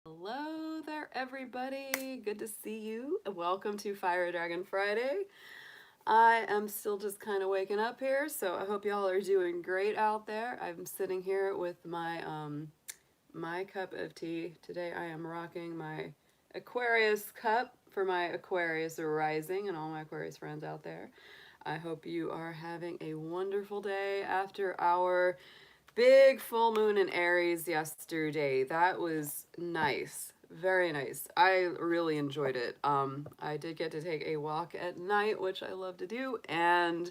Hello there, everybody. Good to see you. Welcome to Fire Dragon Friday. I am still just kind of waking up here, so I hope y'all are doing great out there. I'm sitting here with my cup of tea. Today I am rocking my Aquarius cup for my Aquarius rising and all my Aquarius friends out there. I hope you are having a wonderful day after our big full moon in Aries yesterday. That was nice. Very nice. I really enjoyed it. I did get to take a walk at night, which I love to do, and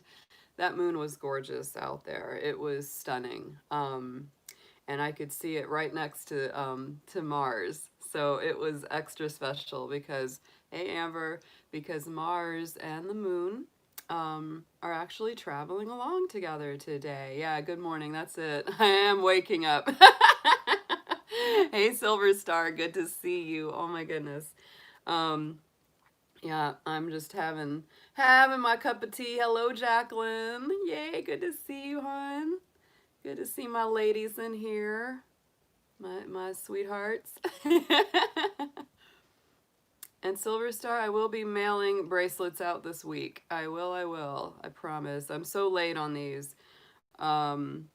that moon was gorgeous out there. It was stunning. And I could see it right next to Mars. So it was extra special because, hey Amber, because Mars and the moon are actually traveling along together today. Yeah, good morning. That's it. I am waking up. Hey, Silver Star, good to see you. Oh my goodness. Um, yeah, I'm just having my cup of tea. Hello, Jacqueline. Yay, good to see you, hon. Good to see my ladies in here. My sweethearts. And Silver Star, I will be mailing bracelets out this week. I will. I promise. I'm so late on these. Um,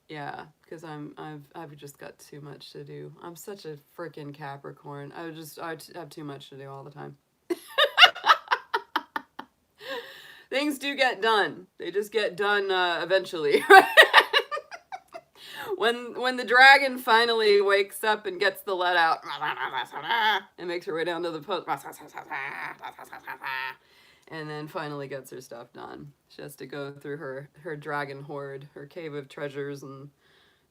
yeah, because I've just got too much to do. I'm such a freaking Capricorn. I have too much to do all the time. Things do get done. They just get done eventually, right? When the dragon finally wakes up and gets the let out and makes her way down to the post and then finally gets her stuff done. She has to go through her dragon hoard, her cave of treasures, and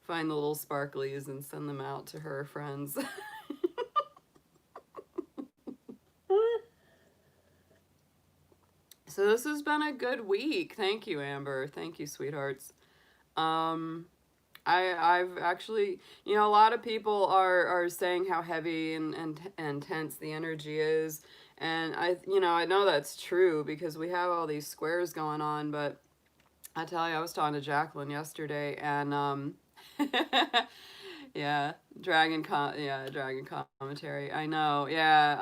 find the little sparklies and send them out to her friends. So this has been a good week. Thank you, Amber. Thank you, sweethearts. Um, I've actually, a lot of people are saying how heavy and tense the energy is. And I know that's true because we have all these squares going on, but I tell you, I was talking to Jacqueline yesterday and, yeah, dragon commentary. I know. Yeah.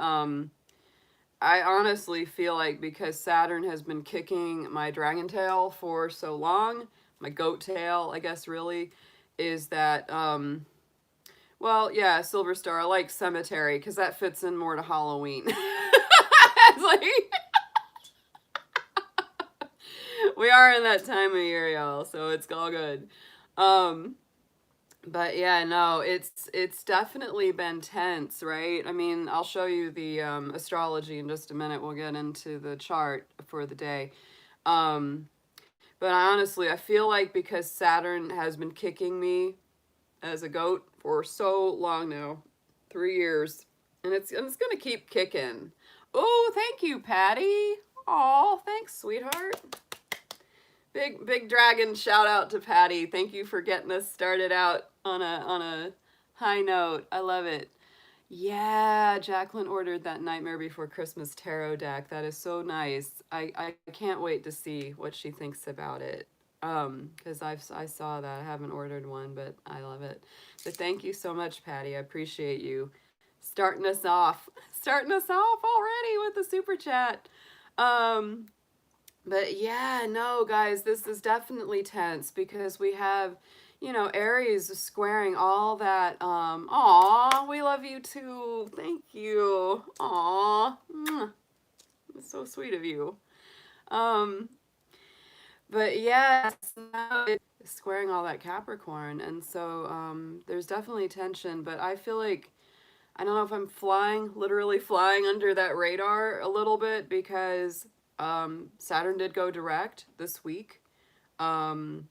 I honestly feel like because Saturn has been kicking my dragon tail for so long, my goat tail, I guess, really, is that well, yeah, Silver Star. I like cemetery because that fits in more to Halloween. It's like we are in that time of year, y'all, so it's all good. Um, but yeah, no, it's definitely been tense, right? I mean, I'll show you the astrology in just a minute. We'll get into the chart for the day. Um, but honestly, I feel like because Saturn has been kicking me as a goat for so long now, 3 years, and it's gonna keep kicking. Oh, thank you, Patty. Oh, thanks, sweetheart. Big dragon shout out to Patty. Thank you for getting us started out on a high note. I love it. Yeah, Jacqueline ordered that Nightmare Before Christmas tarot deck. That is so nice. I can't wait to see what she thinks about it. Because I saw that. I haven't ordered one, but I love it. But thank you so much, Patty. I appreciate you starting us off. Starting us off already with the super chat. Um, but yeah, no, guys, this is definitely tense because we have, Aries is squaring all that. Aw, we love you too. Thank you. Aw, it's so sweet of you. Um, but yeah, now it's squaring all that Capricorn, and so there's definitely tension. But I feel like I don't know if I'm flying, literally flying under that radar a little bit because Saturn did go direct this week. Um,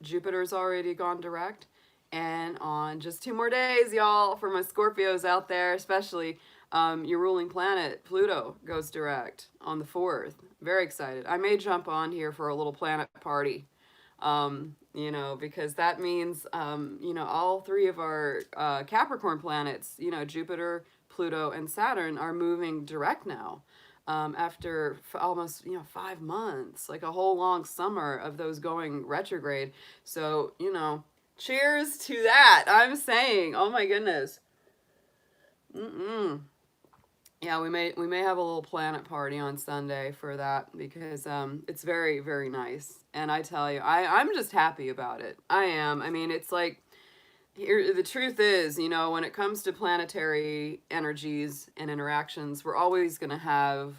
Jupiter's already gone direct. And on just 2 more days, y'all, for my Scorpios out there, especially, your ruling planet, Pluto, goes direct on the 4th. Very excited. I may jump on here for a little planet party, because that means, all three of our Capricorn planets, Jupiter, Pluto, and Saturn are moving direct now. After almost 5 months, like a whole long summer of those going retrograde. So cheers to that. I'm saying, oh my goodness. Mm-mm. Yeah, we may have a little planet party on Sunday for that because it's very, very nice. And I tell you, I'm just happy about it. I am. I mean, it's like here the truth is, you know, when it comes to planetary energies and interactions, we're always going to have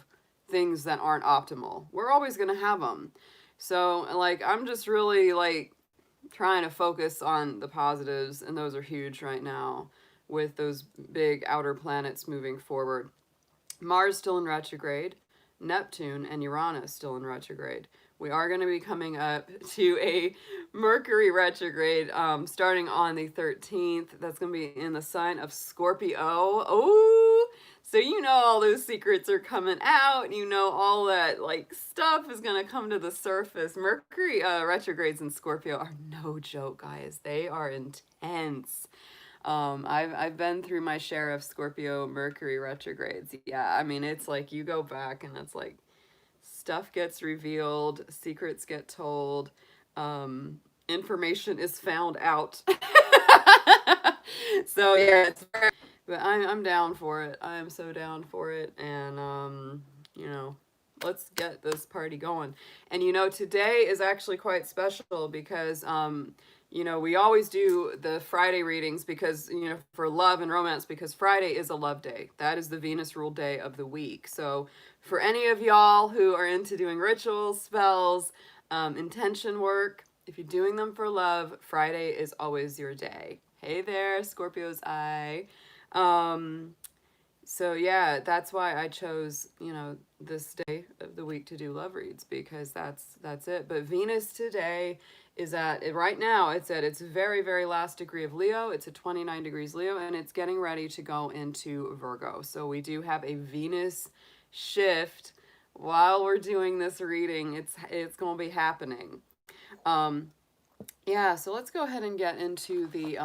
things that aren't optimal. We're always going to have them. So, like, I'm just really like trying to focus on the positives, and those are huge right now with those big outer planets moving forward. Mars still in retrograde, Neptune and Uranus still in retrograde. We are going to be coming up to a Mercury retrograde starting on the 13th. That's going to be in the sign of Scorpio. Oh, so you know all those secrets are coming out. You know all that like stuff is going to come to the surface. Mercury retrogrades in Scorpio are no joke, guys. They are intense. I've been through my share of Scorpio Mercury retrogrades. Yeah, I mean it's like you go back and it's like stuff gets revealed, secrets get told, information is found out. So yeah, but I'm down for it. I am so down for it, and you know, let's get this party going. And you know, today is actually quite special because you know, we always do the Friday readings because, you know, for love and romance, because Friday is a love day. That is the Venus ruled day of the week. So for any of y'all who are into doing rituals, spells, intention work, if you're doing them for love, Friday is always your day. Hey there, Scorpio's eye. Um, so yeah, that's why I chose, you know, this day of the week to do love reads because that's it. But Venus today is at right now it's at its very, very last degree of Leo. It's at 29 degrees Leo and it's getting ready to go into Virgo. So we do have a Venus shift while we're doing this reading. It's going to be happening. Yeah, so let's go ahead and get into the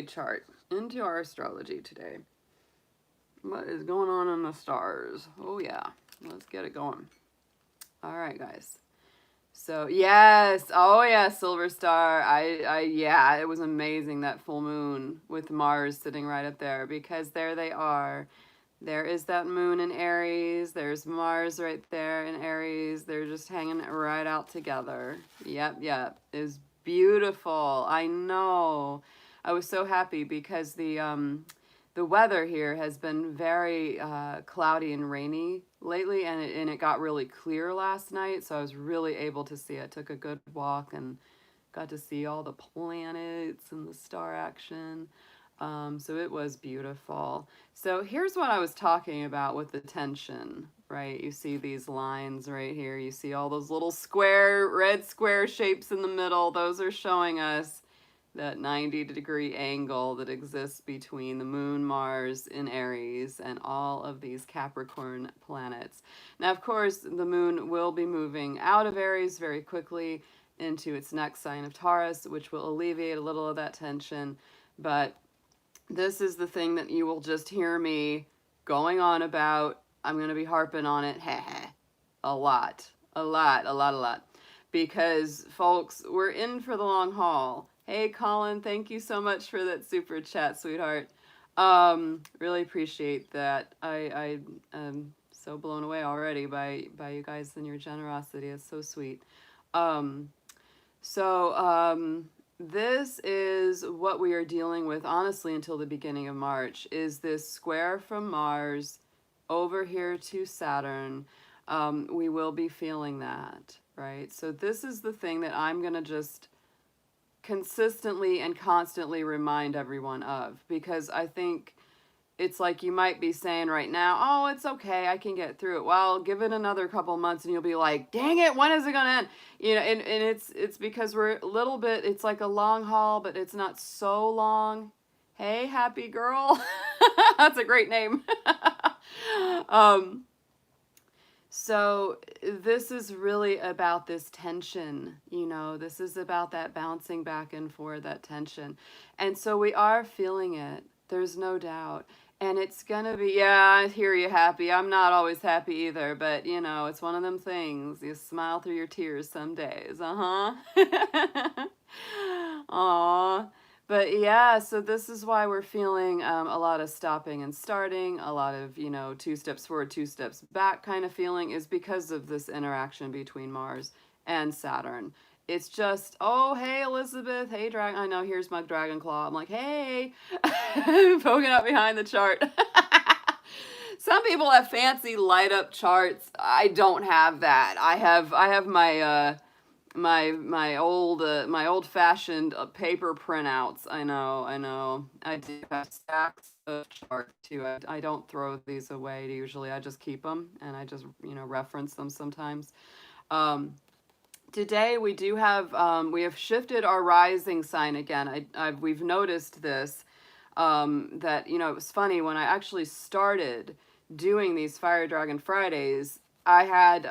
chart, into our astrology today. What is going on in the stars? Oh yeah, let's get it going. All right, guys. So yes, oh yeah, Silver Star. Yeah, it was amazing that full moon with Mars sitting right up there because there they are. There is that moon in Aries. There's Mars right there in Aries. They're just hanging right out together. Yep, yep. It's beautiful. I know. I was so happy because the weather here has been very cloudy and rainy lately, and it got really clear last night, so I was really able to see. I took a good walk and got to see all the planets and the star action. So it was beautiful. So here's what I was talking about with the tension, right? You see these lines right here. You see all those little square, red square shapes in the middle. Those are showing us that 90-degree angle that exists between the moon, Mars in Aries, and all of these Capricorn planets. Now, of course, the moon will be moving out of Aries very quickly into its next sign of Taurus, which will alleviate a little of that tension. But this is the thing that you will just hear me going on about. I'm going to be harping on it a lot. Because, folks, we're in for the long haul. Hey, Colin, thank you so much for that super chat, sweetheart. Really appreciate that. I am so blown away already by you guys and your generosity. It's so sweet. This is what we are dealing with, honestly, until the beginning of March, is this square from Mars over here to Saturn. We will be feeling that, right? So this is the thing that I'm going to just consistently and constantly remind everyone of, because I think it's like you might be saying right now, oh, it's okay, I can get through it. Well, give it another couple months and you'll be like, dang it, when is it gonna end? You know, and it's because we're a little bit, it's like a long haul, but it's not so long. Hey, happy girl. That's a great name. So this is really about this tension, you know, this is about that bouncing back and forth, that tension. And so we are feeling it. There's no doubt. And it's going to be, yeah, I hear you, happy. I'm not always happy either, but you know, it's one of them things. You smile through your tears some days. Uh-huh. Aw. But yeah, so this is why we're feeling a lot of stopping and starting, a lot of, you know, 2 steps forward, 2 steps back kind of feeling is because of this interaction between Mars and Saturn. It's just, oh, hey, Elizabeth, hey, Dragon. I know, here's my Dragon Claw. I'm like, hey, poking up behind the chart. Some people have fancy light up charts. I don't have that. I have my old fashioned paper printouts. I know. I do have stacks of charts too. I don't throw these away usually. I just keep them and I just reference them sometimes. Um, Today we do have we have shifted our rising sign again. We've noticed this that it was funny when I actually started doing these Fire Dragon Fridays. I had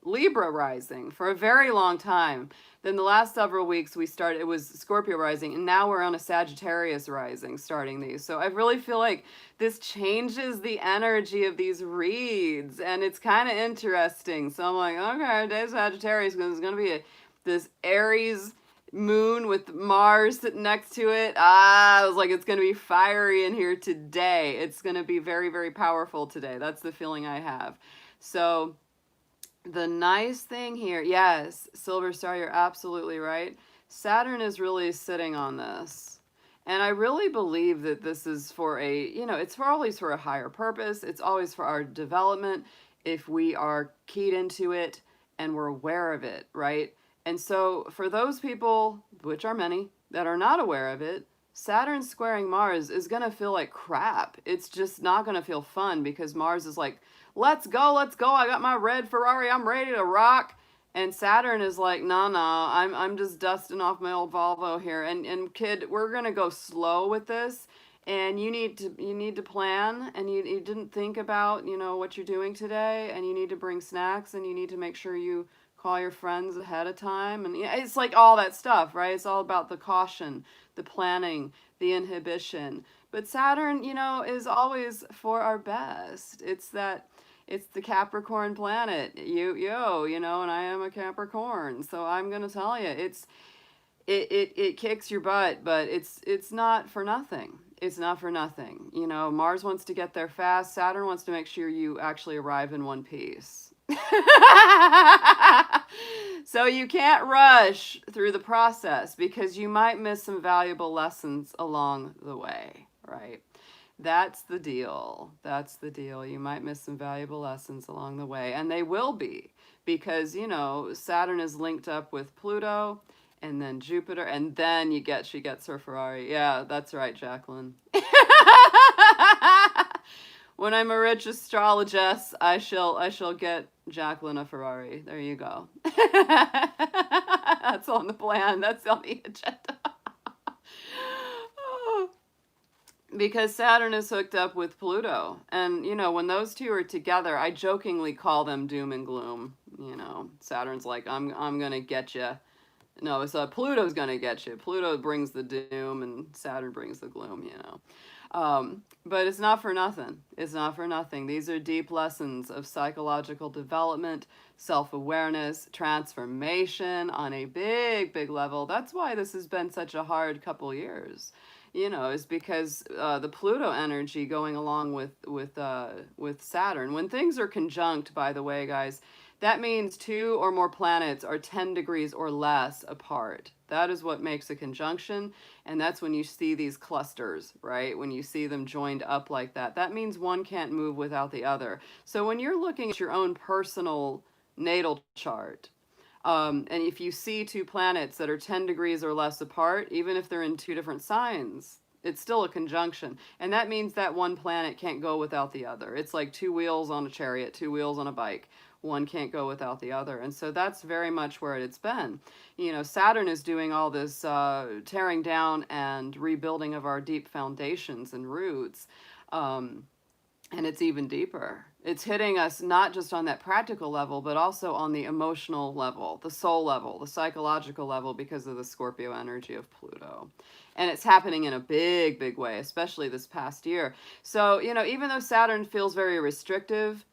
Libra rising for a very long time. Then the last several weeks we started, it was Scorpio rising, and now we're on a Sagittarius rising starting these. So I really feel like this changes the energy of these reads, and it's kind of interesting. So I'm like, okay, today's Sagittarius because it's going to be this Aries moon with Mars sitting next to it. I was like, it's going to be fiery in here today. It's going to be very, very powerful today. That's the feeling I have. So the nice thing here, yes, Silver Star, you're absolutely right. Saturn is really sitting on this. And I really believe that this is for it's for always for a higher purpose. It's always for our development if we are keyed into it and we're aware of it, right? And so for those people, which are many, that are not aware of it, Saturn squaring Mars is going to feel like crap. It's just not going to feel fun because Mars is like, let's go. I got my red Ferrari. I'm ready to rock. And Saturn is like, no, I'm just dusting off my old Volvo here. And kid, we're going to go slow with this. And you need to plan, and you didn't think about, what you're doing today, and you need to bring snacks, and you need to make sure you call your friends ahead of time. And it's like all that stuff, right? It's all about the caution, the planning, the inhibition. But Saturn, is always for our best. It's the Capricorn planet. And I am a Capricorn. So I'm going to tell you, it kicks your butt, but it's not for nothing. It's not for nothing. Mars wants to get there fast. Saturn wants to make sure you actually arrive in one piece. So you can't rush through the process because you might miss some valuable lessons along the way, right? That's the deal. That's the deal. You might miss some valuable lessons along the way, and they will be because, Saturn is linked up with Pluto and then Jupiter, and then she gets her Ferrari. Yeah, that's right, Jacqueline. When I'm a rich astrologess, I shall get Jacqueline a Ferrari. There you go. That's on the plan. That's on the agenda. Because Saturn is hooked up with Pluto. And, when those two are together, I jokingly call them doom and gloom. Saturn's like, I'm going to get you. No, it's Pluto's going to get you. Pluto brings the doom and Saturn brings the gloom, But it's not for nothing. It's not for nothing. These are deep lessons of psychological development, self-awareness, transformation on a big, big level. That's why this has been such a hard couple years. Is because the Pluto energy going along with Saturn. When things are conjunct, by the way, guys, that means 2 or more planets are 10 degrees or less apart. That is what makes a conjunction, and that's when you see these clusters, right? When you see them joined up like that. That means one can't move without the other. So when you're looking at your own personal natal chart, and if you see 2 planets that are 10 degrees or less apart, even if they're in 2 different signs, it's still a conjunction. And that means that one planet can't go without the other. It's like 2 wheels on a chariot, 2 wheels on a bike. One can't go without the other. And so that's very much where it's been. Saturn is doing all this tearing down and rebuilding of our deep foundations and roots. And it's even deeper. It's hitting us not just on that practical level, but also on the emotional level, the soul level, the psychological level because of the Scorpio energy of Pluto. And it's happening in a big, big way, especially this past year. So, even though Saturn feels very restrictive,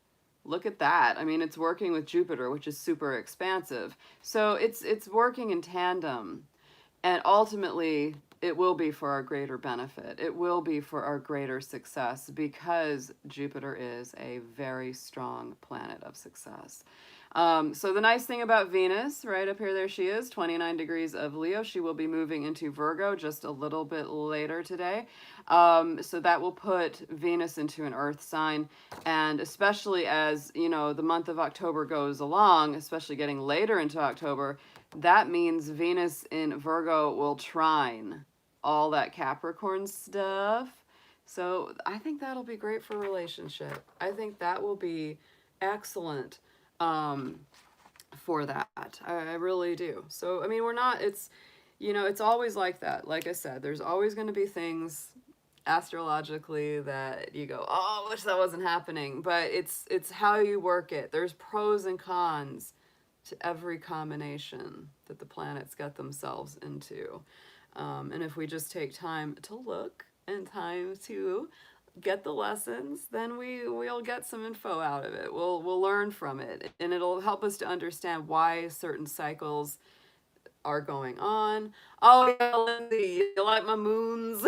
look at that. I mean, it's working with Jupiter, which is super expansive. So it's working in tandem. And ultimately, it will be for our greater benefit. It will be for our greater success because Jupiter is a very strong planet of success. So the nice thing about Venus, right up here, there she is, 29 degrees of Leo. She will be moving into Virgo just a little bit later today. So that will put Venus into an earth sign. And especially as, you know, the month of October goes along, especially getting later into October, that means Venus in Virgo will trine all that Capricorn stuff. So I think that'll be great for a relationship. I think that will be excellent for that. I really do. So, I mean, we're not, it's, you know, it's always like that. Like I said, there's always going to be things astrologically that you go, oh, I wish that wasn't happening. But it's how you work it. There's pros and cons to every combination that the planets get themselves into. And if we just take time to look and time to get the lessons, then we'll get some info out of it. We'll learn from it, and it'll help us to understand why certain cycles are going on. Oh yeah, Lindsay, you like my moons?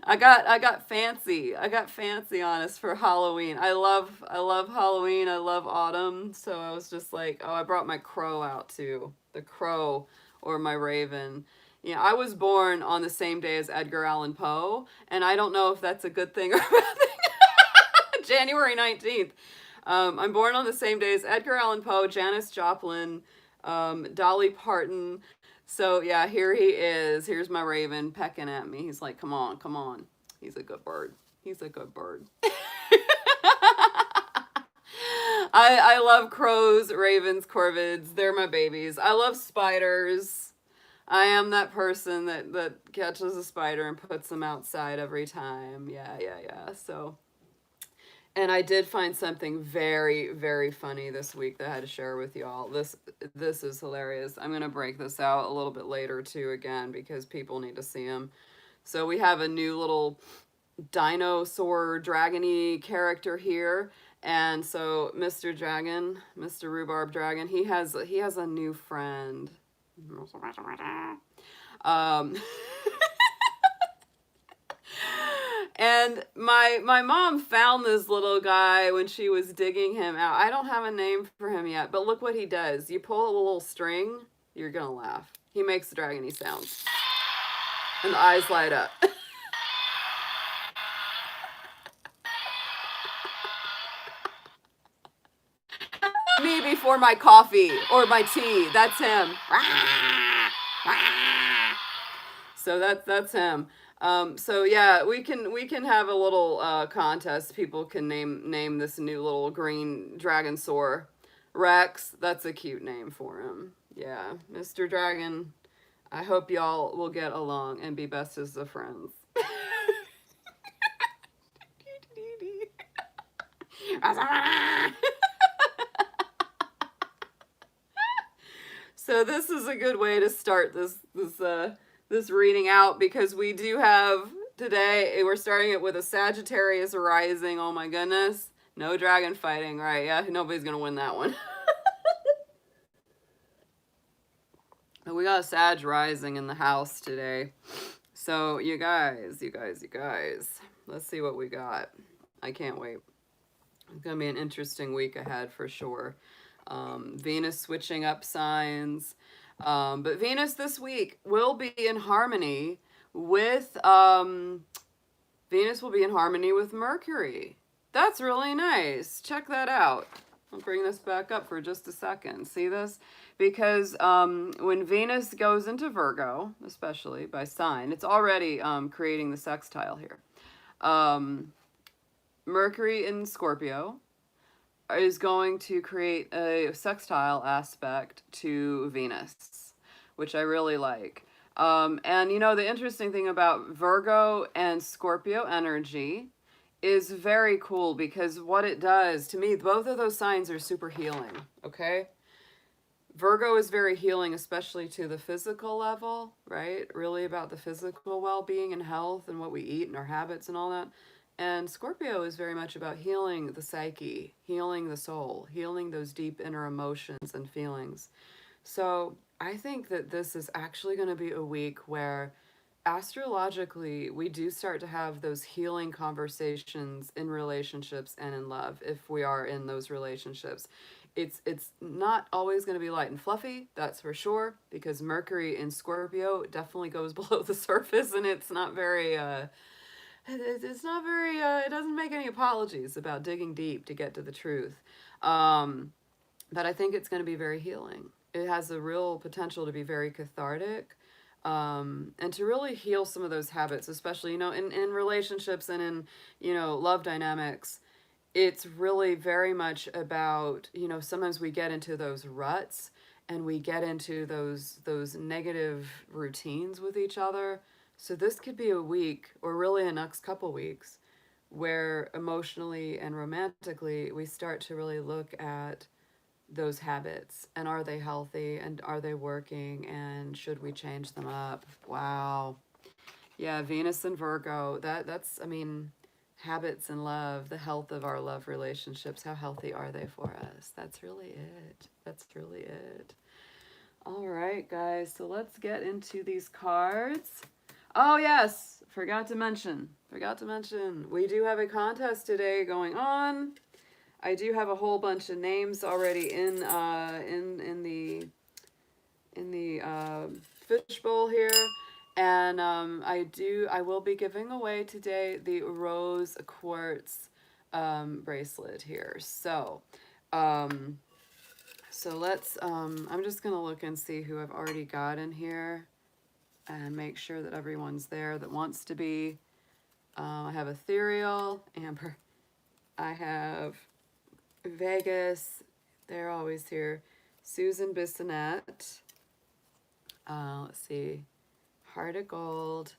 I got fancy. I got fancy on us for Halloween. I love Halloween. I love autumn. So I was just like, oh, I brought my crow out too. The crow or my raven. Yeah, I was born on the same day as Edgar Allan Poe, and I don't know if that's a good thing or a bad thing. January 19th. I'm born on the same day as Edgar Allan Poe, Janis Joplin, Dolly Parton. So yeah, here he is. Here's my raven pecking at me. He's like, come on, come on. He's a good bird. He's a good bird. I love crows, ravens, corvids. They're my babies. I love spiders. I am that person that catches a spider and puts them outside every time. Yeah. So, and I did find something very, very funny this week that I had to share with y'all. This is hilarious. I'm going to break this out a little bit later too, again, because people need to see them. So we have a new little dinosaur dragony character here. And so Mr. Dragon, Mr. Rhubarb Dragon, he has a new friend. And my mom found this little guy when she was digging him out. I don't have a name for him yet, but look what he does. You pull a little string, you're gonna laugh. He makes dragony sounds. And the eyes light up. Me before my coffee or my tea. That's him. So that's him. So yeah, we can have a little contest. People can name this new little green dragon soar. Rex, that's a cute name for him. Yeah, Mr. Dragon. I hope y'all will get along and be best as the friends. So this is a good way to start this reading out, because we do have today, we're starting it with a Sagittarius rising. Oh my goodness. No dragon fighting, right? Yeah, nobody's gonna win that one. We got a Sag rising in the house today. So you guys, let's see what we got. I can't wait. It's gonna be an interesting week ahead for sure. Venus switching up signs. But Venus this week will be in harmony with, Venus will be in harmony with Mercury. That's really nice. Check that out. I'll bring this back up for just a second. See this? Because when Venus goes into Virgo, especially by sign, it's already creating the sextile here. Mercury in Scorpio is going to create a sextile aspect to Venus, which I really like. And you know, the interesting thing about Virgo and Scorpio energy is very cool, because what it does to me, both of those signs are super healing. Okay. Virgo is very healing, especially to the physical level, right? Really about the physical well-being and health and what we eat and our habits and all that. And Scorpio is very much about healing the psyche, healing the soul, healing those deep inner emotions and feelings. So I think that this is actually going to be a week where astrologically we do start to have those healing conversations in relationships and in love if we are in those relationships. It's not always going to be light and fluffy, that's for sure, because Mercury in Scorpio definitely goes below the surface, and it's not very it's not very it doesn't make any apologies about digging deep to get to the truth. But I think it's going to be very healing. It has a real potential to be very cathartic, and to really heal some of those habits, especially, in relationships and in, love dynamics. It's really very much about, sometimes we get into those ruts and we get into those negative routines with each other. So this could be a week, or really a next couple weeks, where emotionally and romantically we start to really look at those habits, and are they healthy, and are they working, and should we change them up? Wow. Yeah, Venus and Virgo. That's I mean, habits and love, the health of our love relationships, how healthy are they for us? That's really it. That's really it. All right, guys. So let's get into these cards. Oh, yes. Forgot to mention. We do have a contest today going on. I do have a whole bunch of names already in the fishbowl here, and I will be giving away today the rose quartz bracelet here. So let's I'm just gonna look and see who I've already got in here and make sure that everyone's there that wants to be. I have Ethereal, Amber. I have Vegas, they're always here. Susan Bissonette. Let's see. Heart of Gold.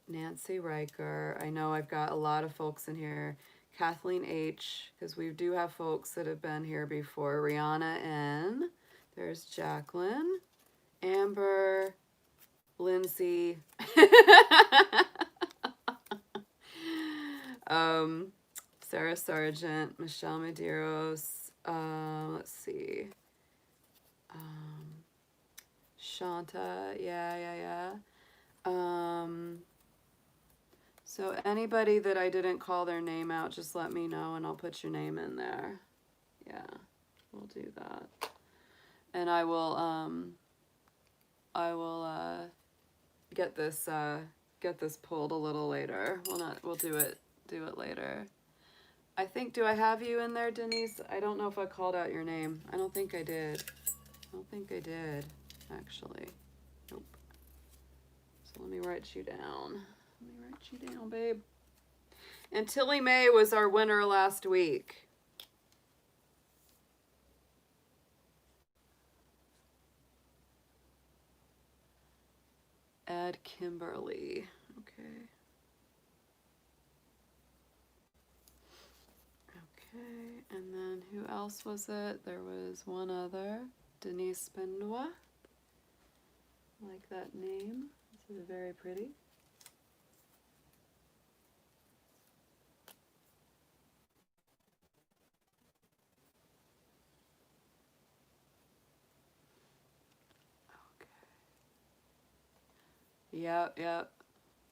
Nancy Riker. I know I've got a lot of folks in here. Kathleen H., because we do have folks that have been here before. Rihanna N. There's Jacqueline. Amber. Lindsay. Sarah Sargent, Michelle Medeiros, let's see, Shanta, yeah. So anybody that I didn't call their name out, just let me know and I'll put your name in there. Yeah, we'll do that. And I will get this pulled a little later. We'll do it later. I think, do I have you in there, Denise? I don't know if I called out your name. I don't think I did. Actually. Nope. So let me write you down. Babe. And Tilly Mae was our winner last week. Ed Kimberly. Okay. And then who else was it? There was one other, Denise Benoit. I like that name. This is very pretty. Okay. Yep.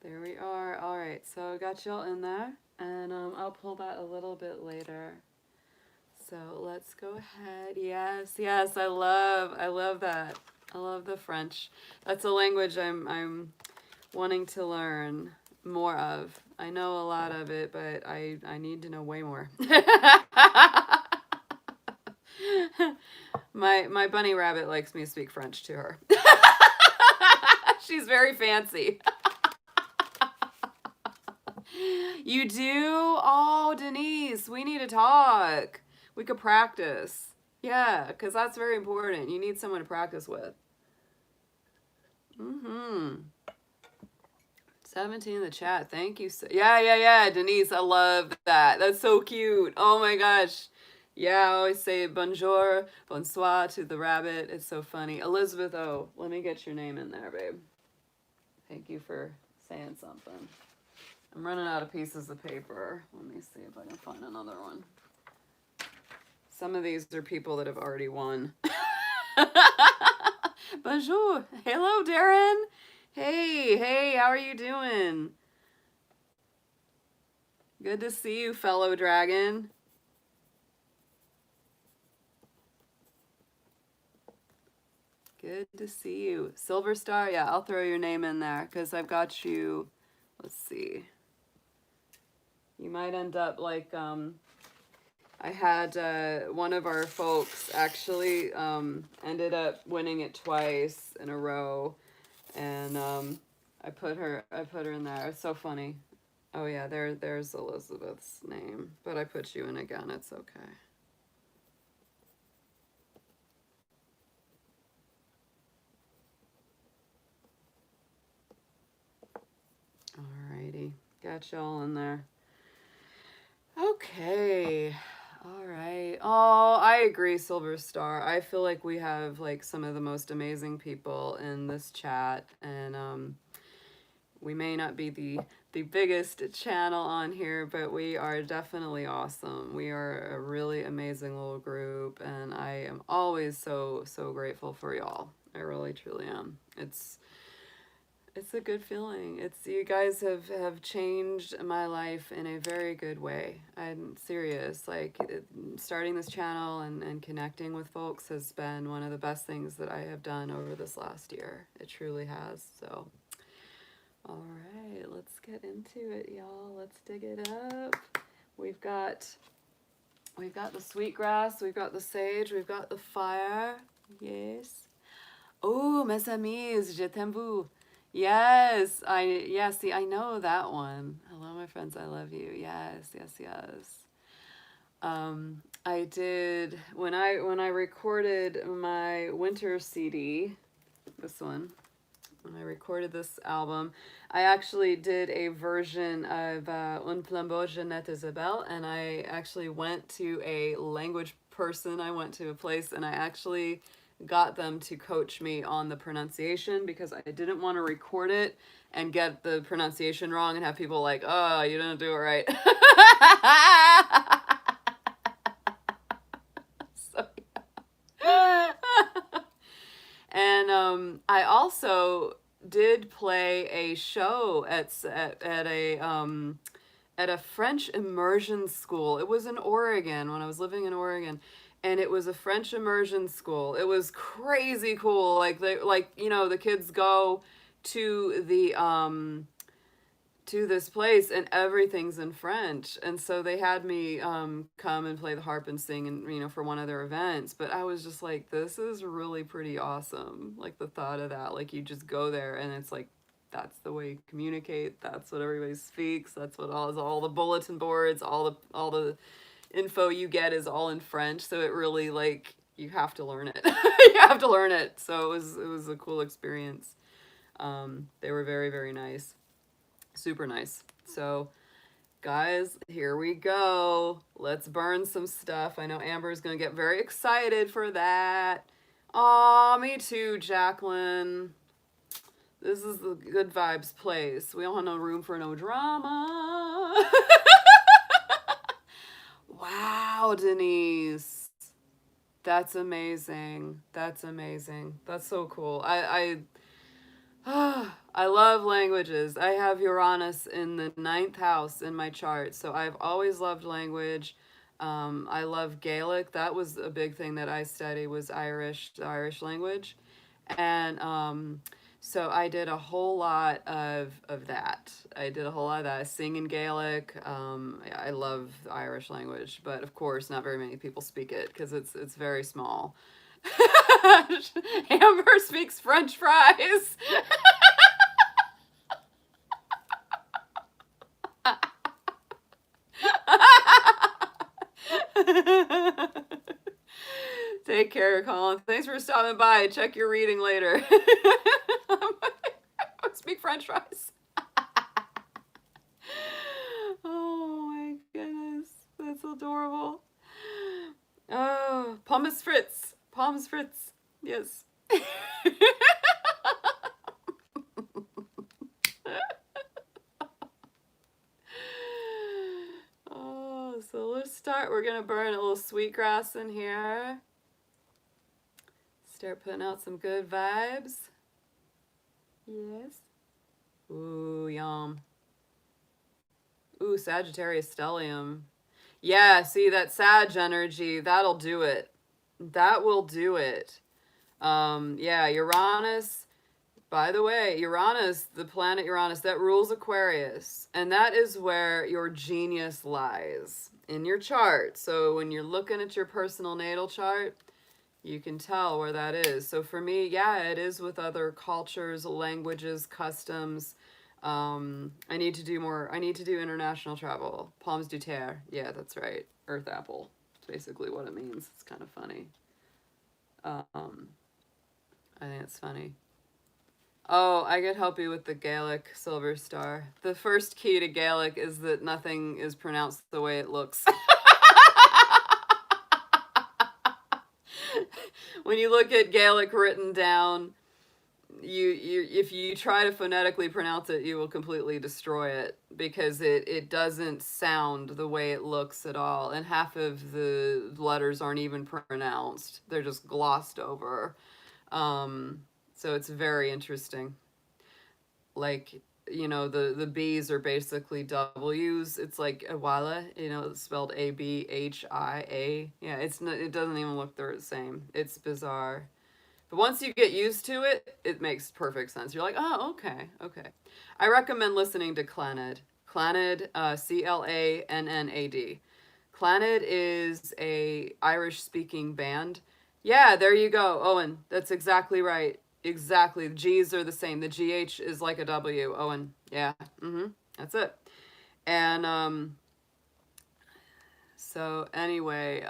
There we are. All right, so I got y'all in there, and I'll pull that a little bit later. So let's go ahead. Yes, I love that. I love the French. That's a language I'm wanting to learn more of. I know a lot of it, but I need to know way more. My bunny rabbit likes me to speak French to her. She's very fancy. You do? Oh, Denise, we need to talk. We could practice. Yeah, because that's very important. You need someone to practice with. 17 in the chat. Thank you. Yeah, Denise, I love that. That's so cute. Oh my gosh. Yeah, I always say bonjour, bonsoir to the rabbit. It's so funny. Elizabeth O, let me get your name in there, babe. Thank you for saying something. I'm running out of pieces of paper. Let me see if I can find another one. Some of these are people that have already won. Bonjour. Hello, Darren. Hey, how are you doing? Good to see you, fellow dragon. Good to see you. Silver Star, yeah, I'll throw your name in there because I've got you. Let's see. You might end up like, I had one of our folks actually ended up winning it twice in a row, and I put her in there. It's so funny. Oh yeah, there's Elizabeth's name, but I put you in again. It's okay. Alrighty, got y'all in there. Okay. All right. Oh, I agree, Silver Star. I feel like we have like some of the most amazing people in this chat, and we may not be the biggest channel on here, but we are definitely awesome. We are a really amazing little group, and I am always so grateful for y'all. I really truly am. It's a good feeling. It's you guys have changed my life in a very good way. I'm serious. Like starting this channel and connecting with folks has been one of the best things that I have done over this last year. It truly has. So, all right, let's get into it, y'all. Let's dig it up. We've got the sweetgrass, we've got the sage, we've got the fire. Yes. Oh, mes amis, je t'aime vous. Yes, see, I know that one. Hello, my friends, I love you. Yes. I did when I recorded my winter CD, this one. When I recorded this album, I actually did a version of Un flambeau Jeanette Isabelle, and I actually went to a language person. I went to a place, and I actually got them to coach me on the pronunciation because I didn't want to record it and get the pronunciation wrong and have people like, oh, you didn't do it right. So, and I also did play a show at a French immersion school. It was in Oregon when I was living in Oregon, and it was a French immersion school. It was crazy cool. The kids go to the to this place and everything's in French. And so they had me come and play the harp and sing and for one of their events. But I was just like, this is really pretty awesome. Like the thought of that, like you just go there and it's like that's the way you communicate, that's what everybody speaks, that's what all the bulletin boards, all the info you get is all in French. So it really like you have to learn it. You have to learn it. So it was a cool experience. They were very, very nice. Super nice. So, guys, here we go. Let's burn some stuff. I know Amber's going to get very excited for that. Aw, me too, Jacqueline. This is the good vibes place. We don't have no room for no drama. Wow, Denise. That's amazing. That's amazing. That's so cool. I love languages. I have Uranus in the ninth house in my chart, so I've always loved language. I love Gaelic. That was a big thing that I studied was the Irish language, and so I did a whole lot of that. I did a whole lot of that. I sing in Gaelic. I love the Irish language, but of course, not very many people speak it because it's very small. Amber speaks French fries. Take care, Colin. Thanks for stopping by. Check your reading later. Speak French fries. Oh my goodness. That's adorable. Oh, pommes frites. Pommes frites. Yes. Oh, so let's start. We're going to burn a little sweetgrass in here. Start putting out some good vibes. Yes. Ooh, yum. Ooh, Sagittarius stellium. Yeah, see that Sag energy, that'll do it. That will do it. Yeah, Uranus, by the way, Uranus, the planet Uranus, that rules Aquarius. And that is where your genius lies in your chart. So when you're looking at your personal natal chart, you can tell where that is. So for me, yeah, it is with other cultures, languages, customs. I need to do more. I need to do international travel. Palms du terre. Yeah, that's right. Earth apple. It's basically what it means. It's kind of funny. I think it's funny. Oh, I could help you with the Gaelic Silver Star. The first key to Gaelic is that nothing is pronounced the way it looks. When you look at Gaelic written down, you if you try to phonetically pronounce it, you will completely destroy it because it doesn't sound the way it looks at all, and half of the letters aren't even pronounced. They're just glossed over. So it's very interesting. Like, you know, the B's are basically W's. It's like Awala, you know, it's spelled Abhia. Yeah, it doesn't even look the same. It's bizarre. But once you get used to it, it makes perfect sense. You're like, oh, okay, okay. I recommend listening to Clannad. Clannad, Clannad. Clannad is a Irish-speaking band. Yeah, there you go, Owen. That's exactly right. Exactly. The G's are the same. The GH is like a W, Owen. Yeah. That's it. And so anyway,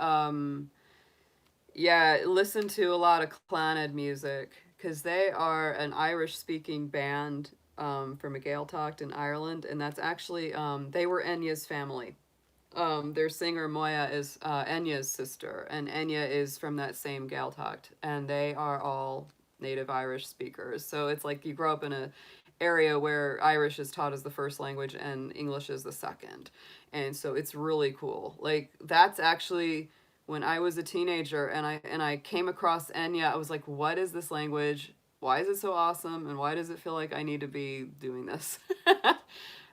yeah, listen to a lot of Clannad music because they are an Irish-speaking band from a Gaeltacht in Ireland, and that's actually they were Enya's family. Their singer Moya is Enya's sister, and Enya is from that same Gaeltacht, and they are all native Irish speakers. So it's like you grow up in a area where Irish is taught as the first language and English is the second. And so it's really cool. Like that's actually when I was a teenager and I came across Enya, I was like, what is this language? Why is it so awesome? And why does it feel like I need to be doing this? I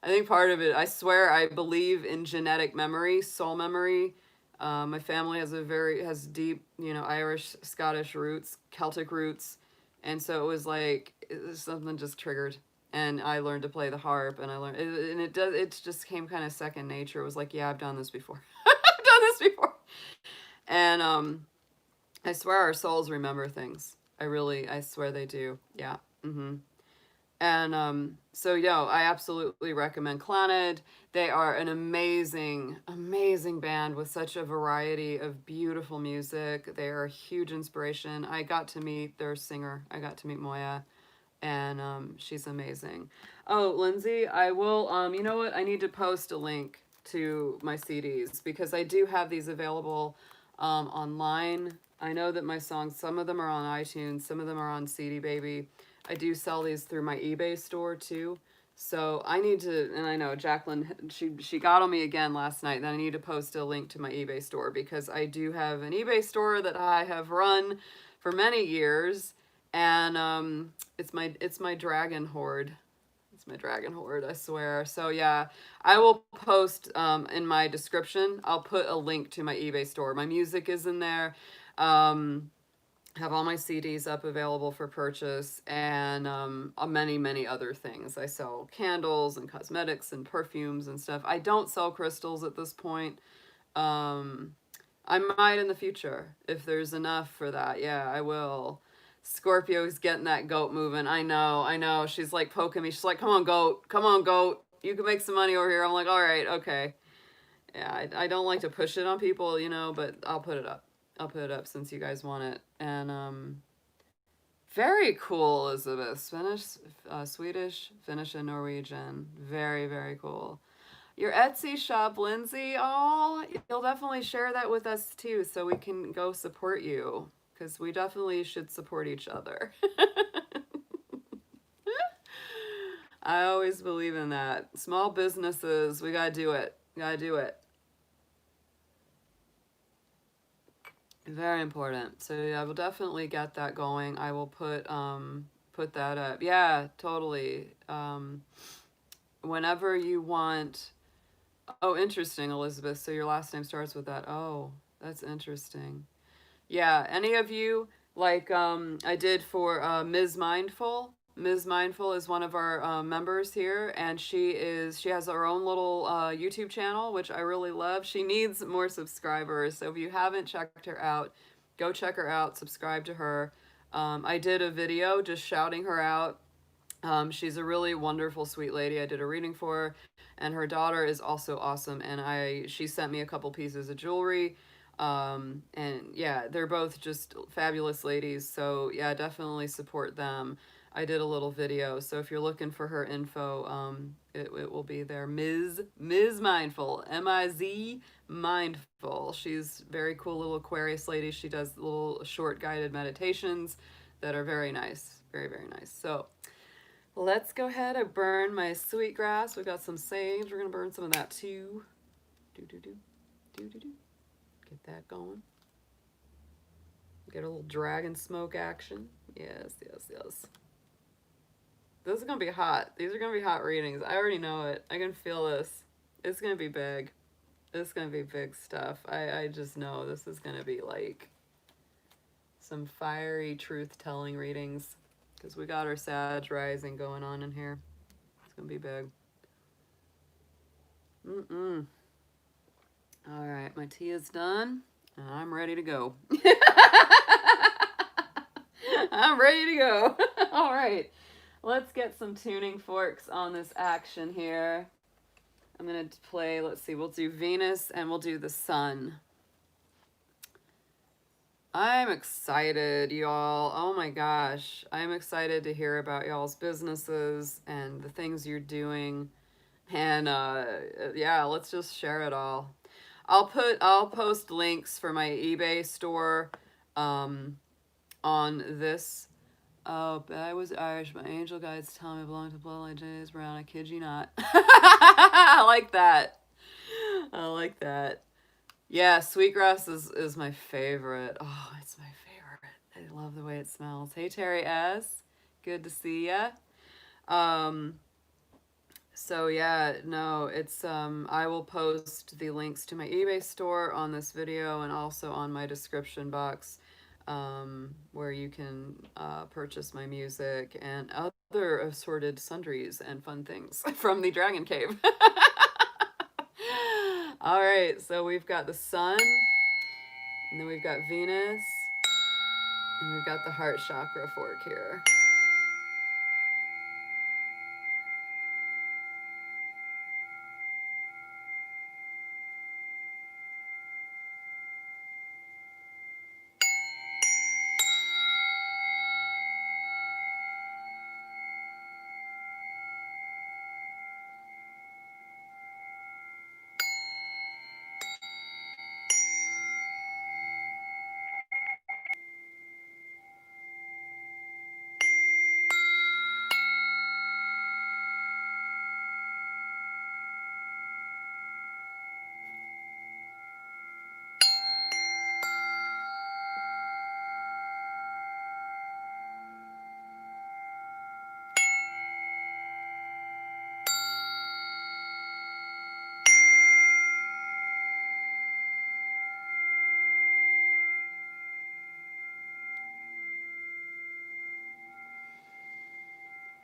think part of it, I swear, I believe in genetic memory, soul memory. My family has deep, you know, Irish, Scottish roots, Celtic roots, and so it was like something just triggered, and I learned to play the harp, and it just came kind of second nature. It was like, yeah, I've done this before, I've done this before, and I swear our souls remember things. I swear they do. Yeah. And so, yo, I absolutely recommend Clannad. They are an amazing, amazing band with such a variety of beautiful music. They are a huge inspiration. I got to meet their singer. I got to meet Moya, and she's amazing. Oh, Lindsay, I will, you know what? I need to post a link to my CDs because I do have these available online. I know that my songs, some of them are on iTunes, some of them are on CD Baby. I do sell these through my eBay store too. So I need to, and I know Jacqueline, she got on me again last night, that I need to post a link to my eBay store because I do have an eBay store that I have run for many years, and it's my dragon hoard. It's my dragon hoard, I swear. So yeah, I will post in my description. I'll put a link to my eBay store. My music is in there. Have all my CDs up available for purchase and many, many other things. I sell candles and cosmetics and perfumes and stuff. I don't sell crystals at this point. I might in the future if there's enough for that. Yeah, I will. Scorpio's getting that goat moving. I know, I know. She's like poking me. She's like, come on, goat. Come on, goat. You can make some money over here. I'm like, all right, okay. Yeah, I don't like to push it on people, you know, but I'll put it up. I'll put it up since you guys want it. And very cool, Elizabeth. Swedish, Finnish, and Norwegian. Very, very cool. Your Etsy shop, Lindsay. Oh, you'll definitely share that with us too, so we can go support you. Because we definitely should support each other. I always believe in that. Small businesses, we gotta do it. We gotta do it. Very important. So yeah, I will definitely get that going. I will put that up. Yeah, totally. Whenever you want. Oh, interesting, Elizabeth. So your last name starts with that. Oh, that's interesting. Yeah, any of you, like I did for Ms. Mindful. Ms. Mindful is one of our members here, and she has her own little YouTube channel, which I really love. She needs more subscribers, so if you haven't checked her out, go check her out, subscribe to her. I did a video just shouting her out. She's a really wonderful, sweet lady. I did a reading for her, and her daughter is also awesome. And she sent me a couple pieces of jewelry, and yeah, they're both just fabulous ladies. So yeah, definitely support them. I did a little video, so if you're looking for her info, it will be there. Ms. Mindful, M-I-Z Mindful. She's very cool little Aquarius lady. She does little short guided meditations that are very nice, very very nice. So. Let's go ahead and burn my sweetgrass. We got some sage. We're gonna burn some of that too. Do do do do do do. Get that going. Get a little dragon smoke action. Yes, yes, yes. This is gonna be hot. These are gonna be hot readings. I already know it. I can feel this. It's gonna be big. It's gonna be big stuff. I just know this is gonna be like some fiery truth-telling readings. Because we got our Sag rising going on in here. It's gonna be big. All right, my tea is done, and I'm ready to go. I'm ready to go. All right, let's get some tuning forks on this action here. I'm gonna play, let's see, we'll do Venus and we'll do the Sun. I'm excited, y'all. Oh my gosh. I'm excited to hear about y'all's businesses and the things you're doing. And yeah, let's just share it all. I'll post links for my eBay store on this. Oh, I was Irish. My angel guides tell me I belong to bloodline James Brown. I kid you not. I like that. I like that. Yeah, sweetgrass is my favorite. Oh, it's my favorite. I love the way it smells. Hey, Terry S. Good to see ya. So yeah, no, it's I will post the links to my eBay store on this video and also on my description box, where you can purchase my music and other assorted sundries and fun things from the Dragon Cave. All right, so we've got the Sun, and then we've got Venus, and we've got the heart chakra fork here.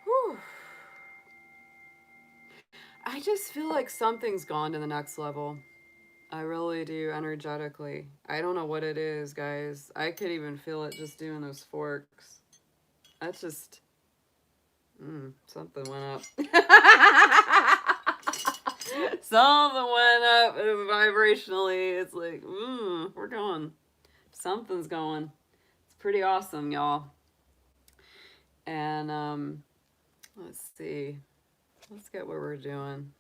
Whew. I just feel like something's gone to the next level. I really do, energetically. I don't know what it is, guys. I could even feel it just doing those forks. That's just... something went up. Something went up vibrationally. It's like, we're going. Something's going. It's pretty awesome, y'all. And, let's see. Let's get what we're doing.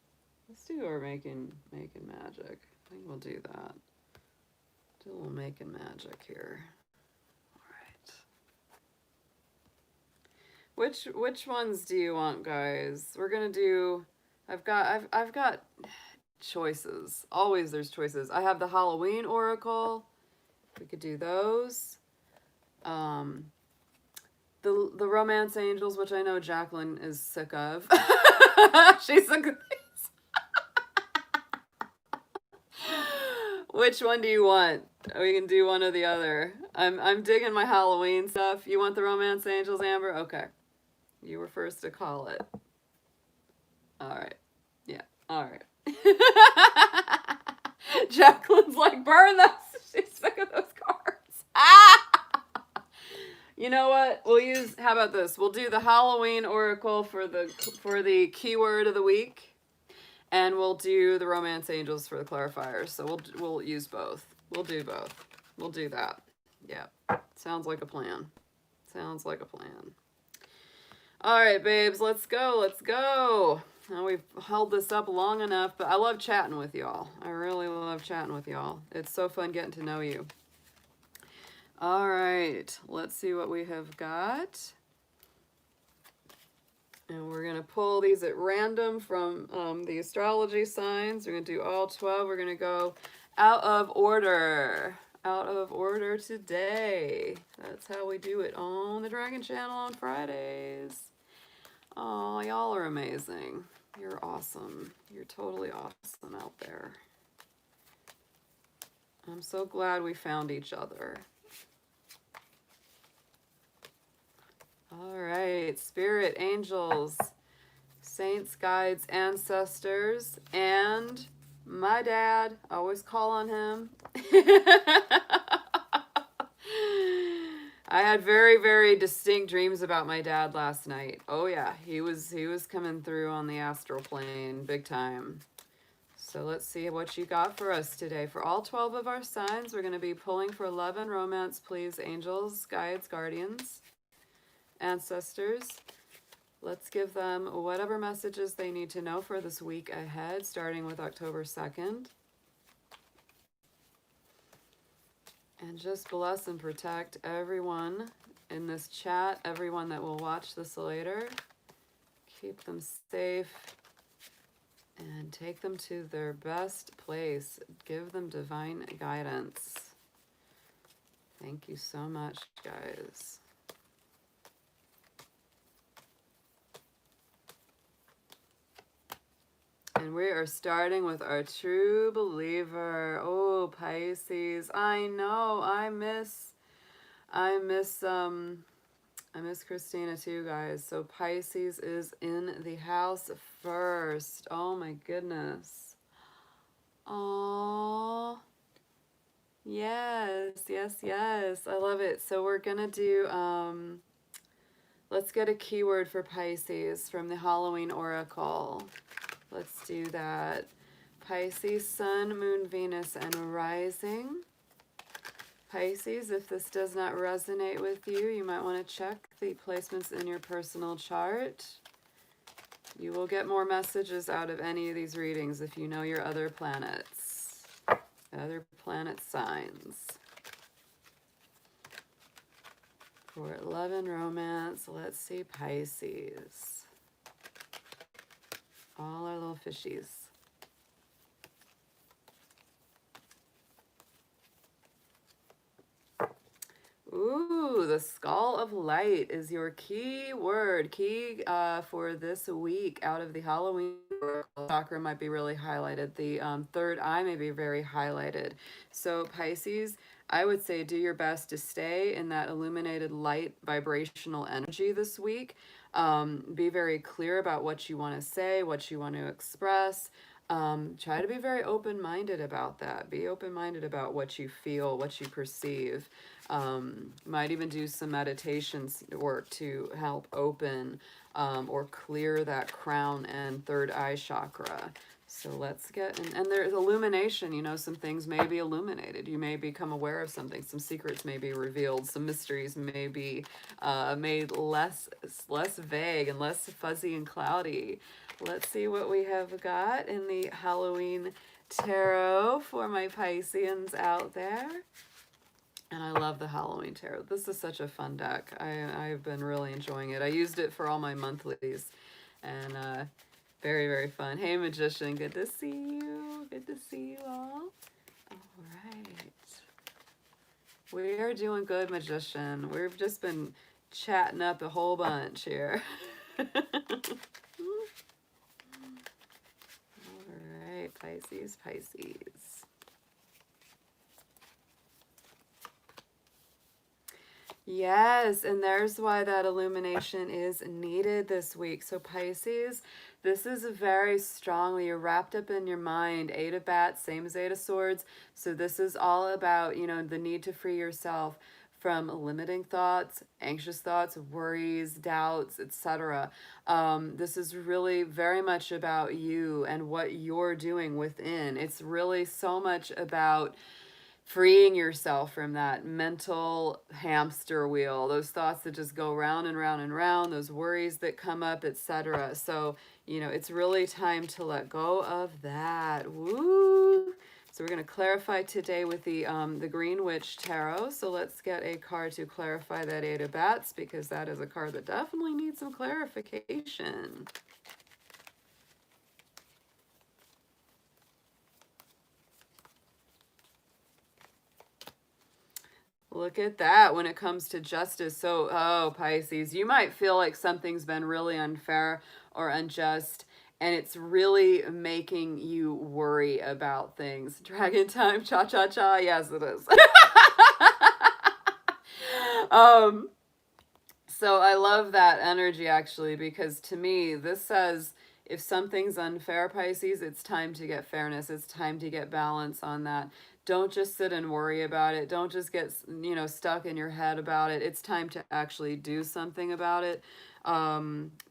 Let's do our making magic. I think we'll do that. Do a little making magic here. All right. Which ones do you want, guys? We're gonna do. I've got choices. Always there's choices. I have the Halloween Oracle. We could do those. The romance angels, which I know Jacqueline is sick of. She's sick of these. Which one do you want? We can do one or the other. I'm digging my Halloween stuff. You want the romance angels, Amber? Okay. You were first to call it. All right. Yeah. All right. Jacqueline's like, burn those. She's sick of those cards. You know what? We'll use, how about this? We'll do the Halloween oracle for the keyword of the week, and we'll do the romance angels for the clarifiers. So we'll use both. We'll do both. We'll do that. Yeah. Sounds like a plan. Sounds like a plan. All right, babes, let's go. Let's go. Now we've held this up long enough, but I love chatting with y'all. I really love chatting with y'all. It's so fun getting to know you. All right, let's see what we have got. And we're going to pull these at random from the astrology signs. We're going to do all 12. We're going to go out of order. Out of order today. That's how we do it on the Dragon Channel on Fridays. Oh, y'all are amazing. You're awesome. You're totally awesome out there. I'm so glad we found each other. All right, spirit, angels, saints, guides, ancestors, and my dad. Always call on him. I had very, very distinct dreams about my dad last night. Oh yeah, he was coming through on the astral plane big time. So let's see what you got for us today. For all 12 of our signs, we're going to be pulling for love and romance, please, angels, guides, guardians, ancestors. Let's give them whatever messages they need to know for this week ahead, starting with October 2nd. And just bless and protect everyone in this chat, everyone that will watch this later. Keep them safe and take them to their best place. Give them divine guidance. Thank you so much, guys. And we are starting with our true believer. Oh, Pisces. I know. I miss Christina too, guys. So Pisces is in the house first. Oh my goodness. Oh. Yes, yes, yes. I love it. So we're gonna do let's get a keyword for Pisces from the Halloween Oracle. Let's do that. Pisces, Sun, Moon, Venus, and Rising. Pisces, if this does not resonate with you, you might want to check the placements in your personal chart. You will get more messages out of any of these readings if you know your other planets, other planet signs. For love and romance, let's see Pisces. All our little fishies. Ooh, the Skull of Light is your key word. Key for this week out of the Halloween chakra might be really highlighted. The third eye may be very highlighted. So Pisces, I would say do your best to stay in that illuminated light vibrational energy this week. Be very clear about what you want to say, what you want to express. Try to be very open-minded about that. Be open-minded about what you feel, what you perceive. Might even do some meditations work to help open or clear that crown and third eye chakra. So let's get, and there's illumination, you know, some things may be illuminated. You may become aware of something. Some secrets may be revealed. Some mysteries may be made less vague and less fuzzy and cloudy. Let's see what we have got in the Halloween tarot for my Pisceans out there. And I love the Halloween tarot. This is such a fun deck. I've been really enjoying it. I used it for all my monthlies. And very, very fun. Hey, Magician. Good to see you. Good to see you all. All right. We are doing good, Magician. We've just been chatting up a whole bunch here. All right, Pisces, Pisces. Yes, and there's why that illumination is needed this week. So Pisces, this is very strongly, you're wrapped up in your mind. Eight of Bats, same as Eight of Swords. So this is all about, you know, the need to free yourself from limiting thoughts, anxious thoughts, worries, doubts, etc. This is really very much about you and what you're doing within. It's really so much about freeing yourself from that mental hamster wheel, those thoughts that just go round and round and round, those worries that come up, etc. So, you know, it's really time to let go of that. Woo! So we're going to clarify today with the Green Witch Tarot. So let's get a card to clarify that Eight of Bats, because that is a card that definitely needs some clarification. Look at that when it comes to justice. So, oh, Pisces, you might feel like something's been really unfair or unjust, and it's really making you worry about things. Dragon time, cha-cha-cha. Yes, it is. So I love that energy, actually, because to me, this says if something's unfair, Pisces, it's time to get fairness. It's time to get balance on that. Don't just sit and worry about it. Don't just get, you know, stuck in your head about it. It's time to actually do something about it,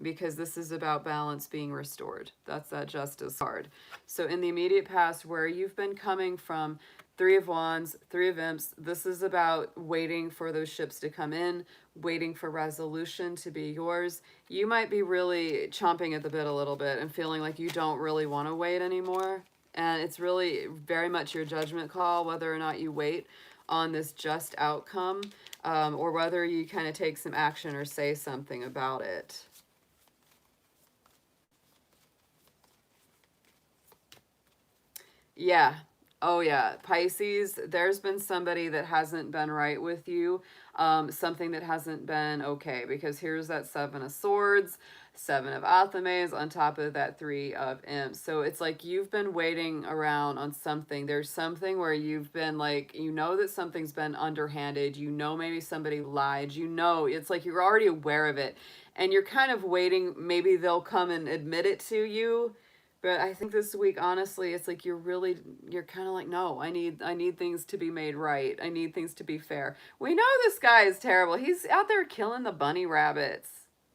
because this is about balance being restored. That's that justice card. So in the immediate past, where you've been coming from, Three of Wands, Three of Imps, this is about waiting for those ships to come in, waiting for resolution to be yours. You might be really chomping at the bit a little bit and feeling like you don't really want to wait anymore. And it's really very much your judgment call whether or not you wait on this just outcome, or whether you kind of take some action or say something about it. Yeah. Oh, yeah. Pisces, there's been somebody that hasn't been right with you, something that hasn't been okay, because here's that Seven of Swords, Seven of Athames on top of that Three of Imps. So it's like you've been waiting around on something. There's something where you've been like, you know that something's been underhanded. You know maybe somebody lied. You know, it's like you're already aware of it. And you're kind of waiting. Maybe they'll come and admit it to you, but I think this week, honestly, it's like you're kind of like, no, I need things to be made right. I need things to be fair. We know this guy is terrible. He's out there killing the bunny rabbits.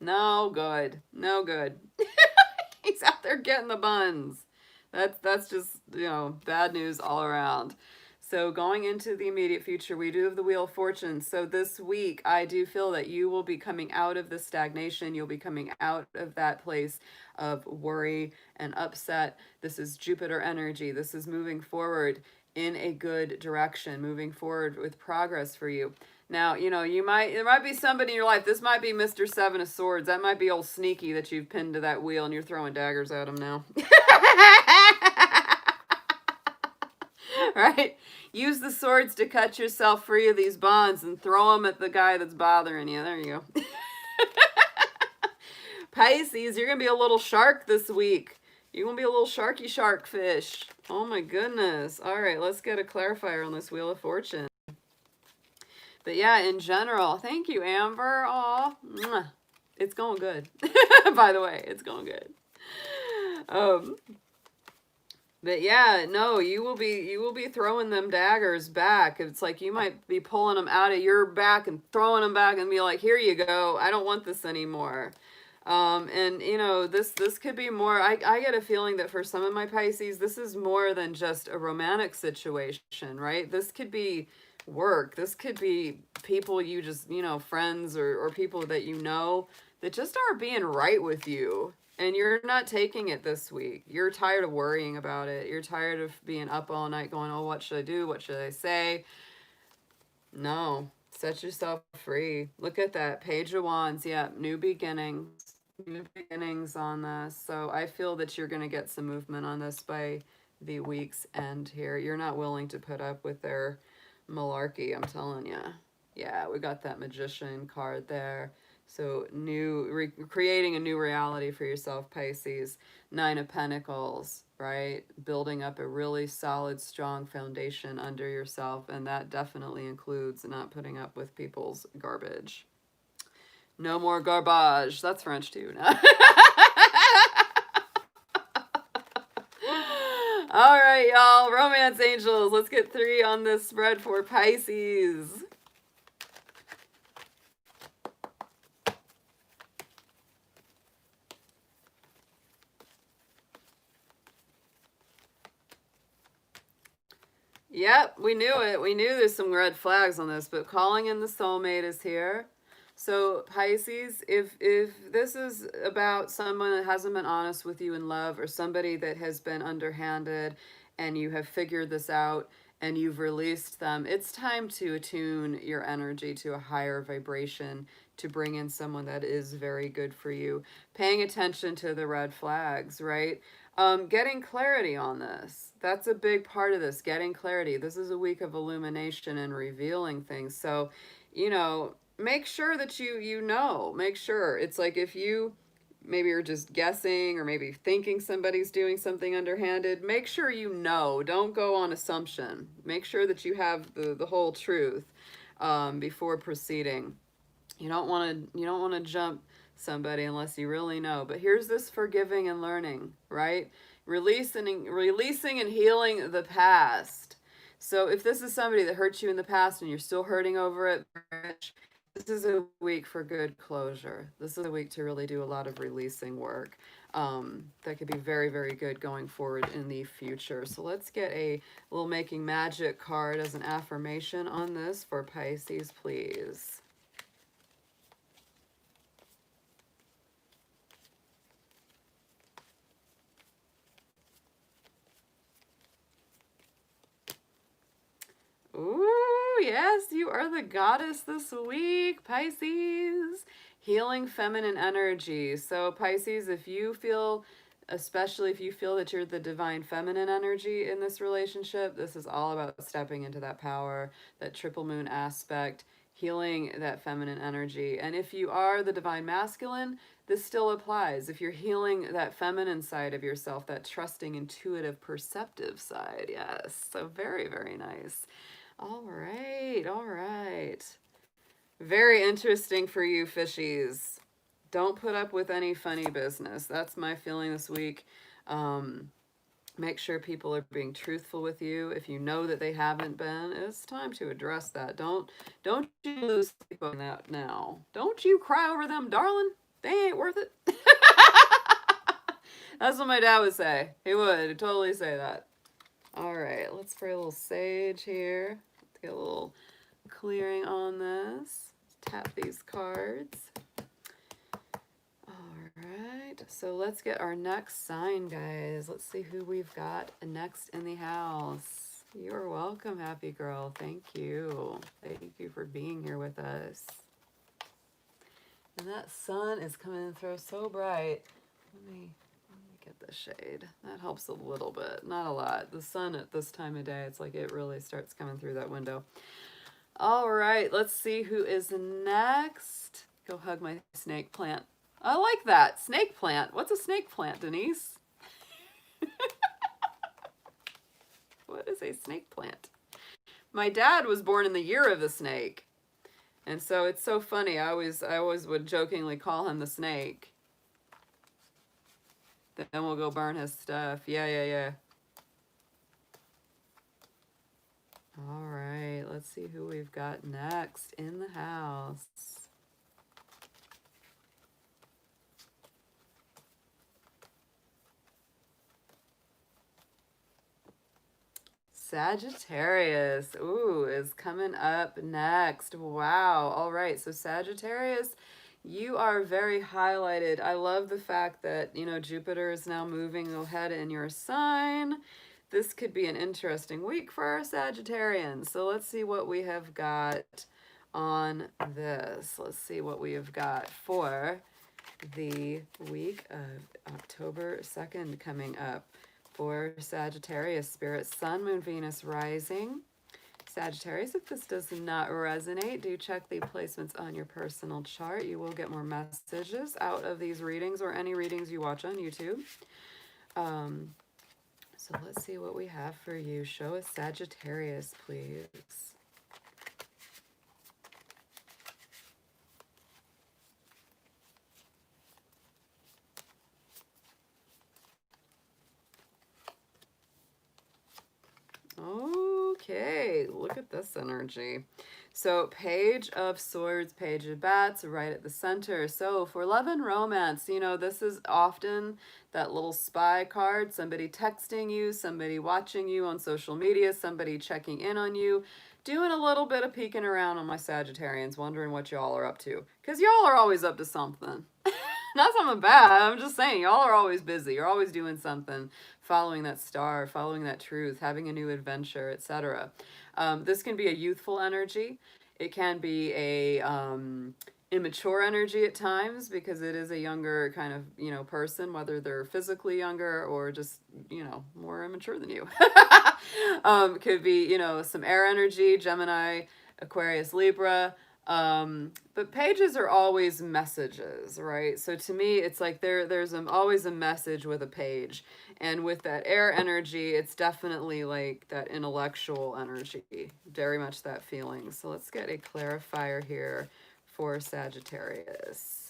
No good. No good. He's out there getting the buns. That's just, you know, bad news all around. So going into the immediate future, we do have the Wheel of Fortune. So this week, I do feel that you will be coming out of the stagnation. You'll be coming out of that place of worry and upset. This is Jupiter energy. This is moving forward in a good direction, moving forward with progress for you. Now, you know, there might be somebody in your life. This might be Mr. Seven of Swords. That might be old Sneaky that you've pinned to that wheel and you're throwing daggers at him now. Right? Use the swords to cut yourself free of these bonds and throw them at the guy that's bothering you. There you go. Pisces, you're going to be a little shark this week. You're going to be a little sharky shark fish. Oh my goodness. All right, let's get a clarifier on this Wheel of Fortune. But yeah, in general, thank you, Amber. Aw, it's going good. By the way, it's going good. But yeah, no, you will be throwing them daggers back. It's like you might be pulling them out of your back and throwing them back and be like, here you go. I don't want this anymore. And you know, this could be more, I get a feeling that for some of my Pisces, this is more than just a romantic situation, right? This could be work. This could be people you just, you know, friends or people that you know that just aren't being right with you. And you're not taking it this week. You're tired of worrying about it. You're tired of being up all night going, oh, what should I do? What should I say? No. Set yourself free. Look at that. Page of Wands. Yeah, new beginnings. New beginnings on this. So I feel that you're going to get some movement on this by the week's end here. You're not willing to put up with their malarkey, I'm telling you. Yeah, we got that magician card there. So creating a new reality for yourself, Pisces. Nine of Pentacles, right? Building up a really solid, strong foundation under yourself. And that definitely includes not putting up with people's garbage. No more garbage. That's French too. All right, y'all. Romance angels. Let's get 3 on this spread for Pisces. Yep, we knew it. We knew there's some red flags on this, but calling in the soulmate is here. So Pisces, if this is about someone that hasn't been honest with you in love, or somebody that has been underhanded and you have figured this out and you've released them, it's time to attune your energy to a higher vibration to bring in someone that is very good for you. Paying attention to the red flags, right? Getting clarity on this. That's a big part of this, getting clarity. This is a week of illumination and revealing things. So, you know, make sure that you know. Make sure. It's like if you maybe you're just guessing or maybe thinking somebody's doing something underhanded, make sure you know. Don't go on assumption. Make sure that you have the whole truth before proceeding. You don't want to jump somebody unless you really know. But here's this forgiving and learning, right? Releasing and healing the past. So if this is somebody that hurt you in the past and you're still hurting over it, this is a week for good closure. This is a week to really do a lot of releasing work. That could be very, very good going forward in the future. So let's get a little Making Magic card as an affirmation on this for Pisces, please. Ooh, yes, you are the goddess this week, Pisces. Healing feminine energy. So Pisces, if you feel, especially if you feel that you're the divine feminine energy in this relationship, this is all about stepping into that power, that triple moon aspect, healing that feminine energy. And if you are the divine masculine, this still applies. If you're healing that feminine side of yourself, that trusting, intuitive, perceptive side. Yes. So very, very nice. All right, all right. Very interesting for you, fishies. Don't put up with any funny business. That's my feeling this week. Make sure people are being truthful with you. If you know that they haven't been, it's time to address that. Don't you lose sleep on that now. Don't you cry over them, darling. They ain't worth it. That's what my dad would say. He would totally say that. All right, let's pray a little sage here. Get a little clearing on this. Tap these cards. All right, so let's get our next sign, guys. Let's see who we've got next in the house. You're welcome, happy girl. Thank you. Thank you for being here with us. And that sun is coming through so bright. Let me get the shade. That helps a little bit, not a lot. The sun at this time of day, it's like it really starts coming through that window. All right, let's see who is next. Go hug my snake plant. I like that. Snake plant. What's a snake plant, Denise? What is a snake plant? My dad was born in the year of the snake. And so it's so funny. I always would jokingly call him the snake. Then we'll go burn his stuff. Yeah. All right, let's see who we've got next in the house. Sagittarius, ooh, is coming up next. Wow. All right, so Sagittarius, you are very highlighted. I love the fact that, you know, Jupiter is now moving ahead in your sign. This could be an interesting week for our Sagittarians. So let's see what we have got on this. Let's see what we have got for the week of October 2nd coming up. For Sagittarius, Spirit, Sun, Moon, Venus, rising. Sagittarius, if this does not resonate, do check the placements on your personal chart. You will get more messages out of these readings or any readings you watch on YouTube. So let's see what we have for you. Show us Sagittarius, please. Okay, look at this energy. So Page of Swords, Page of Bats, right at the center. So for love and romance, you know, this is often that little spy card, somebody texting you, somebody watching you on social media, somebody checking in on you, doing a little bit of peeking around on my Sagittarians, wondering what y'all are up to. Because y'all are always up to something. Not something bad, I'm just saying, y'all are always busy. You're always doing something, following that star, following that truth, having a new adventure, etc. This can be a youthful energy. It can be a immature energy at times because it is a younger kind of, you know, person, whether they're physically younger or just, you know, more immature than you. Could be, you know, some air energy, Gemini, Aquarius, Libra. But pages are always messages, right? So to me, it's like there's always a message with a page. And with that air energy, it's definitely like that intellectual energy, very much that feeling. So let's get a clarifier here for Sagittarius.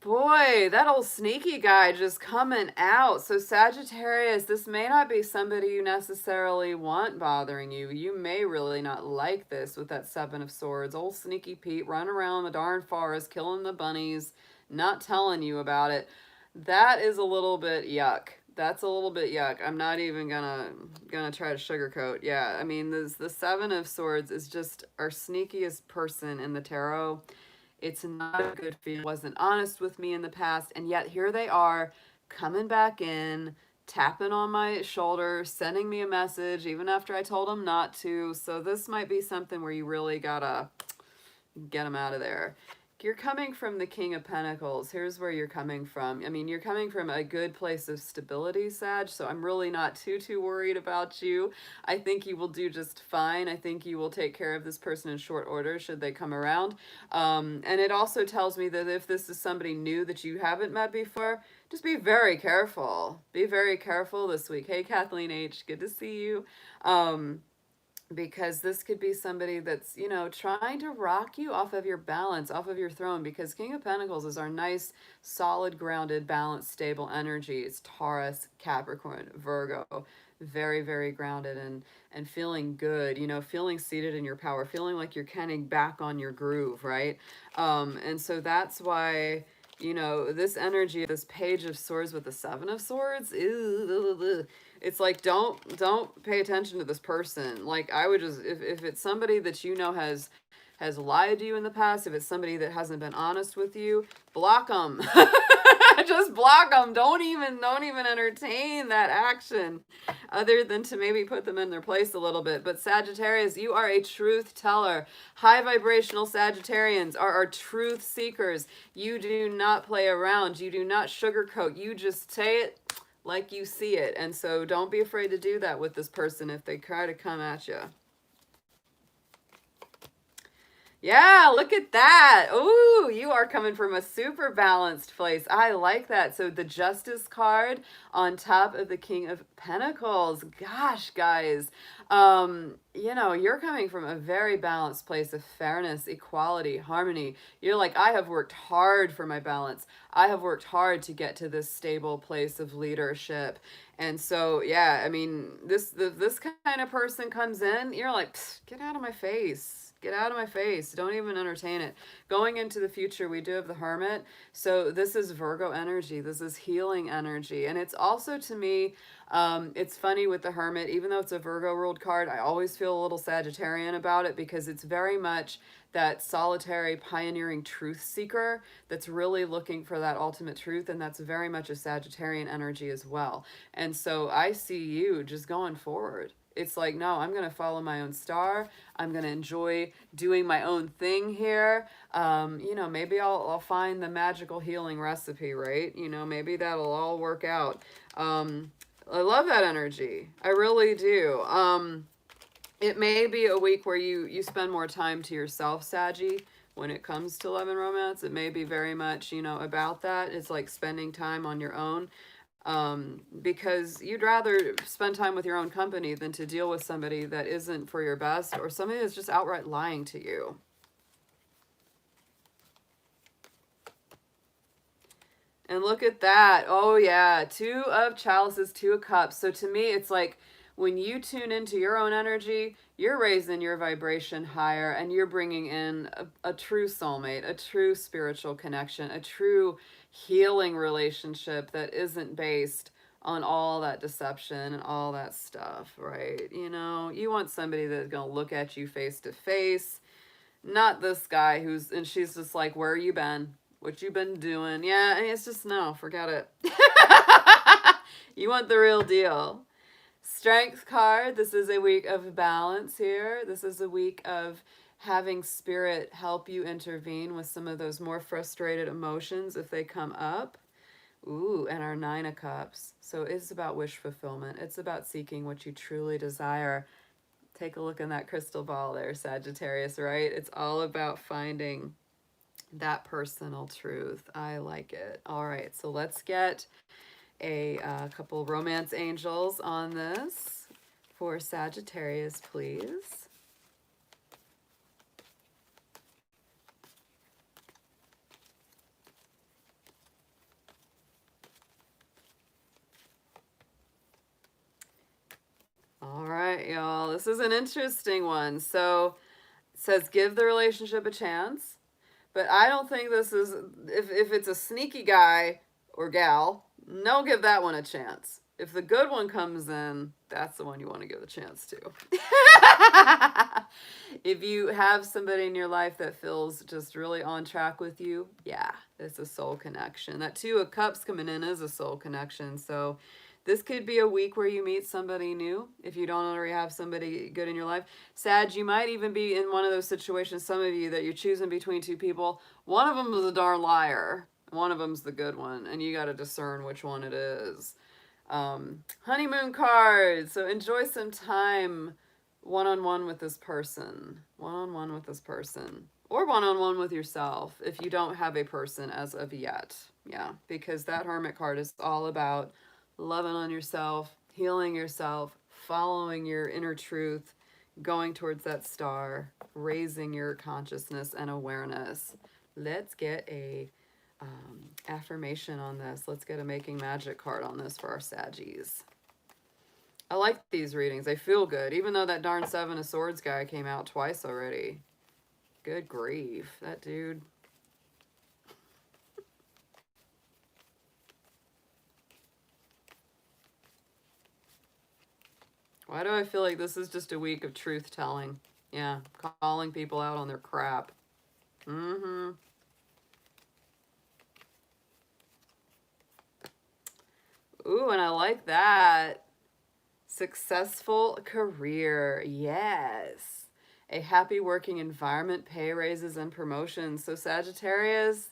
Boy, that old sneaky guy just coming out. So Sagittarius, this may not be somebody you necessarily want bothering you. You may really not like this with that Seven of Swords. Old sneaky Pete running around the darn forest, killing the bunnies, not telling you about it. That is a little bit yuck. That's a little bit yuck. I'm not even gonna try to sugarcoat. Yeah, I mean, the Seven of Swords is just our sneakiest person in the tarot. It's not a good feeling. Wasn't honest with me in the past, and yet here they are coming back in, tapping on my shoulder, sending me a message even after I told them not to. So this might be something where you really gotta get them out of there. You're coming from the King of Pentacles. Here's where you're coming from. I mean, you're coming from a good place of stability, Sag, so I'm really not too worried about you. I think you will do just fine. I think you will take care of this person in short order should they come around. And it also tells me that if this is somebody new that you haven't met before, just be very careful. Be very careful this week. Hey, Kathleen H., good to see you. Because this could be somebody that's, you know, trying to rock you off of your balance, off of your throne, because King of Pentacles is our nice, solid, grounded, balanced, stable energy. It's Taurus, Capricorn, Virgo, very grounded and feeling good, you know, feeling seated in your power, feeling like you're kind of back on your groove, right? And so that's why, you know, this energy, this Page of Swords with the Seven of Swords, it's like, don't pay attention to this person. Like, I would just, if it's somebody that you know has lied to you in the past, if it's somebody that hasn't been honest with you, block them. Just block them. Don't even entertain that action, other than to maybe put them in their place a little bit. But Sagittarius, you are a truth teller. High vibrational Sagittarians are our truth seekers. You do not play around. You do not sugarcoat. You just say it like you see it. And so don't be afraid to do that with this person if they try to come at you. Yeah, look at that. Ooh, you are coming from a super balanced place. I like that. So the Justice card on top of the King of Pentacles. Gosh, guys. You know, you're coming from a very balanced place of fairness, equality, harmony. You're like, I have worked hard for my balance. I have worked hard to get to this stable place of leadership. And so, yeah, I mean, this kind of person comes in, you're like, get out of my face. Get out of my face. Don't even entertain it. Going into the future, we do have the Hermit. So this is Virgo energy. This is healing energy. And it's also, to me, It's funny with the Hermit, even though it's a Virgo ruled card, I always feel a little Sagittarian about it because it's very much that solitary, pioneering truth seeker that's really looking for that ultimate truth. And that's very much a Sagittarian energy as well. And so I see you just going forward. It's like, no, I'm going to follow my own star. I'm going to enjoy doing my own thing here. You know, maybe I'll find the magical healing recipe, right? You know, maybe that'll all work out. I love that energy. I really do. It may be a week where you spend more time to yourself, Saggy, when it comes to love and romance. It may be very much, you know, about that. It's like spending time on your own. Because you'd rather spend time with your own company than to deal with somebody that isn't for your best or somebody that's just outright lying to you. And look at that. Oh, yeah. 2 of chalices, 2 of cups. So to me, it's like when you tune into your own energy, you're raising your vibration higher and you're bringing in a true soulmate, a true spiritual connection, a true healing relationship that isn't based on all that deception and all that stuff, right? You know, you want somebody that's going to look at you face to face, not this guy and she's just like, where you been? What you been doing? Yeah, and it's just, no, forget it. You want the real deal. Strength card. This is a week of balance here. This is a week of having spirit help you intervene with some of those more frustrated emotions if they come up. Ooh, and our 9 of cups. So it's about wish fulfillment. It's about seeking what you truly desire. Take a look in that crystal ball there, Sagittarius, right? It's all about finding that personal truth. I like it. All right, so let's get a couple romance angels on this for Sagittarius, please. All right, y'all. This is an interesting one. So it says give the relationship a chance. But I don't think this is, if it's a sneaky guy or gal, no, give that one a chance. If the good one comes in, that's the one you want to give the chance to. If you have somebody in your life that feels just really on track with you, yeah, it's a soul connection. That 2 of cups coming in is a soul connection. So this could be a week where you meet somebody new if you don't already have somebody good in your life. Sag, you might even be in one of those situations, some of you, that you're choosing between 2 people. One of them is a darn liar. One of them's the good one, and you got to discern which one it is. Honeymoon cards. So enjoy some time one-on-one with this person. One-on-one with this person. Or one-on-one with yourself if you don't have a person as of yet. Yeah, because that Hermit card is all about loving on yourself, healing yourself, following your inner truth, going towards that star, raising your consciousness and awareness. Let's get a affirmation on this. Let's get a Making Magic card on this for our Saggies. I like these readings. They feel good, even though that darn 7 of Swords guy came out twice already. Good grief. That dude. Why do I feel like this is just a week of truth telling? Yeah, calling people out on their crap. Mm-hmm. Ooh, and I like that. Successful career. Yes. A happy working environment, pay raises, and promotions. So Sagittarius,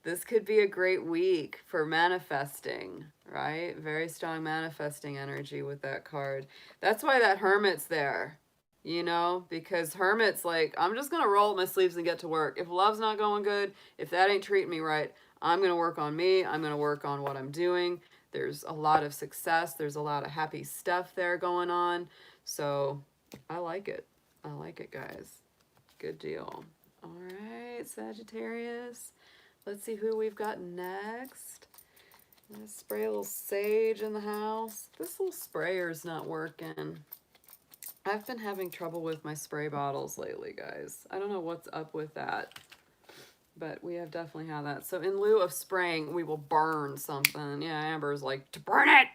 this could be a great week for manifesting, right? Very strong manifesting energy with that card. That's why that Hermit's there, you know, because Hermit's like, I'm just going to roll up my sleeves and get to work. If love's not going good, if that ain't treating me right, I'm going to work on me. I'm going to work on what I'm doing. There's a lot of success. There's a lot of happy stuff there going on. So I like it. I like it, guys. Good deal. All right, Sagittarius. Let's see who we've got next. Let's spray a little sage in the house. This little sprayer's not working. I've been having trouble with my spray bottles lately, guys. I don't know what's up with that, but we have definitely had that. So in lieu of spraying, we will burn something. Yeah, Amber's like, to burn it!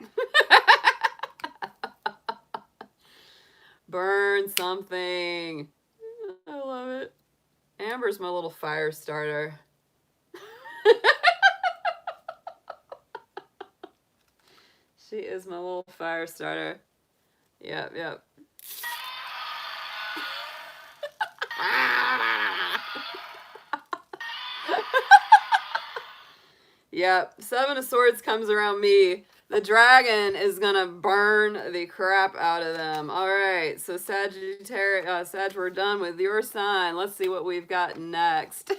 learn something. I love it. Amber's my little fire starter. She is my little fire starter. Yep, yep. Yep, Seven of Swords comes around me. The dragon is gonna burn the crap out of them. All right, so Sagittarius, Sag, we're done with your sign. Let's see what we've got next.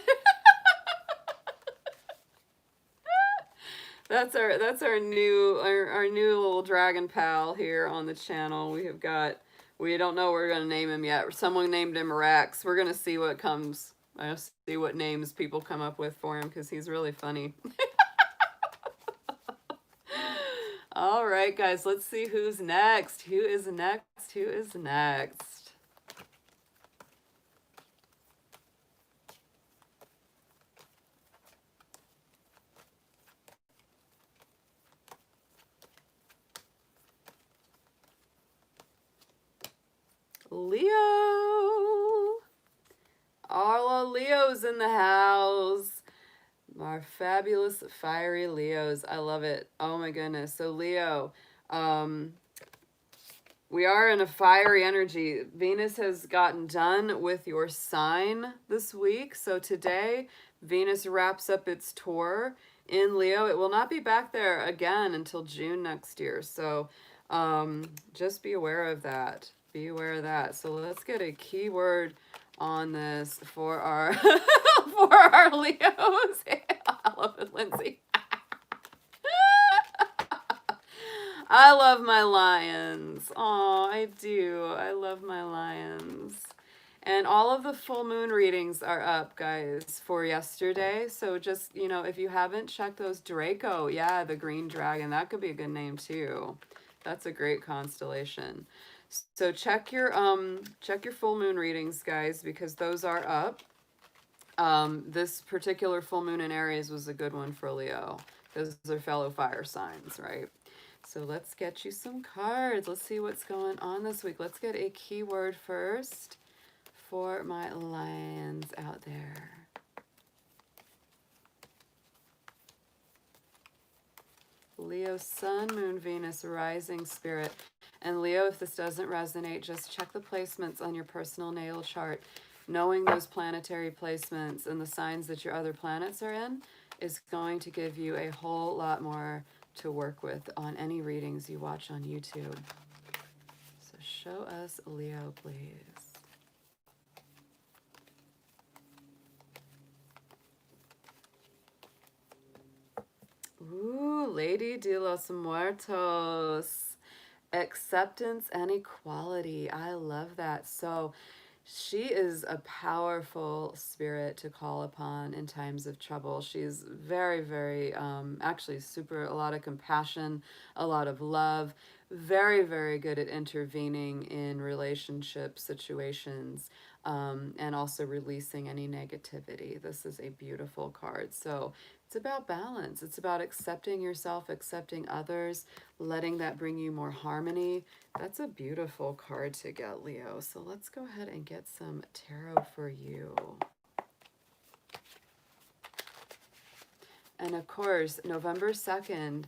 That's our new little dragon pal here on the channel. We don't know what we're gonna name him yet. Someone named him Rex. We're gonna see what comes. I'll see what names people come up with for him because he's really funny. All right, guys, let's see who's next. Who is next? Who is next? Leo. All the Leos in the house. Our fabulous, fiery Leos. I love it. Oh my goodness. So Leo, we are in a fiery energy. Venus has gotten done with your sign this week. So today, Venus wraps up its tour in Leo. It will not be back there again until June next year. So just be aware of that. Be aware of that. So let's get a keyword on this for our for our Leos. I love it, Lindsay. I love my lions. Oh, I do. I love my lions. And all of the full moon readings are up, guys, for yesterday. So just, you know, if you haven't checked those, Draco, yeah, the green dragon, that could be a good name too. That's a great constellation. So check your full moon readings, guys, because those are up. This particular full moon in Aries was a good one for Leo. Those are fellow fire signs, right? So let's get you some cards. Let's see what's going on this week. Let's get a keyword first for my lions out there. Leo, Sun, Moon, Venus, Rising, Spirit. And Leo, if this doesn't resonate, just check the placements on your personal natal chart. Knowing those planetary placements and the signs that your other planets are in is going to give you a whole lot more to work with on any readings you watch on YouTube. So show us Leo, please. Ooh, Lady de los Muertos. Acceptance and equality. I love that. So she is a powerful spirit to call upon in times of trouble. She's very, very, actually a lot of compassion, a lot of love, very, very good at intervening in relationship situations, and also releasing any negativity. This is a beautiful card. So it's about balance. It's about accepting yourself, accepting others, letting that bring you more harmony. That's a beautiful card to get, Leo. So let's go ahead and get some tarot for you. And of course, November 2nd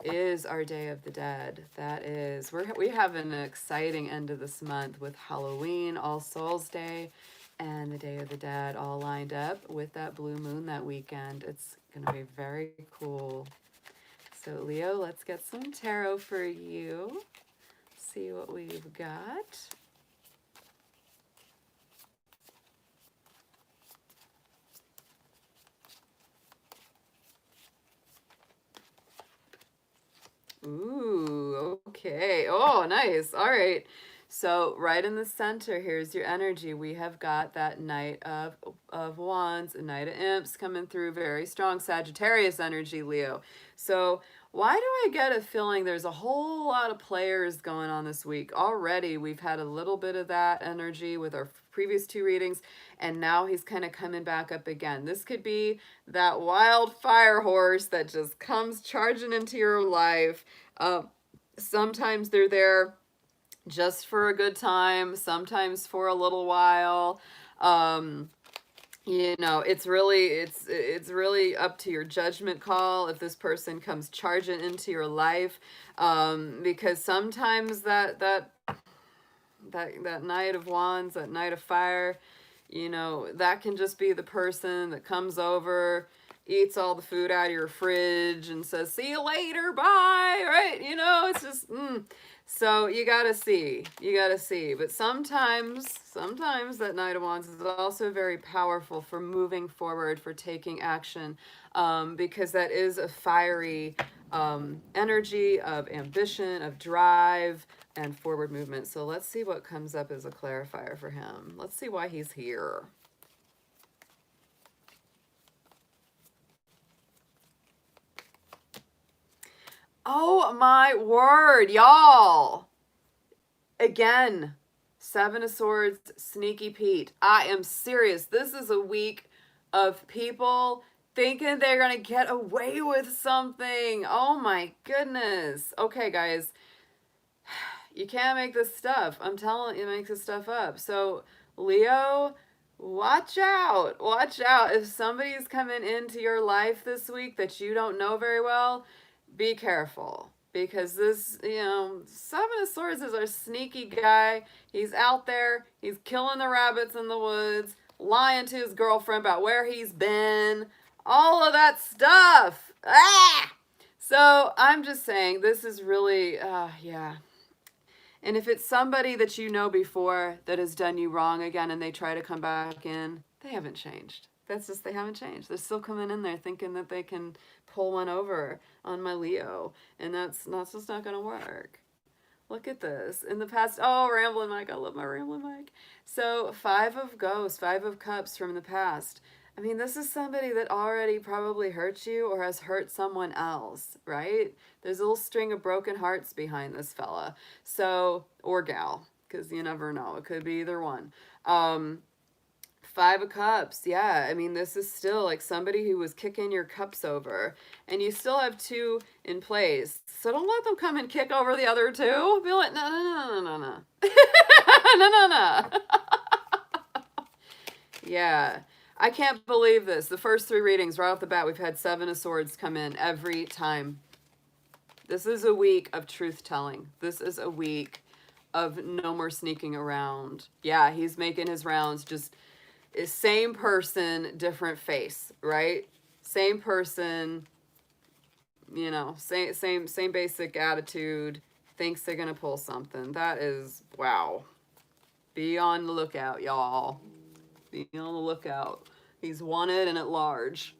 is our Day of the Dead. That is, we have an exciting end of this month with Halloween, All Souls Day, and the Day of the Dead all lined up with that blue moon that weekend. It's going to be very cool. So Leo, let's get some tarot for you. See what we've got. Ooh, okay. Oh, nice. All right. So right in the center, here's your energy. We have got that Knight of Wands, Knight of Imps coming through. Very strong Sagittarius energy, Leo. So why do I get a feeling there's a whole lot of players going on this week? Already, we've had a little bit of that energy with our previous two readings, and now he's kind of coming back up again. This could be that wild fire horse that just comes charging into your life. Sometimes they're there just for a good time, sometimes for a little while. Um, you know, it's really up to your judgment call if this person comes charging into your life, because sometimes that Knight of Wands, that Knight of Fire, you know, that can just be the person that comes over, eats all the food out of your fridge and says, "See you later, bye," right? You know, it's just, So you gotta see, you gotta see. But sometimes that Knight of Wands is also very powerful for moving forward, for taking action, because that is a fiery energy of ambition, of drive, and forward movement. So let's see what comes up as a clarifier for him. Let's see why he's here. Oh my word, y'all. Again, Seven of Swords, Sneaky Pete. I am serious. This is a week of people thinking they're going to get away with something. Oh my goodness. Okay, guys. You can't make this stuff. I'm telling you, make this stuff up. So, Leo, watch out. Watch out. If somebody's coming into your life this week that you don't know very well, be careful. Because this, you know, Seven of Swords is our sneaky guy. He's out there. He's killing the rabbits in the woods, lying to his girlfriend about where he's been, all of that stuff. Ah! So I'm just saying, this is really, yeah. And if it's somebody that you know before that has done you wrong again and they try to come back in, they haven't changed. That's just, they haven't changed. They're still coming in there thinking that they can pull one over on my Leo. And that's just not going to work. Look at this. In the past, oh, Rambling Mike. I love my Rambling Mike. So, Five of Ghosts, Five of Cups from the past. I mean, this is somebody that already probably hurt you or has hurt someone else, right? There's a little string of broken hearts behind this fella. So, or gal, because you never know. It could be either one. Five of Cups, yeah. I mean, this is still like somebody who was kicking your cups over. And you still have two in place. So don't let them come and kick over the other two. Be like, no, no, no, no, no, no. No, no, no. Yeah. I can't believe this. The first three readings, right off the bat, we've had Seven of Swords come in every time. This is a week of truth-telling. This is a week of no more sneaking around. Yeah, he's making his rounds, just same person, different face, right? Same person, you know, same basic attitude, thinks they're gonna pull something. That is, wow. Be on the lookout, y'all. Be on the lookout. He's wanted and at large.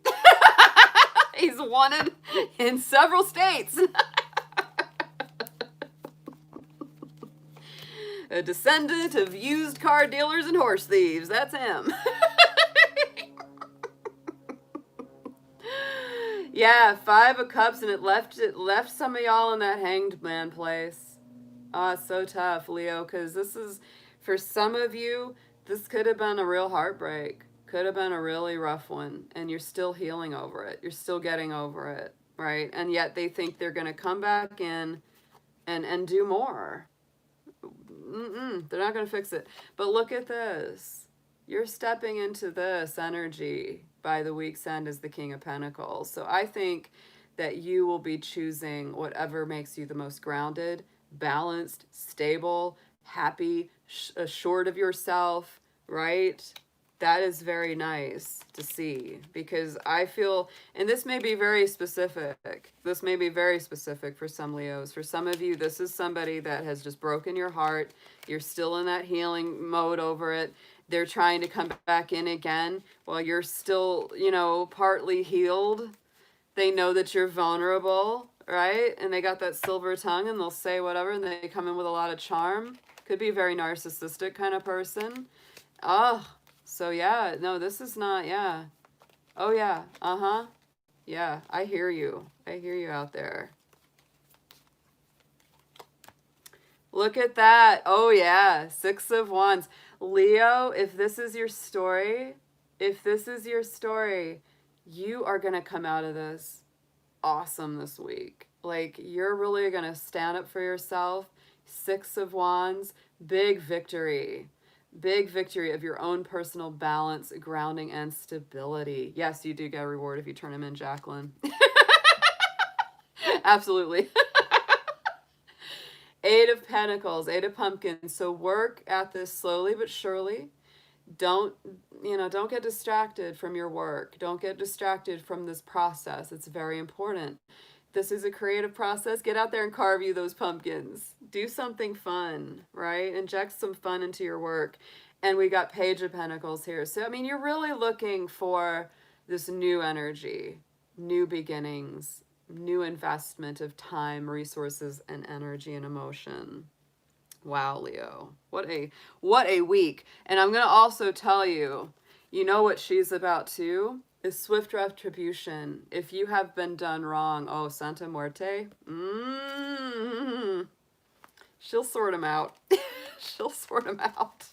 He's wanted in several states. A descendant of used car dealers and horse thieves. That's him. Yeah, Five of Cups, and it left some of y'all in that hanged man place. Oh, it's so tough, Leo, because this is, for some of you, this could have been a real heartbreak. Could have been a really rough one, and you're still healing over it. You're still getting over it, right? And yet they think they're going to come back in and do more. They're not going to fix it. But look at this. You're stepping into this energy by the week's end as the King of Pentacles. So I think that you will be choosing whatever makes you the most grounded, balanced, stable, happy, assured of yourself, right? That is very nice to see, because I feel, and this may be very specific. This may be very specific for some Leos. For some of you, this is somebody that has just broken your heart. You're still in that healing mode over it. They're trying to come back in again while you're still, you know, partly healed. They know that you're vulnerable, right? And they got that silver tongue and they'll say whatever, and they come in with a lot of charm. Could be a very narcissistic kind of person. Oh, so yeah, no, this is not, yeah. Oh yeah, uh-huh. Yeah, I hear you. I hear you out there. Look at that. Oh yeah, Six of Wands. Leo, if this is your story, you are going to come out of this awesome this week. Like, you're really going to stand up for yourself. Six of Wands, big victory. Big victory of your own personal balance, grounding, and stability. Yes, you do get a reward if you turn them in, Jacqueline. Absolutely. Eight of Pentacles, Eight of Pumpkins. So work at this slowly but surely. Don't, don't get distracted from your work. Don't get distracted from this process. It's very important. This is a creative process. Get out there and carve you those pumpkins. Do something fun, right? Inject some fun into your work. And we got Page of Pentacles here. So, I mean, you're really looking for this new energy, new beginnings, new investment of time, resources, and energy and emotion. Wow, Leo. What a week. And I'm going to also tell you, you know what she's about too? Is swift retribution. If you have been done wrong, oh, Santa Muerte. She'll sort them out. She'll sort them out.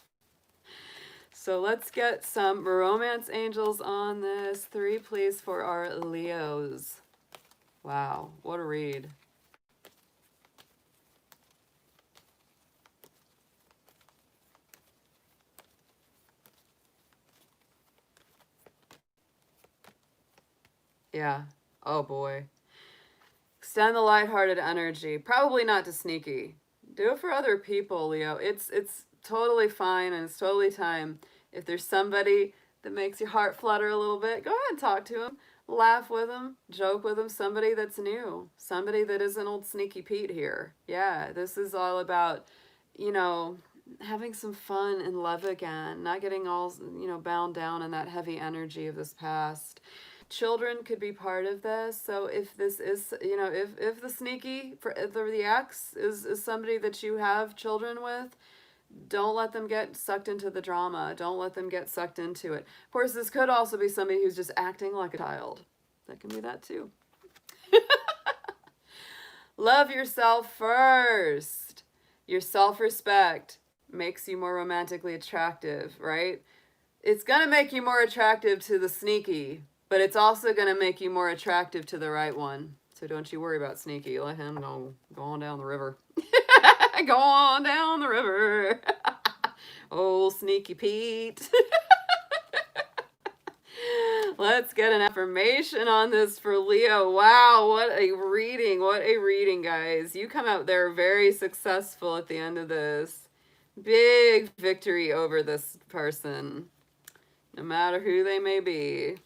So let's get some romance angels on this. 3, please, for our Leos. Wow, what a read. Yeah. Oh boy. Extend the lighthearted energy. Probably not too sneaky. Do it for other people, Leo. It's totally fine and it's totally time. If there's somebody that makes your heart flutter a little bit, go ahead and talk to him. Laugh with them. Joke with them. Somebody that's new. Somebody that isn't old sneaky Pete here. Yeah, this is all about, having some fun and love again. Not getting all, bound down in that heavy energy of this past. Children could be part of this. So if this is, if the sneaky, for the ex is somebody that you have children with, don't let them get sucked into the drama. Don't let them get sucked into it. Of course, this could also be somebody who's just acting like a child. That can be that too. Love yourself first. Your self-respect makes you more romantically attractive, right? It's going to make you more attractive to the sneaky, but it's also going to make you more attractive to the right one. So don't you worry about sneaky. Let him go on down the river. Go on down the river. Oh, sneaky Pete. Let's get an affirmation on this for Leo. Wow, what a reading. What a reading, guys. You come out there very successful at the end of this. Big victory over this person, no matter who they may be.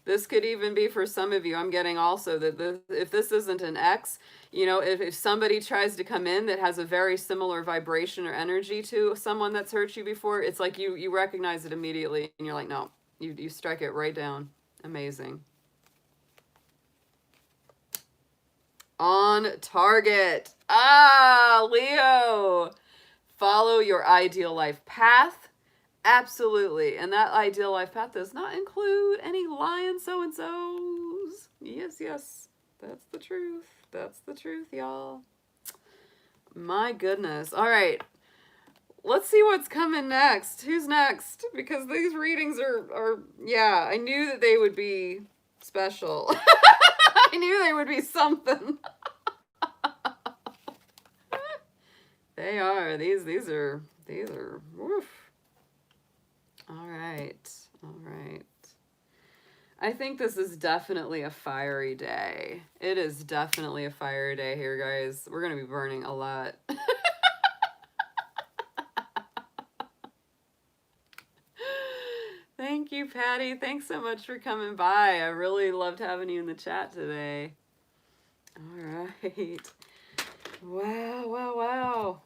This could even be for some of you. I'm getting also that if this isn't an ex, if somebody tries to come in that has a very similar vibration or energy to someone that's hurt you before, it's like you recognize it immediately and you're like, no, you strike it right down. Amazing. On target. Leo. Follow your ideal life path. Absolutely. And that ideal life path does not include any lying so-and-sos. Yes, yes. That's the truth. That's the truth, y'all. My goodness. All right. Let's see what's coming next. Who's next? Because these readings are yeah, I knew that they would be special. I knew they would be something. They are. These are woof. All right. All right. I think this is definitely a fiery day. It is definitely a fiery day here, guys. We're going to be burning a lot. Thank you, Patty. Thanks so much for coming by. I really loved having you in the chat today. All right. Wow, wow, wow.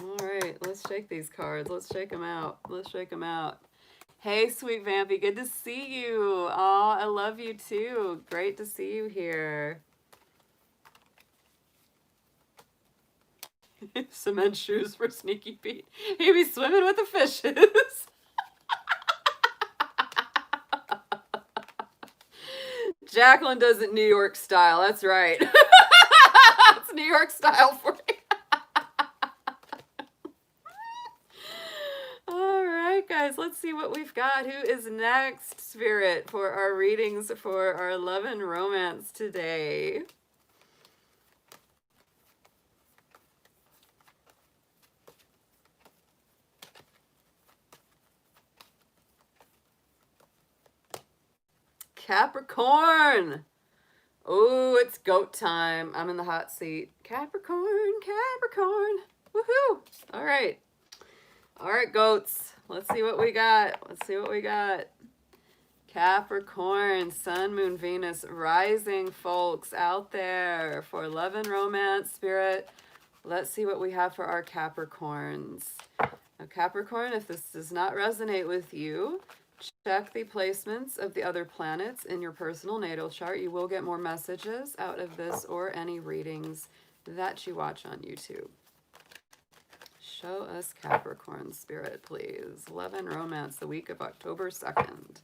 All right, let's shake these cards. Let's shake them out. Let's shake them out. Hey, sweet Vampy, good to see you. Oh, I love you too. Great to see you here. Cement shoes for Sneaky Pete. He'd be swimming with the fishes. Jacqueline does it New York style. That's right. It's New York style for you. All right, guys, let's see what we've got. Who is next, Spirit, for our readings for our love and romance today? Capricorn. Oh, it's goat time. I'm in the hot seat. Capricorn, Capricorn. Woohoo. All right. All right, goats. Let's see what we got. Let's see what we got. Capricorn, Sun, Moon, Venus, rising folks out there for love and romance, spirit. Let's see what we have for our Capricorns. Now, Capricorn, if this does not resonate with you, check the placements of the other planets in your personal natal chart. You will get more messages out of this or any readings that you watch on YouTube. Show us Capricorn, spirit, please. Love and romance, the week of October 2nd.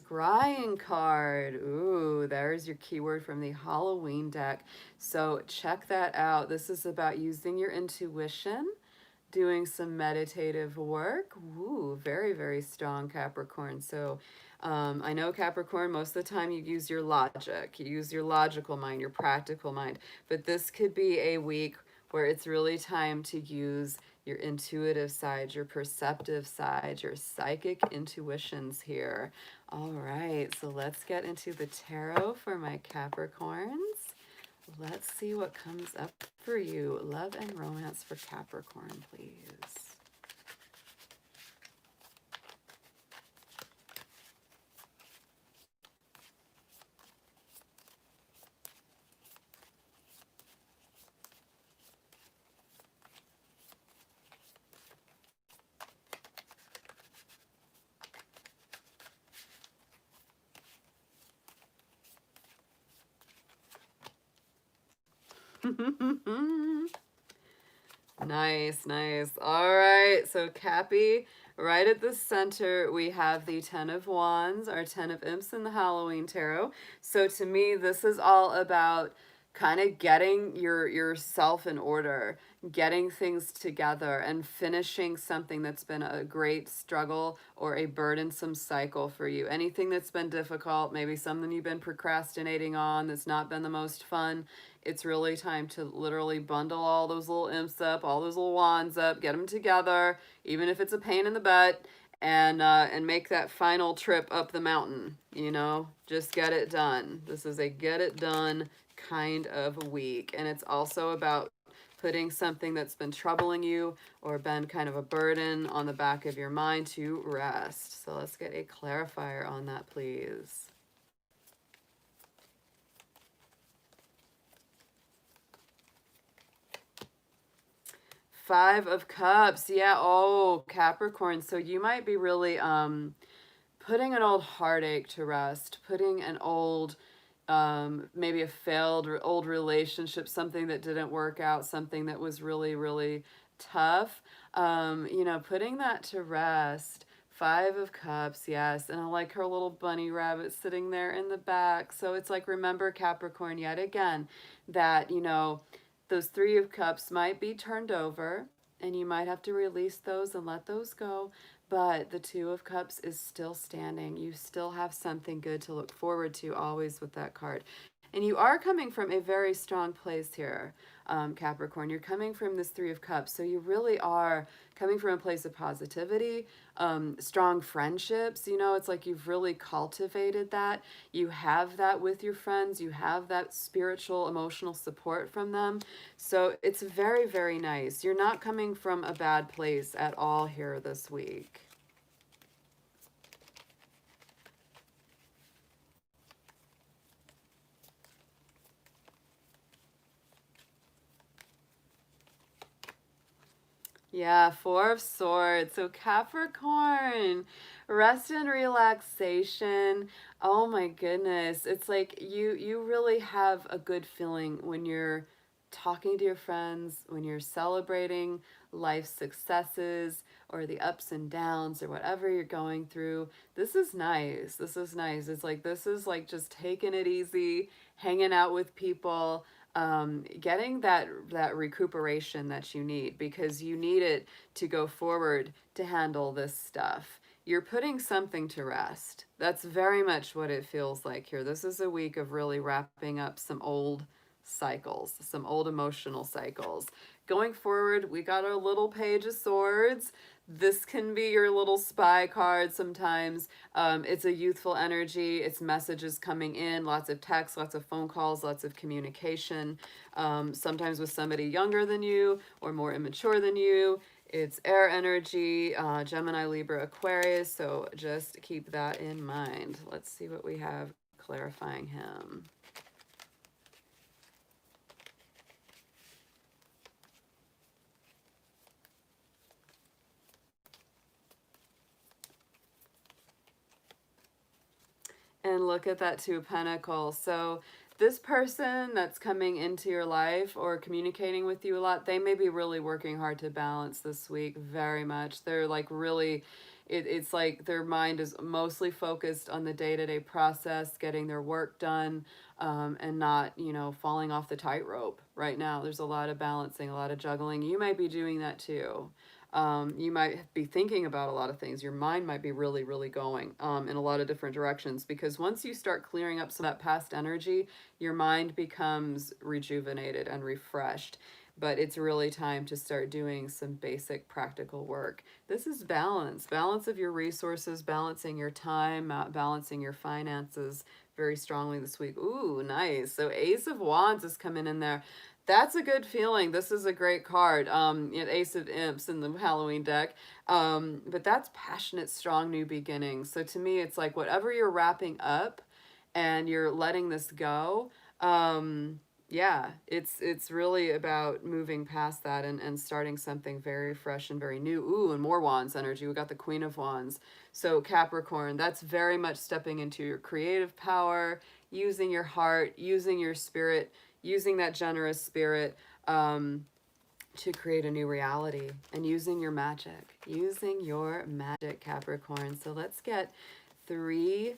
Scrying card. Ooh, there's your keyword from the Halloween deck. So check that out. This is about using your intuition, doing some meditative work. Ooh, very, very strong, Capricorn. So I know, Capricorn, most of the time you use your logic, you use your logical mind, your practical mind, but this could be a week where it's really time to use your intuitive side, your perceptive side, your psychic intuitions here. All right, so let's get into the tarot for my Capricorns. Let's see what comes up for you. Love and romance for Capricorn, please. Nice, nice. All right, so Cappy, right at the center, we have the Ten of Wands, our Ten of Imps in the Halloween Tarot. So to me, this is all about kind of getting yourself in order, getting things together, and finishing something that's been a great struggle or a burdensome cycle for you. Anything that's been difficult, maybe something you've been procrastinating on that's not been the most fun. It's really time to literally bundle all those little imps up, all those little wands up, get them together, even if it's a pain in the butt, and make that final trip up the mountain. You know, just get it done. This is a get it done kind of week, and it's also about putting something that's been troubling you or been kind of a burden on the back of your mind to rest. So let's get a clarifier on that, please. Five of Cups. Yeah. Oh, Capricorn. So you might be really putting an old heartache to rest, putting an old maybe a failed old relationship, something that didn't work out, something that was really, really tough. You know, putting that to rest. Five of Cups, yes. And I like her little bunny rabbit sitting there in the back. So it's like, remember, Capricorn, yet again, that, you know, those Three of Cups might be turned over and you might have to release those and let those go. But the Two of Cups is still standing. You still have something good to look forward to always with that card. And you are coming from a very strong place here, Capricorn. You're coming from this Three of Cups. So you really are coming from a place of positivity, strong friendships. You know, it's like you've really cultivated that. You have that with your friends. You have that spiritual, emotional support from them. So it's very, very nice. You're not coming from a bad place at all here this week. Yeah, Four of Swords. So Capricorn, rest and relaxation. Oh my goodness. It's like you really have a good feeling when you're talking to your friends, when you're celebrating life successes or the ups and downs or whatever you're going through. This is nice. This is nice. It's like this is like just taking it easy, hanging out with people, getting that recuperation that you need, because you need it to go forward to handle this stuff. you're putting something to rest. That's very much what it feels like here. This is a week of really wrapping up some old cycles, some old emotional cycles. Going forward, we got our little Page of Swords. This can be your little spy card sometimes. It's a youthful energy. It's messages coming in, lots of texts, lots of phone calls, lots of communication, sometimes with somebody younger than you or more immature than you. It's air energy, Gemini, Libra, Aquarius, so just keep that in mind. Let's see what we have clarifying him. And look at that Two of Pentacles. So this person that's coming into your life or communicating with you a lot, they may be really working hard to balance this week, very much. They're like really, it's like their mind is mostly focused on the day-to-day process, getting their work done, and not, you know, falling off the tightrope right now. There's a lot of balancing, a lot of juggling. You might be doing that too. You might be thinking about a lot of things. Your mind might be really, really going in a lot of different directions, because once you start clearing up some of that past energy, your mind becomes rejuvenated and refreshed. But it's really time to start doing some basic practical work. This is balance, balance of your resources, balancing your time, balancing your finances very strongly this week. Ooh, nice. So Ace of Wands is coming in there. That's a good feeling. This is a great card. Ace of Imps in the Halloween deck. But that's passionate, strong new beginnings. So to me, it's like whatever you're wrapping up and you're letting this go. Yeah, it's really about moving past that and starting something very fresh and very new. Ooh, and more Wands energy. We got the Queen of Wands. So Capricorn, that's very much stepping into your creative power, using your heart, using your spirit, using that generous spirit to create a new reality, and using your magic, Capricorn. So let's get 3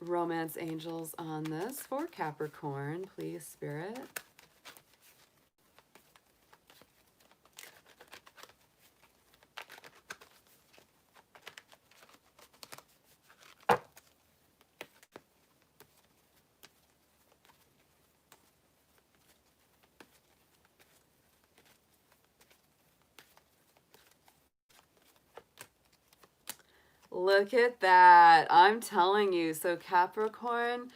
romance angels on this for Capricorn, please, Spirit. Look at that. I'm telling you. So Capricorn,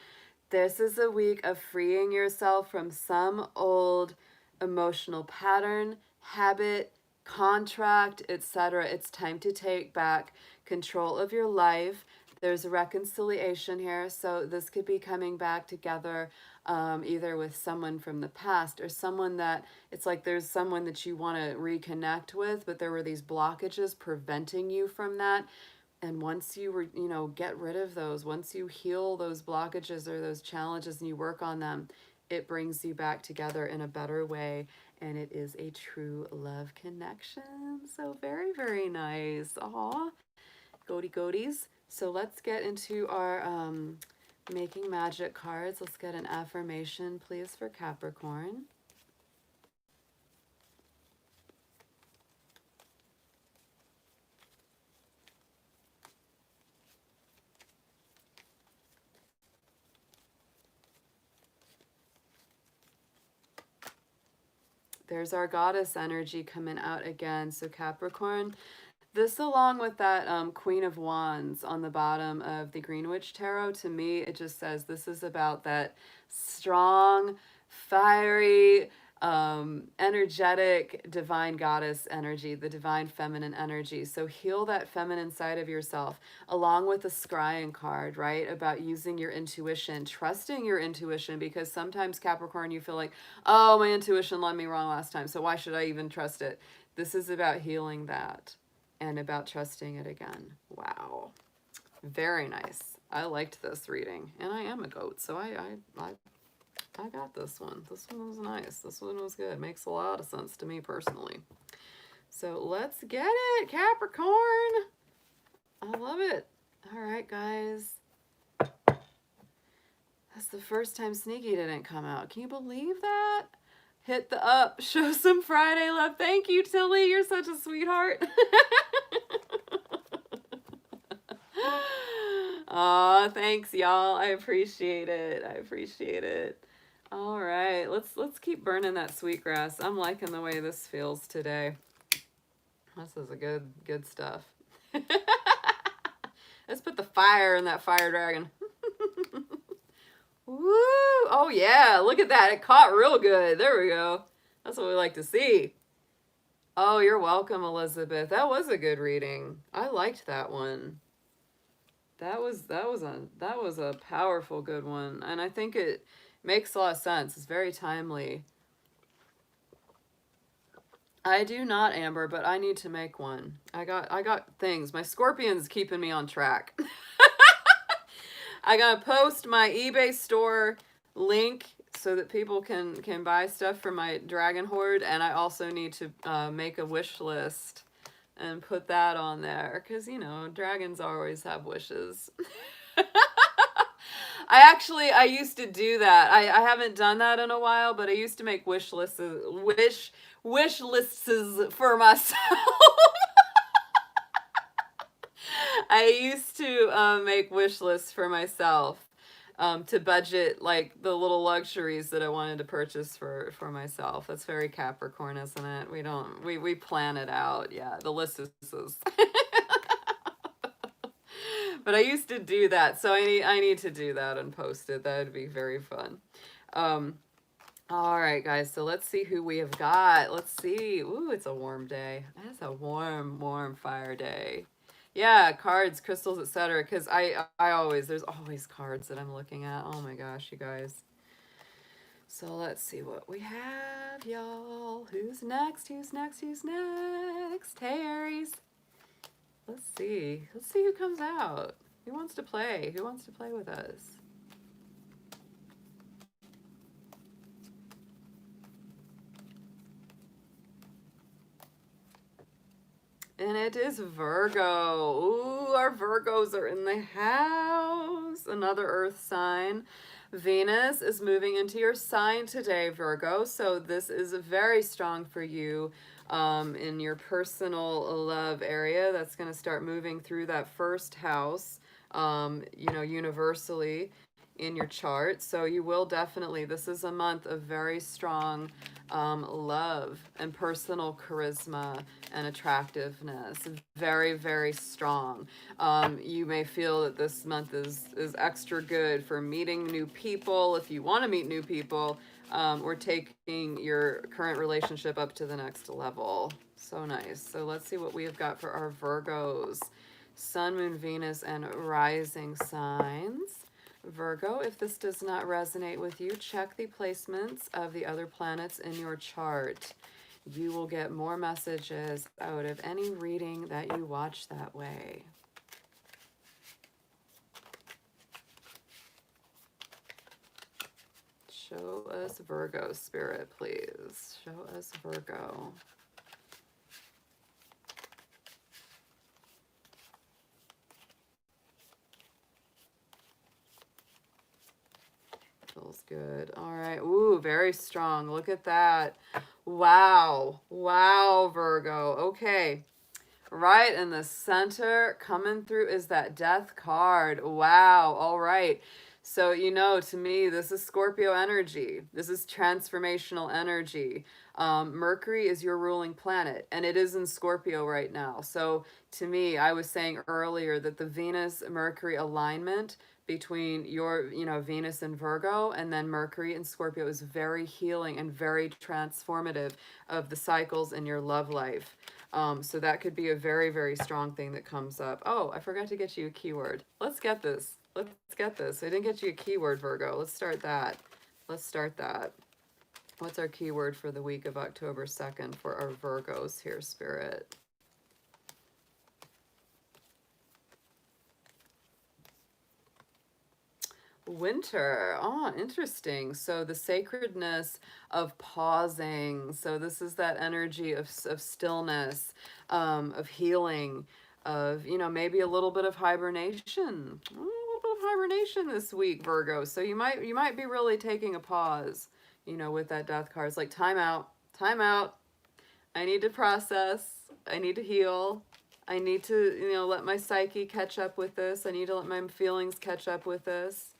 this is a week of freeing yourself from some old emotional pattern, habit, contract, etc. It's time to take back control of your life. There's a reconciliation here. So this could be coming back together either with someone from the past or someone that it's like there's someone that you want to reconnect with, but there were these blockages preventing you from that. And once you get rid of those, once you heal those blockages or those challenges and you work on them, it brings you back together in a better way. And it is a true love connection. So very, very nice. Aw, goaties. So let's get into our making magic cards. Let's get an affirmation, please, for Capricorn. There's our goddess energy coming out again. So Capricorn, this along with that Queen of Wands on the bottom of the Greenwich Tarot, to me, it just says this is about that strong, fiery, energetic, divine goddess energy, the divine feminine energy. So heal that feminine side of yourself, along with the scrying card, right? About using your intuition, trusting your intuition, because sometimes Capricorn, you feel like, oh, my intuition led me wrong last time, so why should I even trust it? This is about healing that and about trusting it again. Wow. Very nice. I liked this reading, and I am a goat, so I got this one. This one was nice. This one was good. Makes a lot of sense to me personally. So let's get it, Capricorn. I love it. All right, guys. That's the first time Sneaky didn't come out. Can you believe that? Hit the up. Show some Friday love. Thank you, Tilly. You're such a sweetheart. Aw, thanks, y'all. I appreciate it. I appreciate it. All right, let's keep burning that sweetgrass. I'm liking the way this feels today. This is a good stuff. Let's put the fire in that fire dragon. Woo! Oh yeah, look at that. It caught real good. There we go. That's what we like to see. Oh, you're welcome, Elizabeth. That was a good reading. I liked that one. That was a powerful good one, and I think it makes a lot of sense. It's very timely. I do not, Amber, but I need to make one. I got things. My Scorpion's keeping me on track. I gotta post my eBay store link so that people can buy stuff for my dragon hoard, and I also need to make a wish list and put that on there because you know dragons always have wishes. I used to do that. I haven't done that in a while, but I used to make wish lists for myself. I used to make wish lists for myself to budget like the little luxuries that I wanted to purchase for myself. That's very Capricorn, isn't it? We plan it out. Yeah, the list is. But I used to do that, so I need to do that and post it. That would be very fun. All right, guys. So let's see who we have got. Let's see. Ooh, it's a warm day. It's a warm fire day. Yeah, cards, crystals, etc. Because there's always cards that I'm looking at. Oh my gosh, you guys. So let's see what we have, y'all. Who's next? Who's next? Who's next? Hey, Aries. Let's see. Let's see who comes out. Who wants to play? Who wants to play with us? And it is Virgo. Ooh, our Virgos are in the house. Another earth sign. Venus is moving into your sign today, Virgo. So this is very strong for you in your personal love area. That's going to start moving through that first house, universally in your chart. So you will definitely, this is a month of very strong love and personal charisma and attractiveness. Very, very strong. You may feel that this month is extra good for meeting new people. If you want to meet new people, or taking your current relationship up to the next level. So nice. So let's see what we have got for our Virgos. Sun, Moon, Venus, and rising signs. Virgo, if this does not resonate with you, check the placements of the other planets in your chart. You will get more messages out of any reading that you watch that way. Show us Virgo, Spirit, please. Show us Virgo. Feels good. All right. Ooh, very strong. Look at that. Wow. Wow, Virgo. Okay. Right in the center, coming through is that death card. Wow. All right. So, to me, this is Scorpio energy. This is transformational energy. Mercury is your ruling planet, and it is in Scorpio right now. So, to me, I was saying earlier that the Venus-Mercury alignment between your, Venus and Virgo, and then Mercury and Scorpio is very healing and very transformative of the cycles in your love life. So that could be a very, very strong thing that comes up. Oh, I forgot to get you a keyword. Let's get this. Let's get this. I didn't get you a keyword, Virgo. Let's start that. Let's start that. What's our keyword for the week of October 2nd for our Virgos here, Spirit? Winter. Oh, interesting. So the sacredness of pausing. So this is that energy of stillness, of healing, of, maybe a little bit of hibernation. A little bit of hibernation this week, Virgo. So you might be really taking a pause, with that death card. It's like time out, time out. I need to process. I need to heal. I need to, you know, let my psyche catch up with this. I need to let my feelings catch up with this.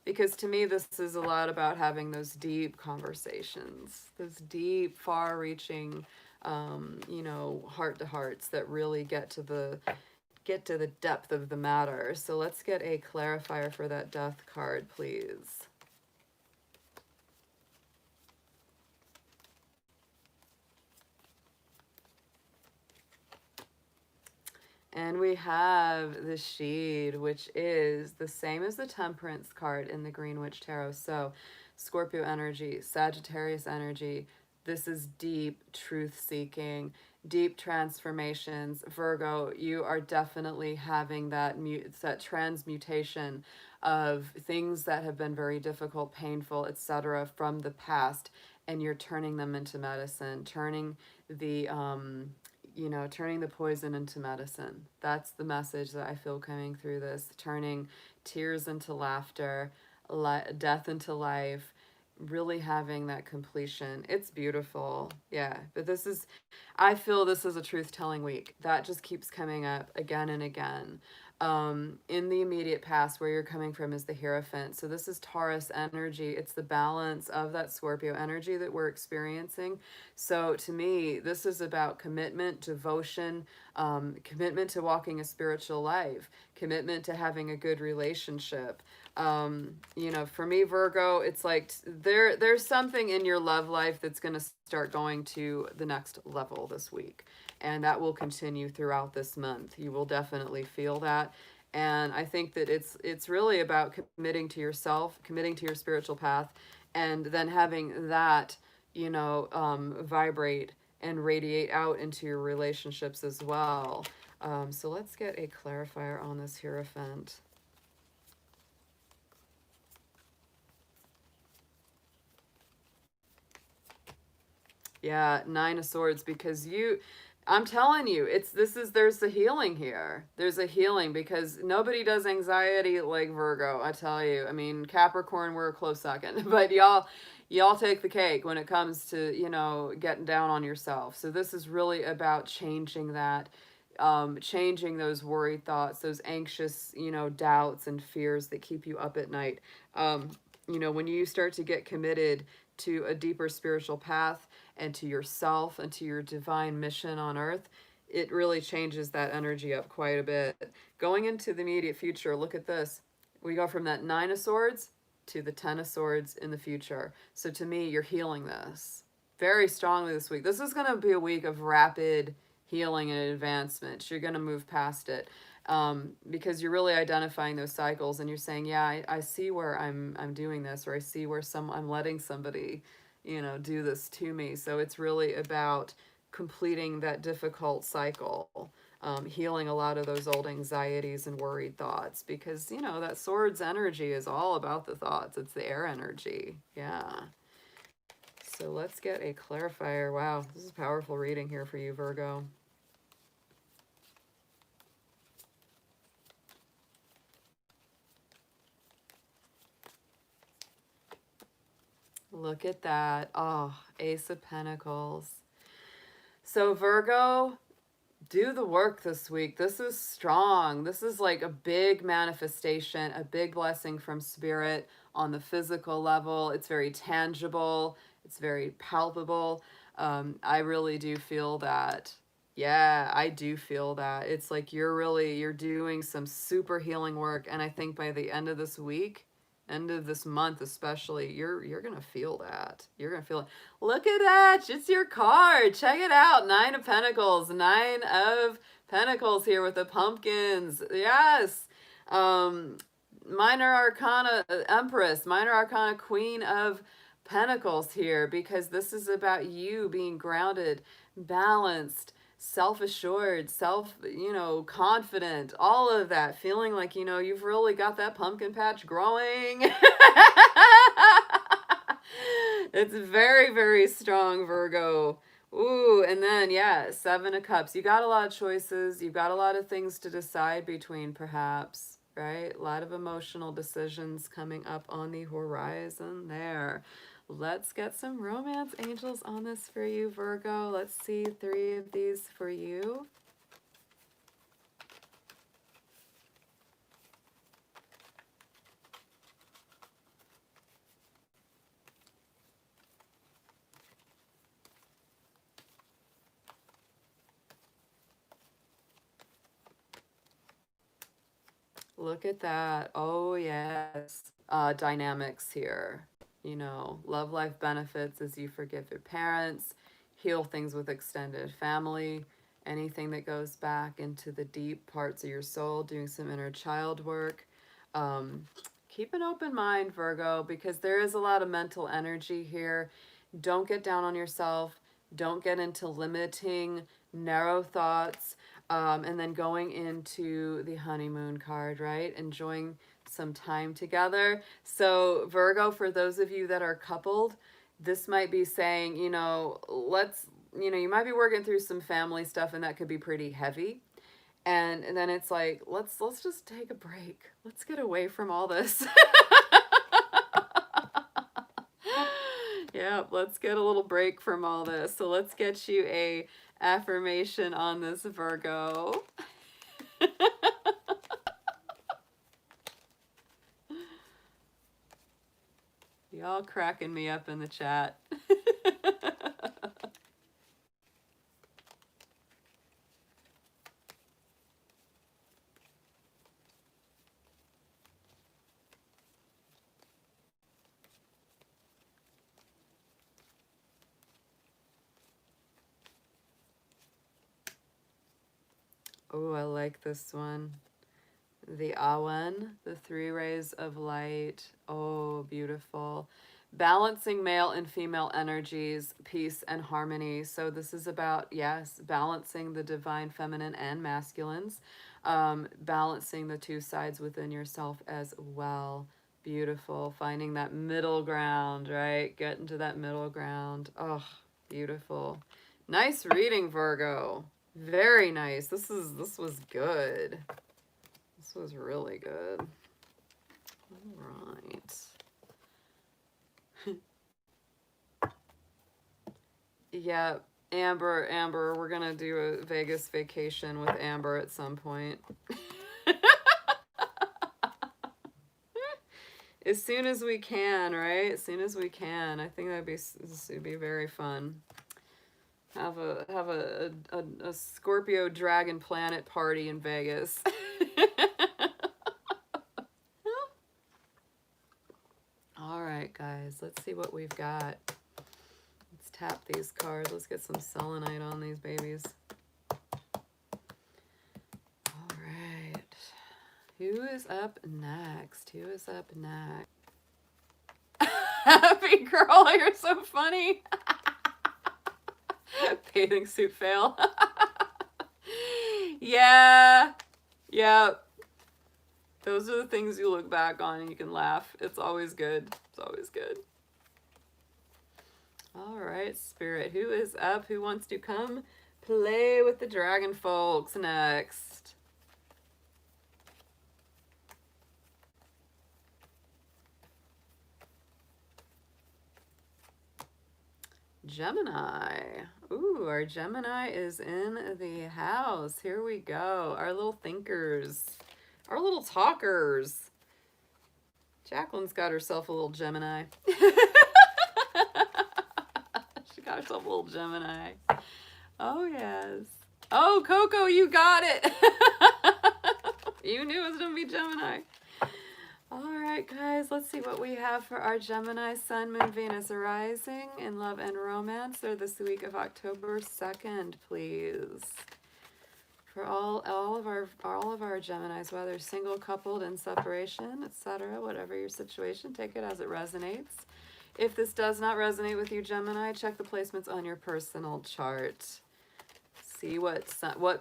Because to me, this is a lot about having those deep conversations, those deep, far reaching, you know, heart to hearts that really get to the depth of the matter. So let's get a clarifier for that death card, please. And we have the Sheed, which is the same as the Temperance card in the Green Witch Tarot. So Scorpio energy, Sagittarius energy. This is deep truth seeking, deep transformations. Virgo, you are definitely having that transmutation of things that have been very difficult, painful, etc. from the past, and you're turning them into medicine, turning the you know, turning the poison into medicine. That's the message that I feel coming through this. Turning tears into laughter, death into life, really having that completion. It's beautiful. Yeah. But this is, I feel this is a truth telling week. That just keeps coming up again and again. In the immediate past, where you're coming from is the Hierophant. So this is Taurus energy. It's the balance of that Scorpio energy that we're experiencing. So to me, this is about commitment, devotion, commitment to walking a spiritual life, commitment to having a good relationship. You know, for me, Virgo, it's like there's something in your love life that's going to start going to the next level this week, and that will continue throughout this month. You will definitely feel that. And I think that it's really about committing to yourself, committing to your spiritual path, and then having that, you know, vibrate and radiate out into your relationships as well. So let's get a clarifier on this Hierophant. Yeah, Nine of Swords, because I'm telling you, there's the healing here. There's a healing because nobody does anxiety like Virgo, I tell you. I mean, Capricorn, we're a close second, but y'all take the cake when it comes to, you know, getting down on yourself. So this is really about changing that, changing those worried thoughts, those anxious, you know, doubts and fears that keep you up at night. You know, when you start to get committed to a deeper spiritual path and to yourself and to your divine mission on earth, it really changes that energy up quite a bit. Going into the immediate future, look at this. We go from that Nine of Swords to the Ten of Swords in the future. So to me, you're healing this very strongly this week. This is going to be a week of rapid healing and advancement. You're going to move past it. Because you're really identifying those cycles and you're saying, yeah, I see where I'm doing this, or I see where I'm letting somebody, you know, do this to me. So it's really about completing that difficult cycle, healing a lot of those old anxieties and worried thoughts, because, you know, that Swords energy is all about the thoughts. It's the air energy. Yeah. So let's get a clarifier. Wow, this is a powerful reading here for you, Virgo. Look at that. Oh, Ace of Pentacles. So Virgo, do the work this week. This is strong. This is like a big manifestation, a big blessing from Spirit on the physical level. It's very tangible. It's very palpable. I really do feel that. Yeah, I do feel that. It's like you're doing some super healing work, and I think by the end of this week, end of this month especially, you're gonna feel that. You're gonna feel it. Look at that, it's your card. Check it out. Nine of Pentacles. Nine of Pentacles here with the pumpkins. Yes. Minor Arcana Empress, Minor Arcana Queen of Pentacles here, because this is about you being grounded, balanced, self-assured, you know, confident, all of that, feeling like, you know, you've really got that pumpkin patch growing. It's very, very strong, Virgo. Ooh, and then, yeah, Seven of Cups. You got a lot of choices. You've got a lot of things to decide between, perhaps, right? A lot of emotional decisions coming up on the horizon there. Let's get some romance angels on this for you, Virgo. Let's see 3 of these for you. Look at that. Oh, yes. Dynamics here. You know, love life benefits as you forgive your parents, heal things with extended family, anything that goes back into the deep parts of your soul, doing some inner child work. Um, Keep an open mind, Virgo, because there is a lot of mental energy here. Don't get down on yourself. Don't get into limiting, narrow thoughts. And then going into the honeymoon card, right? Enjoying some time together. So, Virgo, for those of you that are coupled, this might be saying, you know, you might be working through some family stuff and that could be pretty heavy. And then it's like, let's just take a break. Let's get away from all this. Yeah, let's get a little break from all this. So let's get you a affirmation on this, Virgo. Y'all cracking me up in the chat. Oh, I like this one. The Awen, the three rays of light. Oh, beautiful. Balancing male and female energies, peace and harmony. So this is about, yes, balancing the divine feminine and masculines, balancing the two sides within yourself as well. Beautiful. Finding that middle ground, right? Getting to that middle ground. Oh, beautiful. Nice reading, Virgo. Very nice. This was good. This was really good. All right. Yeah, Amber, we're gonna do a Vegas vacation with Amber at some point. As soon as we can, right? As soon as we can. I think this would be very fun. Have a Scorpio dragon planet party in Vegas. All right, guys, let's see what we've got. Let's tap these cards. Let's get some selenite on these babies. All right. Who is up next? Who is up next? Happy girl, you're so funny. Bathing suit fail. Yeah. Yep. Those are the things you look back on and you can laugh. It's always good. It's always good. All right, Spirit. Who is up? Who wants to come play with the dragon folks next? Gemini. Ooh, our Gemini is in the house. Here we go. Our little thinkers. Our little talkers. Jacqueline's got herself a little Gemini. She got herself a little Gemini. Oh, yes. Oh, Coco, you got it. You knew it was going to be Gemini. All right, guys, let's see what we have for our Gemini Sun, Moon, Venus arising in love and romance. They're this week of October 2nd, please. For all of our Geminis, whether single, coupled, in separation, etc., whatever your situation, take it as it resonates. If this does not resonate with you, Gemini, check the placements on your personal chart. See what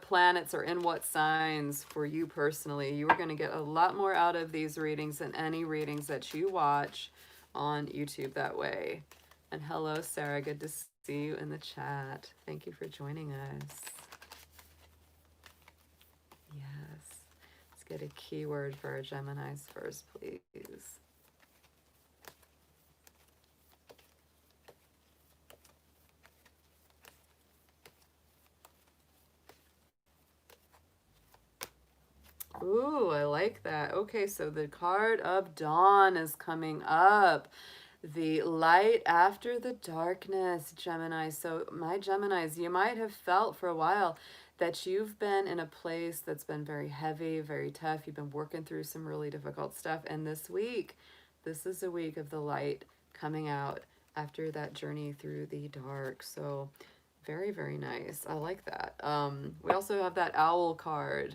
planets are in what signs for you personally. You are going to get a lot more out of these readings than any readings that you watch on YouTube that way. And hello, Sarah. Good to see you in the chat. Thank you for joining us. Yes. Let's get a keyword for our Geminis first, please. Ooh, I like that. Okay, so the card of dawn is coming up. The light after the darkness, Gemini. So my Geminis, you might have felt for a while that you've been in a place that's been very heavy, very tough. You've been working through some really difficult stuff. And this week, this is a week of the light coming out after that journey through the dark. So very, very nice. I like that. We also have that owl card,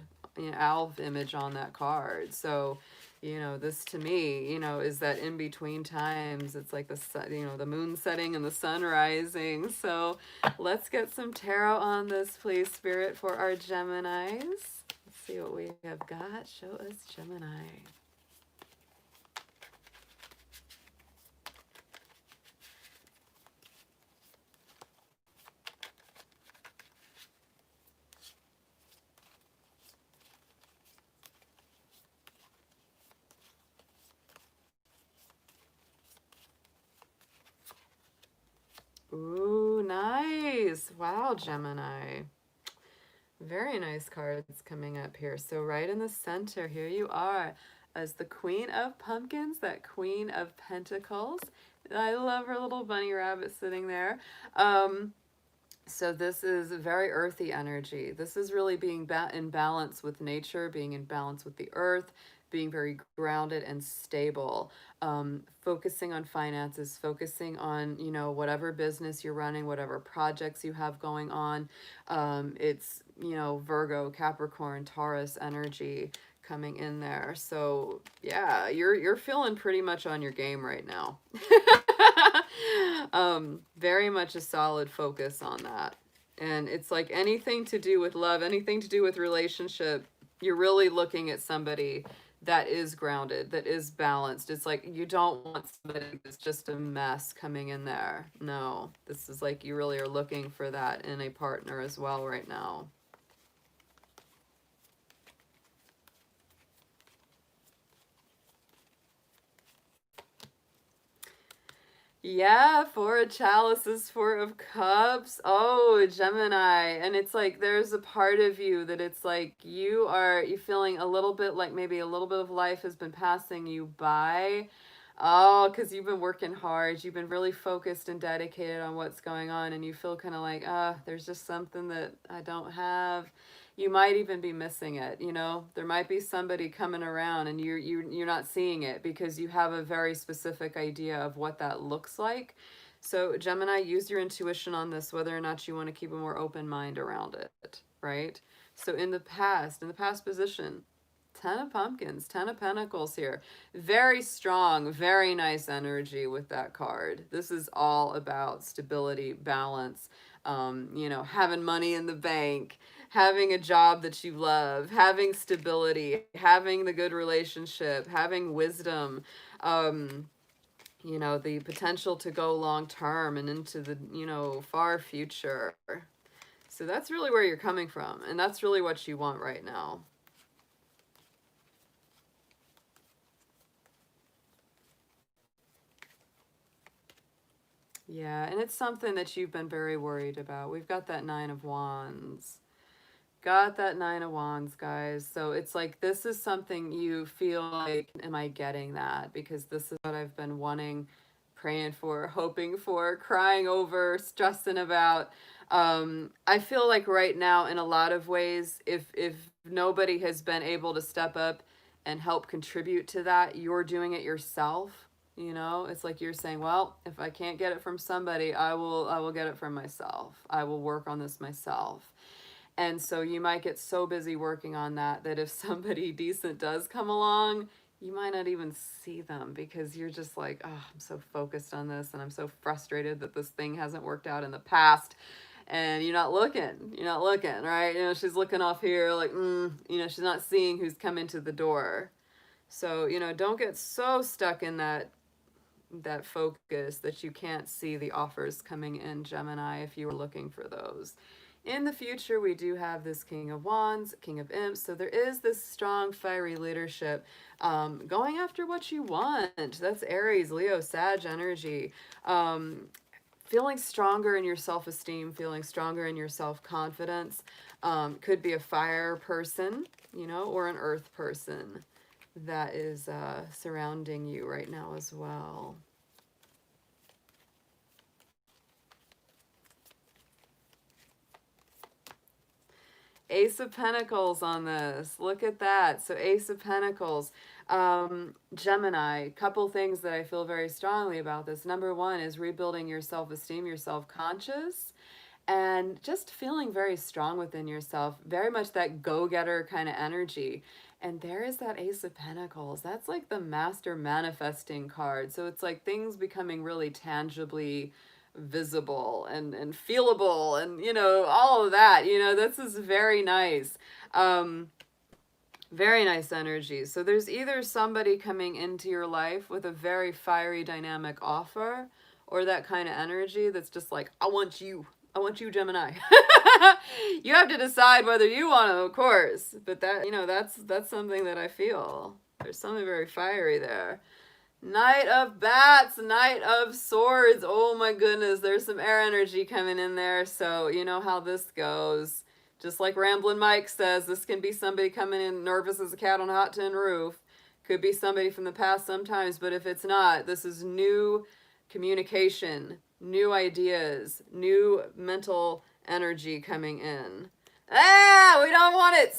owl image on that card. So, this to me, is that in between times. It's like the moon setting and the sun rising. So let's get some tarot on this, please, Spirit, for our Geminis. Let's see what we have got. Show us Gemini. Ooh, nice. Wow, Gemini. Very nice cards coming up here. So right in the center, here you are as the Queen of Pumpkins, that Queen of Pentacles. I love her little bunny rabbit sitting there. So this is very earthy energy. This is really being in balance with nature, being in balance with the earth, being very grounded and stable, focusing on finances, focusing on, whatever business you're running, whatever projects you have going on. It's, Virgo, Capricorn, Taurus energy coming in there. So yeah, you're feeling pretty much on your game right now. Very much a solid focus on that. And it's like anything to do with love, anything to do with relationship, you're really looking at somebody that is grounded, that is balanced. It's like you don't want somebody that's just a mess coming in there. No, this is like you really are looking for that in a partner as well right now. Yeah, Four of Chalices, Four of Cups. Oh, Gemini. And it's like there's a part of you that it's like you feeling a little bit like maybe a little bit of life has been passing you by. Oh, because you've been working hard. You've been really focused and dedicated on what's going on, and you feel kind of like, there's just something that I don't have. You might even be missing it, There might be somebody coming around and you're not seeing it because you have a very specific idea of what that looks like. So Gemini, use your intuition on this, whether or not you want to keep a more open mind around it, right? So in the past position, 10 of Pumpkins, 10 of Pentacles here. Very strong, very nice energy with that card. This is all about stability, balance, having money in the bank, having a job that you love, having stability, having the good relationship, having wisdom, the potential to go long term and into the, far future. So that's really where you're coming from, and that's really what you want right now. Yeah, and it's something that you've been very worried about. We've got that Nine of Wands. Got that Nine of Wands, guys. So it's like this is something you feel like, am I getting that? Because this is what I've been wanting, praying for, hoping for, crying over, stressing about. I feel like right now, in a lot of ways, if nobody has been able to step up and help contribute to that, you're doing it yourself. It's like you're saying, well, if I can't get it from somebody, I will get it from myself. I will work on this myself. And so you might get so busy working on that if somebody decent does come along, you might not even see them because you're just like, oh, I'm so focused on this and I'm so frustrated that this thing hasn't worked out in the past. And you're not looking, right? She's looking off here like, she's not seeing who's come into the door. So, don't get so stuck in that focus that you can't see the offers coming in, Gemini, if you were looking for those. In the future, we do have this King of Wands, King of Imps, so there is this strong, fiery leadership going after what you want. That's Aries, Leo, Sag energy. Feeling stronger in your self-esteem, feeling stronger in your self-confidence. Could be a fire person, or an earth person that is surrounding you right now as well. Ace of Pentacles on this. Look at that. So Ace of Pentacles. Gemini, couple things that I feel very strongly about this. Number one is rebuilding your self-esteem, your self-conscious, and just feeling very strong within yourself. Very much that go-getter kind of energy. And there is that Ace of Pentacles. That's like the master manifesting card. So it's like things becoming really tangibly visible and feelable and, you know, all of that. You know, this is very nice. Very nice energy. So there's either somebody coming into your life with a very fiery dynamic offer, or that kind of energy that's just like, I want you, Gemini. You have to decide whether you want to, of course. But that, you know, that's something that I feel. There's something very fiery there. Knight of Bats, Knight of Swords. Oh my goodness, there's some air energy coming in there. So you know how this goes. Just like Ramblin' Mike says, this can be somebody coming in nervous as a cat on a hot tin roof. Could be somebody from the past sometimes, but if it's not, this is new communication, new ideas, new mental energy coming in. Ah, we don't want it.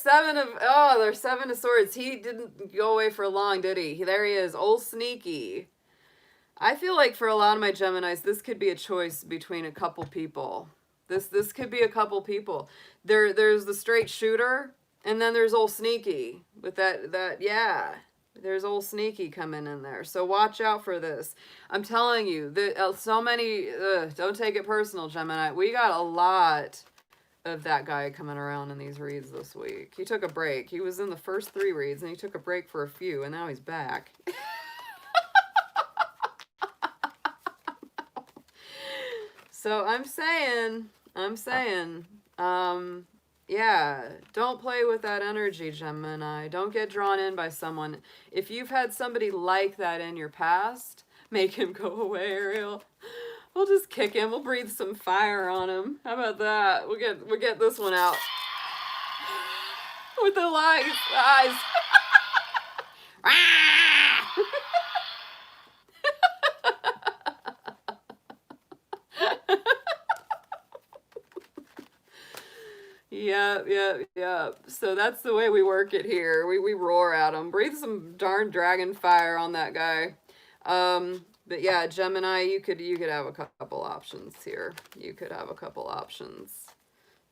There's 7 of Swords. He didn't go away for long, did he? There he is, old sneaky. I feel like for a lot of my Geminis, this could be a choice between a couple people. This could be a couple people. There's the straight shooter, and then there's old sneaky with that yeah. There's old sneaky coming in there. So watch out for this. I'm telling you, so many, don't take it personal, Gemini. We got a lot of that guy coming around in these reads this week. He took a break. He was in the first 3 reads, and he took a break for a few, and now he's back. So I'm saying, yeah, don't play with that energy, Gemini. Don't get drawn in by someone. If you've had somebody like that in your past, make him go away, Ariel. We'll just kick him. We'll breathe some fire on him. How about that? We'll get this one out. With the eyes. Yep. So that's the way we work it here. We roar at him. Breathe some darn dragon fire on that guy. But yeah, Gemini, you could have a couple options here. You could have a couple options.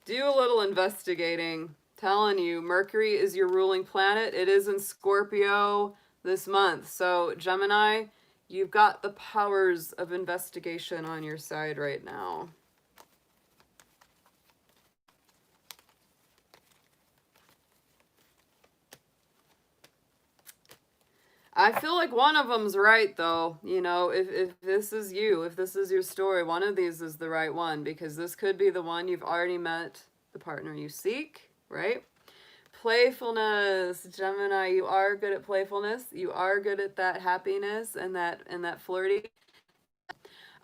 Do a little investigating. Telling you, Mercury is your ruling planet. It is in Scorpio this month. So Gemini, you've got the powers of investigation on your side right now. I feel like one of them's right, though. You know, if this is you, if this is your story, one of these is the right one, because this could be the one you've already met the partner you seek, right? Playfulness, Gemini, you are good at playfulness. You are good at that happiness and that flirty.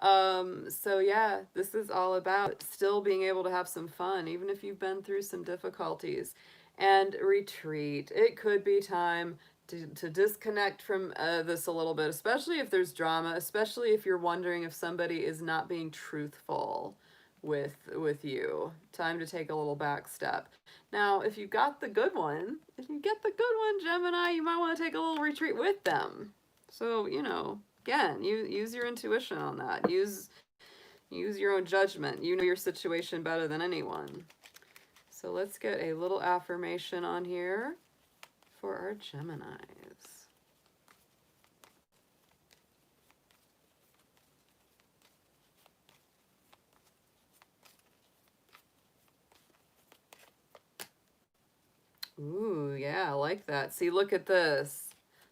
So yeah, this is all about still being able to have some fun, even if you've been through some difficulties. And retreat. It could be time to disconnect from this a little bit, especially if there's drama, especially if you're wondering if somebody is not being truthful with you. Time to take a little back step. Now, if you got the good one, Gemini, you might want to take a little retreat with them. So, you know, again, you use your intuition on that. Use your own judgment. You know your situation better than anyone. So let's get a little affirmation on here for our Geminis. Ooh, yeah, I like that. See, look at this.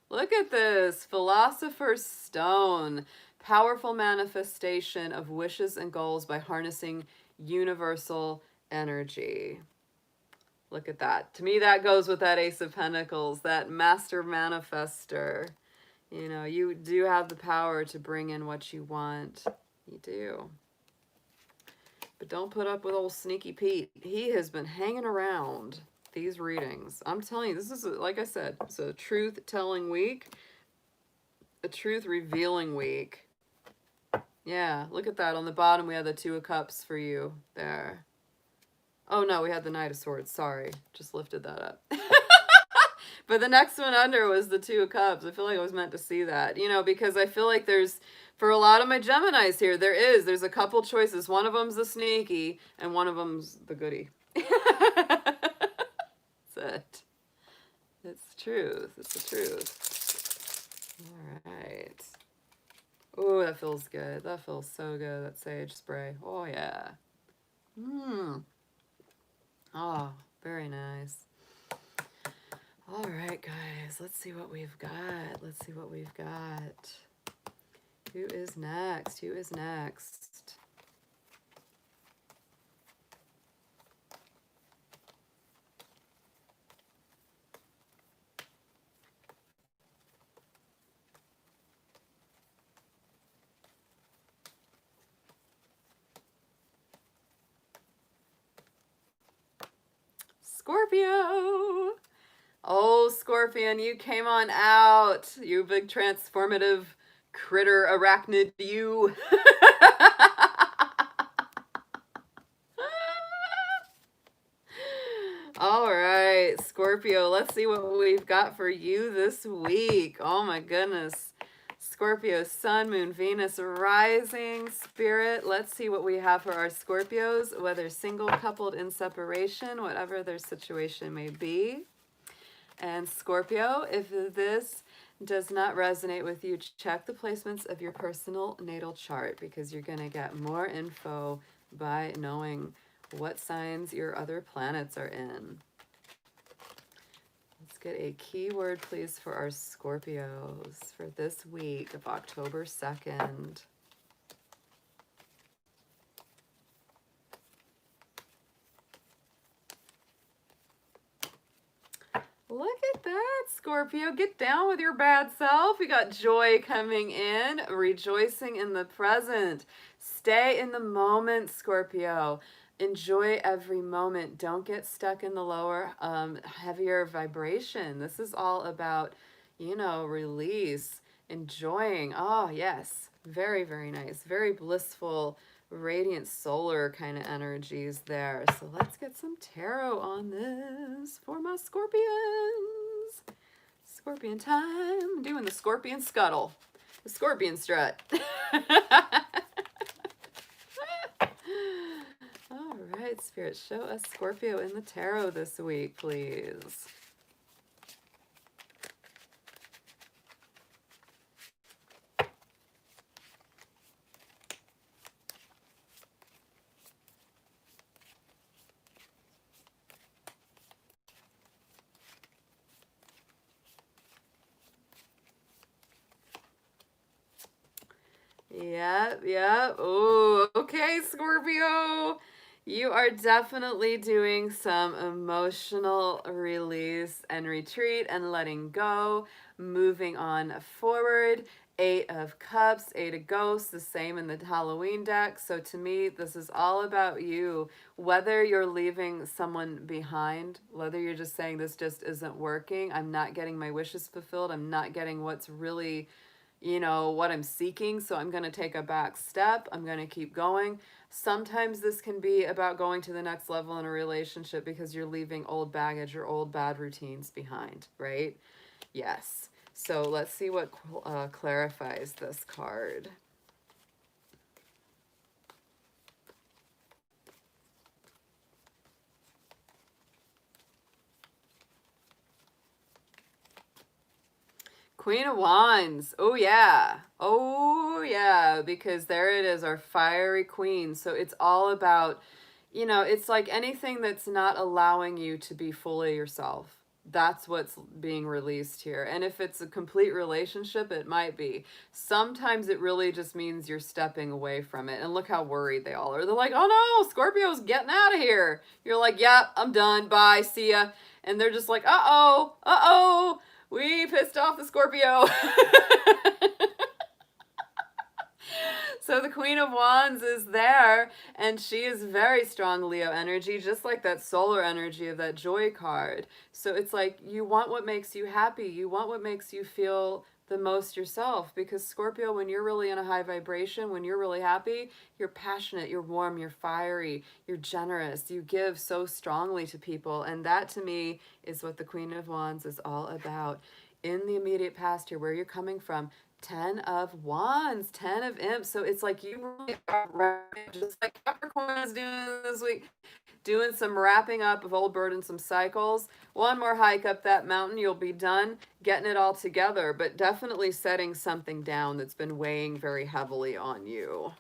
Look at this. Philosopher's Stone. Powerful manifestation of wishes and goals by harnessing universal energy. Look at that. To me, that goes with that Ace of Pentacles, that master manifester. You know, you do have the power to bring in what you want. You do. But don't put up with old Sneaky Pete. He has been hanging around these readings. I'm telling you, this is, like I said, it's a truth-telling week, a truth-revealing week. Yeah, look at that. On the bottom, we have the 2 of Cups for you there. Oh no, we had the Knight of Swords. Sorry. Just lifted that up. But the next one under was the Two of Cups. I feel like I was meant to see that, you know, because I feel like there's, for a lot of my Geminis here, there's a couple choices. One of them's the sneaky, and one of them's the goody. That's it. It's truth. It's the truth. All right. Oh, that feels good. That feels so good. That sage spray. Oh, yeah. Mmm. Oh, very nice. All right, guys, let's see what we've got. Let's see what we've got. Who is next? Who is next? Scorpio. Oh, Scorpion, you came on out. You big transformative critter arachnid, you. All right, Scorpio, let's see what we've got for you this week. Oh my goodness. Scorpio, Sun, Moon, Venus, Rising, Spirit. Let's see what we have for our Scorpios, whether single, coupled, in separation, whatever their situation may be. And Scorpio, if this does not resonate with you, check the placements of your personal natal chart, because you're going to get more info by knowing what signs your other planets are in. Let's get a keyword, please, for our Scorpios for this week of October 2nd. Look at that, Scorpio. Get down with your bad self. We got joy coming in, rejoicing in the present. Stay in the moment, Scorpio. Enjoy every moment. Don't get stuck in the lower, heavier vibration. This is all about, you know, release, enjoying. Oh, yes. Very, very nice. Very blissful, radiant solar kind of energies there. So let's get some tarot on this for my Scorpions. Scorpion time. Doing the Scorpion scuttle. The Scorpion strut. All right, Spirit, show us Scorpio in the tarot this week, please. Yep. Oh, okay, Scorpio. You are definitely doing some emotional release and retreat and letting go, moving on forward. Eight of Cups, Eight of Ghosts, the same in the Halloween deck. So to me, this is all about you. Whether you're leaving someone behind, whether you're just saying this just isn't working, I'm not getting my wishes fulfilled, I'm not getting what's really, you know, what I'm seeking, so I'm going to take a back step. I'm going to keep going. Sometimes this can be about going to the next level in a relationship because you're leaving old baggage or old bad routines behind, right? Yes. So let's see what clarifies this card. Queen of Wands. Oh, yeah. Oh, yeah. Because there it is, our fiery queen. So it's all about, you know, it's like anything that's not allowing you to be fully yourself. That's what's being released here. And if it's a complete relationship, it might be. Sometimes it really just means you're stepping away from it. And look how worried they all are. They're like, oh no, Scorpio's getting out of here. You're like, yep, I'm done. Bye. See ya. And they're just like, uh-oh. We pissed off the Scorpio. So the Queen of Wands is there, and she is very strong Leo energy, just like that solar energy of that joy card. So it's like you want what makes you happy. You want what makes you feel the most yourself. Because Scorpio, when you're really in a high vibration, when you're really happy, you're passionate, you're warm, you're fiery, you're generous, you give so strongly to people. And that to me is what the Queen of Wands is all about. In the immediate past here, where you're coming from, 10 of Wands, 10 of Imps. So it's like you really are just like Capricorn is doing this week, doing some wrapping up of old burdensome cycles. One more hike up that mountain, you'll be done getting it all together, but definitely setting something down that's been weighing very heavily on you.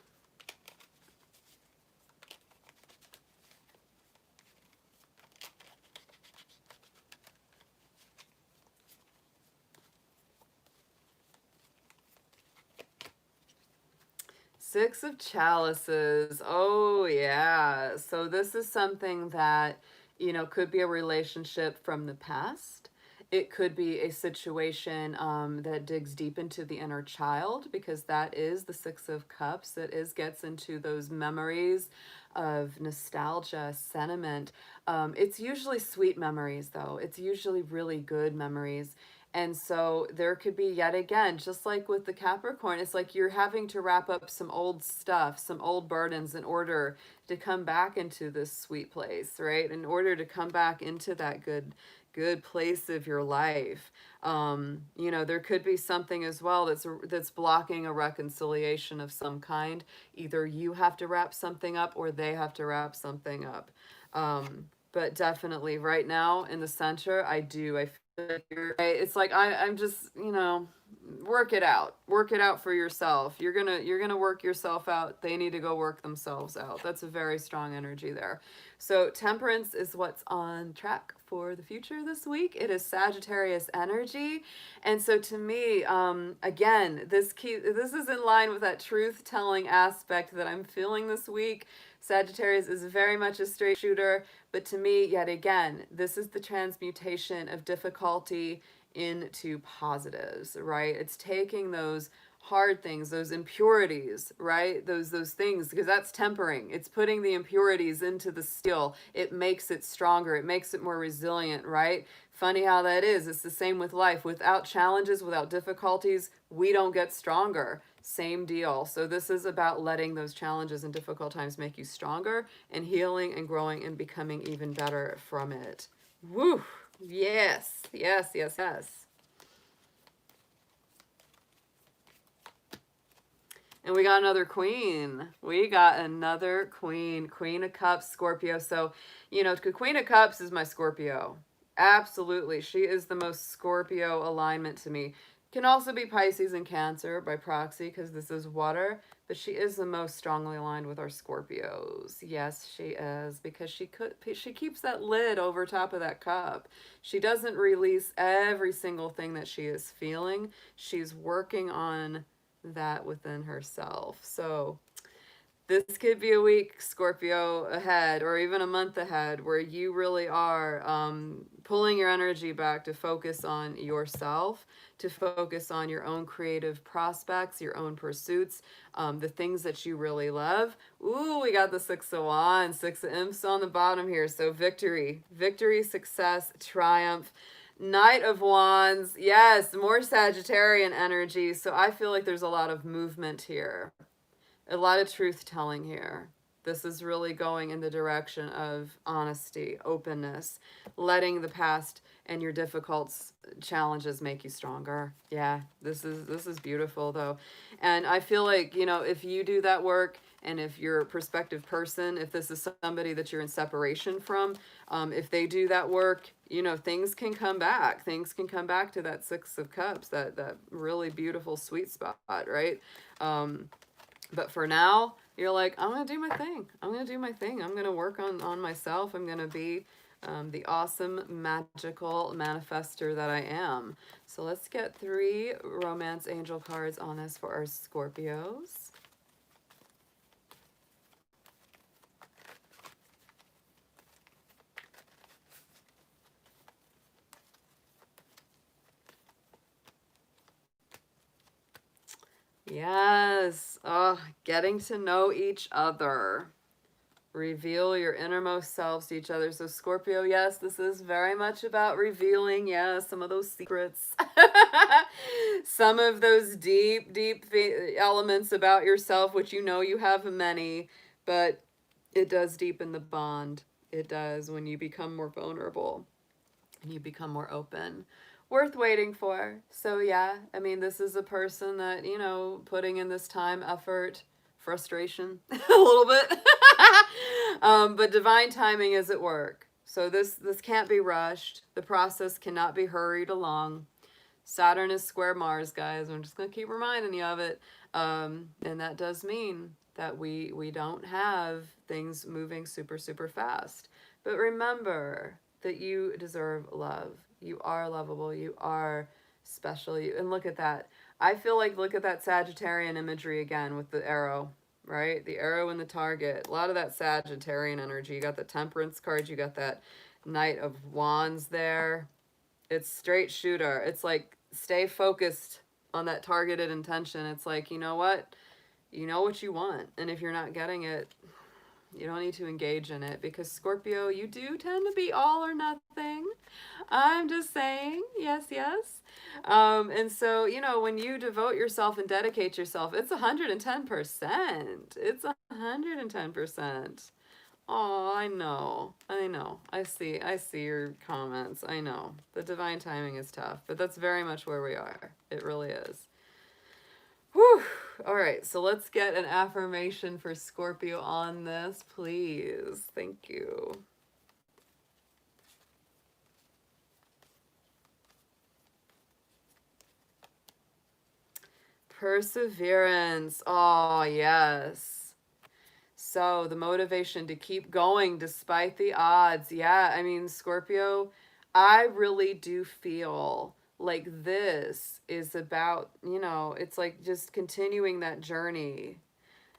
Six of Chalices. Oh, yeah. So this is something that, could be a relationship from the past. It could be a situation that digs deep into the inner child, because that is the Six of Cups. It gets into those memories of nostalgia, sentiment. It's usually sweet memories, though. It's usually really good memories. And so there could be, yet again, just like with the Capricorn, it's like you're having to wrap up some old stuff, some old burdens in order to come back into this sweet place, right? In order to come back into that good place of your life. There could be something as well that's blocking a reconciliation of some kind. Either you have to wrap something up or they have to wrap something up. But definitely right now in the center, I feel like it's like I'm just, work it out. Work it out for yourself. You're gonna work yourself out. They need to go work themselves out. That's a very strong energy there. So Temperance is what's on track for the future this week. It is Sagittarius energy. And so to me, again, this is in line with that truth-telling aspect that I'm feeling this week. Sagittarius is very much a straight shooter, but to me, yet again, this is the transmutation of difficulty into positives, right? It's taking those hard things, those impurities, right? Those things, because that's tempering. It's putting the impurities into the steel. It makes it stronger. It makes it more resilient, right? Funny how that is. It's the same with life. Without challenges, without difficulties, we don't get stronger. Same deal. So this is about letting those challenges and difficult times make you stronger and healing and growing and becoming even better from it. Woo! Yes, yes, yes, yes. And we got another queen. We got another queen. Queen of Cups, Scorpio. So, Queen of Cups is my Scorpio. Absolutely. She is the most Scorpio alignment to me. Can also be Pisces and Cancer by proxy, because this is water, but she is the most strongly aligned with our Scorpios. Yes, she is, because she keeps that lid over top of that cup. She doesn't release every single thing that she is feeling. She's working on that within herself. So this could be a week, Scorpio, ahead, or even a month ahead, where you really are pulling your energy back to focus on yourself, to focus on your own creative prospects, your own pursuits, the things that you really love. Ooh, we got the Six of Wands, Six of Imps on the bottom here. So victory, success, triumph. Knight of Wands, yes, more Sagittarian energy. So I feel like there's a lot of movement here. A lot of truth telling here. This is really going in the direction of honesty, openness, letting the past and your difficult challenges make you stronger. Yeah, this is beautiful though. And I feel like, if you do that work, and if you're a prospective person, if this is somebody that you're in separation from, if they do that work, things can come back. Things can come back to that Six of Cups, that really beautiful sweet spot, right? But for now, you're like, I'm going to do my thing. I'm going to do my thing. I'm going to work on myself. I'm going to be the awesome, magical manifester that I am. So let's get 3 romance angel cards on this for our Scorpios. Yes. Oh, getting to know each other. Reveal your innermost selves to each other. So Scorpio, yes, this is very much about revealing, yeah, some of those secrets. Some of those deep, deep elements about yourself, which you know you have many, but it does deepen the bond. It does when you become more vulnerable and you become more open. Worth waiting for. So yeah, I mean, this is a person that, you know, putting in this time, effort, frustration a little bit. But divine timing is at work. So this can't be rushed. The process cannot be hurried along. Saturn is square Mars, guys. I'm just going to keep reminding you of it. And that does mean that we don't have things moving super, super fast. But remember that you deserve love. You are lovable. You are special. And look at that. I feel like, look at that Sagittarian imagery again with the arrow, right? The arrow and the target. A lot of that Sagittarian energy. You got the Temperance card. You got that Knight of Wands there. It's straight shooter. It's like, stay focused on that targeted intention. It's like, you know what? You know what you want. And if you're not getting it, you don't need to engage in it, because Scorpio, you do tend to be all or nothing. I'm just saying, yes, yes. And so, you know, when you devote yourself and dedicate yourself, it's 110%. It's 110%. Oh, I know. I see your comments. I know. The divine timing is tough, but that's very much where we are. It really is. Whew. All right, so let's get an affirmation for Scorpio on this, please. Thank you. Perseverance. Oh, yes. So the motivation to keep going despite the odds. Yeah, I mean, Scorpio, I really do feel like this is about, you know, it's like just continuing that journey.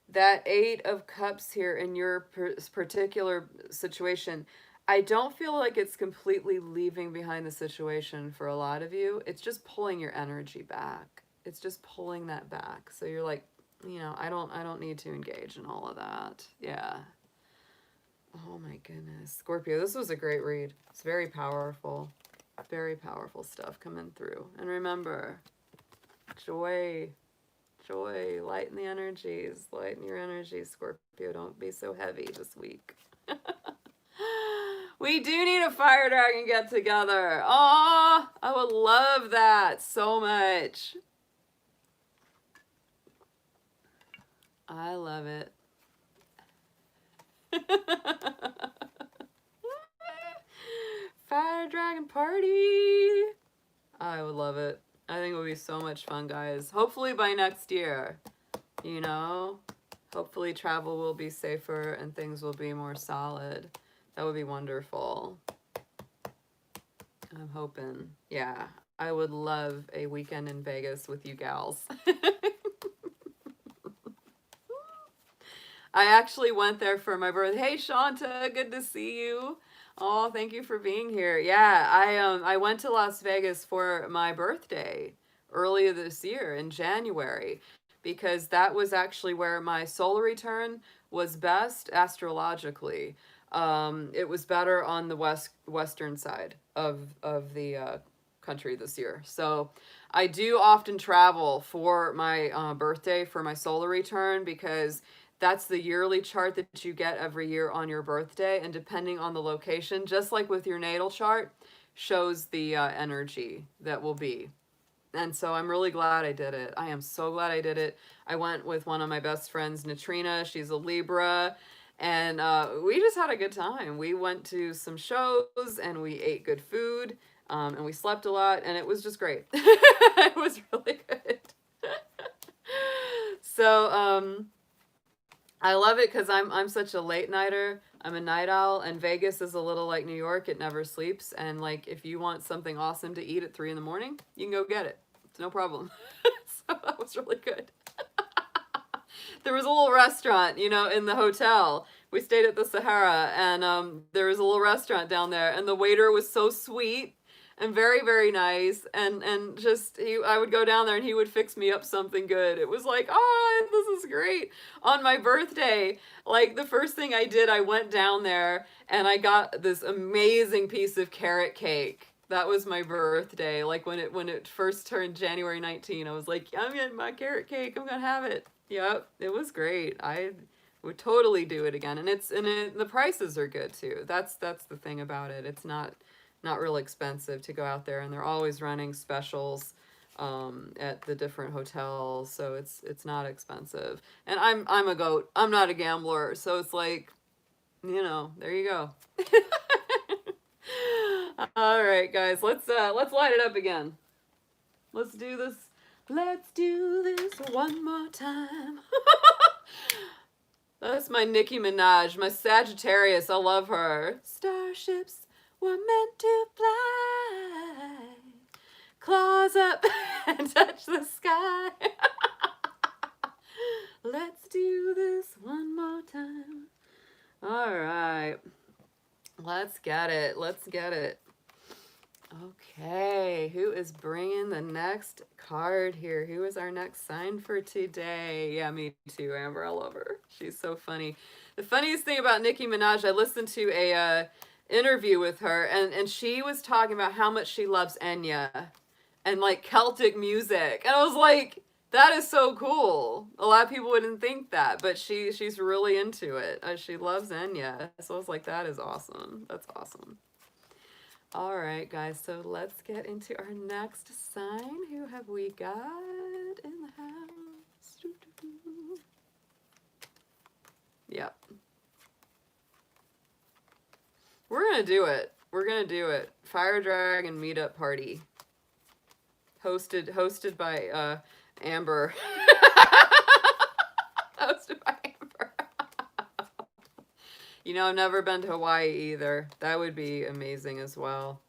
That Eight of Cups here in your particular situation, I don't feel like it's completely leaving behind the situation for a lot of you. It's just pulling your energy back. It's just pulling that back. So you're like, you know, I don't need to engage in all of that. Yeah. Oh my goodness. Scorpio, this was a great read. It's very powerful. Very powerful stuff coming through. And remember, joy. Joy, lighten the energies, lighten your energies, Scorpio. Don't be so heavy this week. We do need a fire dragon get together. Oh, I would love that so much. I love it. Fire dragon party. I would love it. I think it would be so much fun, guys. Hopefully by next year, you know? Hopefully travel will be safer and things will be more solid. That would be wonderful. I'm hoping. Yeah, I would love a weekend in Vegas with you gals. I actually went there for my birthday. Hey, Shanta, good to see you. Oh, thank you for being here. Yeah, I went to Las Vegas for my birthday earlier this year in January, because that was actually where my solar return was best astrologically. It was better on the western side of the country this year. So I do often travel for my birthday for my solar return, because that's the yearly chart that you get every year on your birthday, and depending on the location, just like with your natal chart, shows the energy that will be. And so I'm really glad I did it. I am so glad I did it. I went with one of my best friends, Natrina. She's a Libra. And we just had a good time. We went to some shows and we ate good food, and we slept a lot, and it was just great. It was really good. So I love it because I'm such a late nighter. I'm a night owl, and Vegas is a little like New York. It never sleeps. And like, if you want something awesome to eat at 3 in the morning, you can go get it. It's no problem. So that was really good. There was a little restaurant, you know, in the hotel. We stayed at the Sahara, and there was a little restaurant down there, and the waiter was so sweet. and very, very nice. And just, I would go down there and he would fix me up something good. It was like, oh, this is great. On my birthday, like the first thing I did, I went down there and I got this amazing piece of carrot cake. That was my birthday. Like when it first turned January 19, I was like, I'm getting my carrot cake. I'm gonna have it. Yep, it was great. I would totally do it again. And the prices are good too. That's the thing about it. It's not real expensive to go out there, and they're always running specials at the different hotels, so it's not expensive. And I'm a goat. I'm not a gambler, so it's like, there you go. All right, guys, let's light it up again. Let's do this. Let's do this one more time. That's my Nicki Minaj, my Sagittarius. I love her. Starships were meant to fly, claws up and touch the sky. Let's do this one more time. All right. Let's get it. Let's get it. Okay, who is bringing the next card here? Who is our next sign for today? Yeah, me too, Amber. I love her. She's so funny. The funniest thing about Nicki Minaj, I listened to a interview with her, and she was talking about how much she loves Enya and like Celtic music. And I was like, that is so cool. A lot of people wouldn't think that, but she's really into it. She loves Enya. So I was like, that is awesome. That's awesome. All right, guys, so let's get into our next sign. Who have we got in the house? Yep. We're going to do it. We're going to do it. Fire Dragon Meetup Party. Hosted by Amber. Hosted by Amber. I've never been to Hawaii either. That would be amazing as well.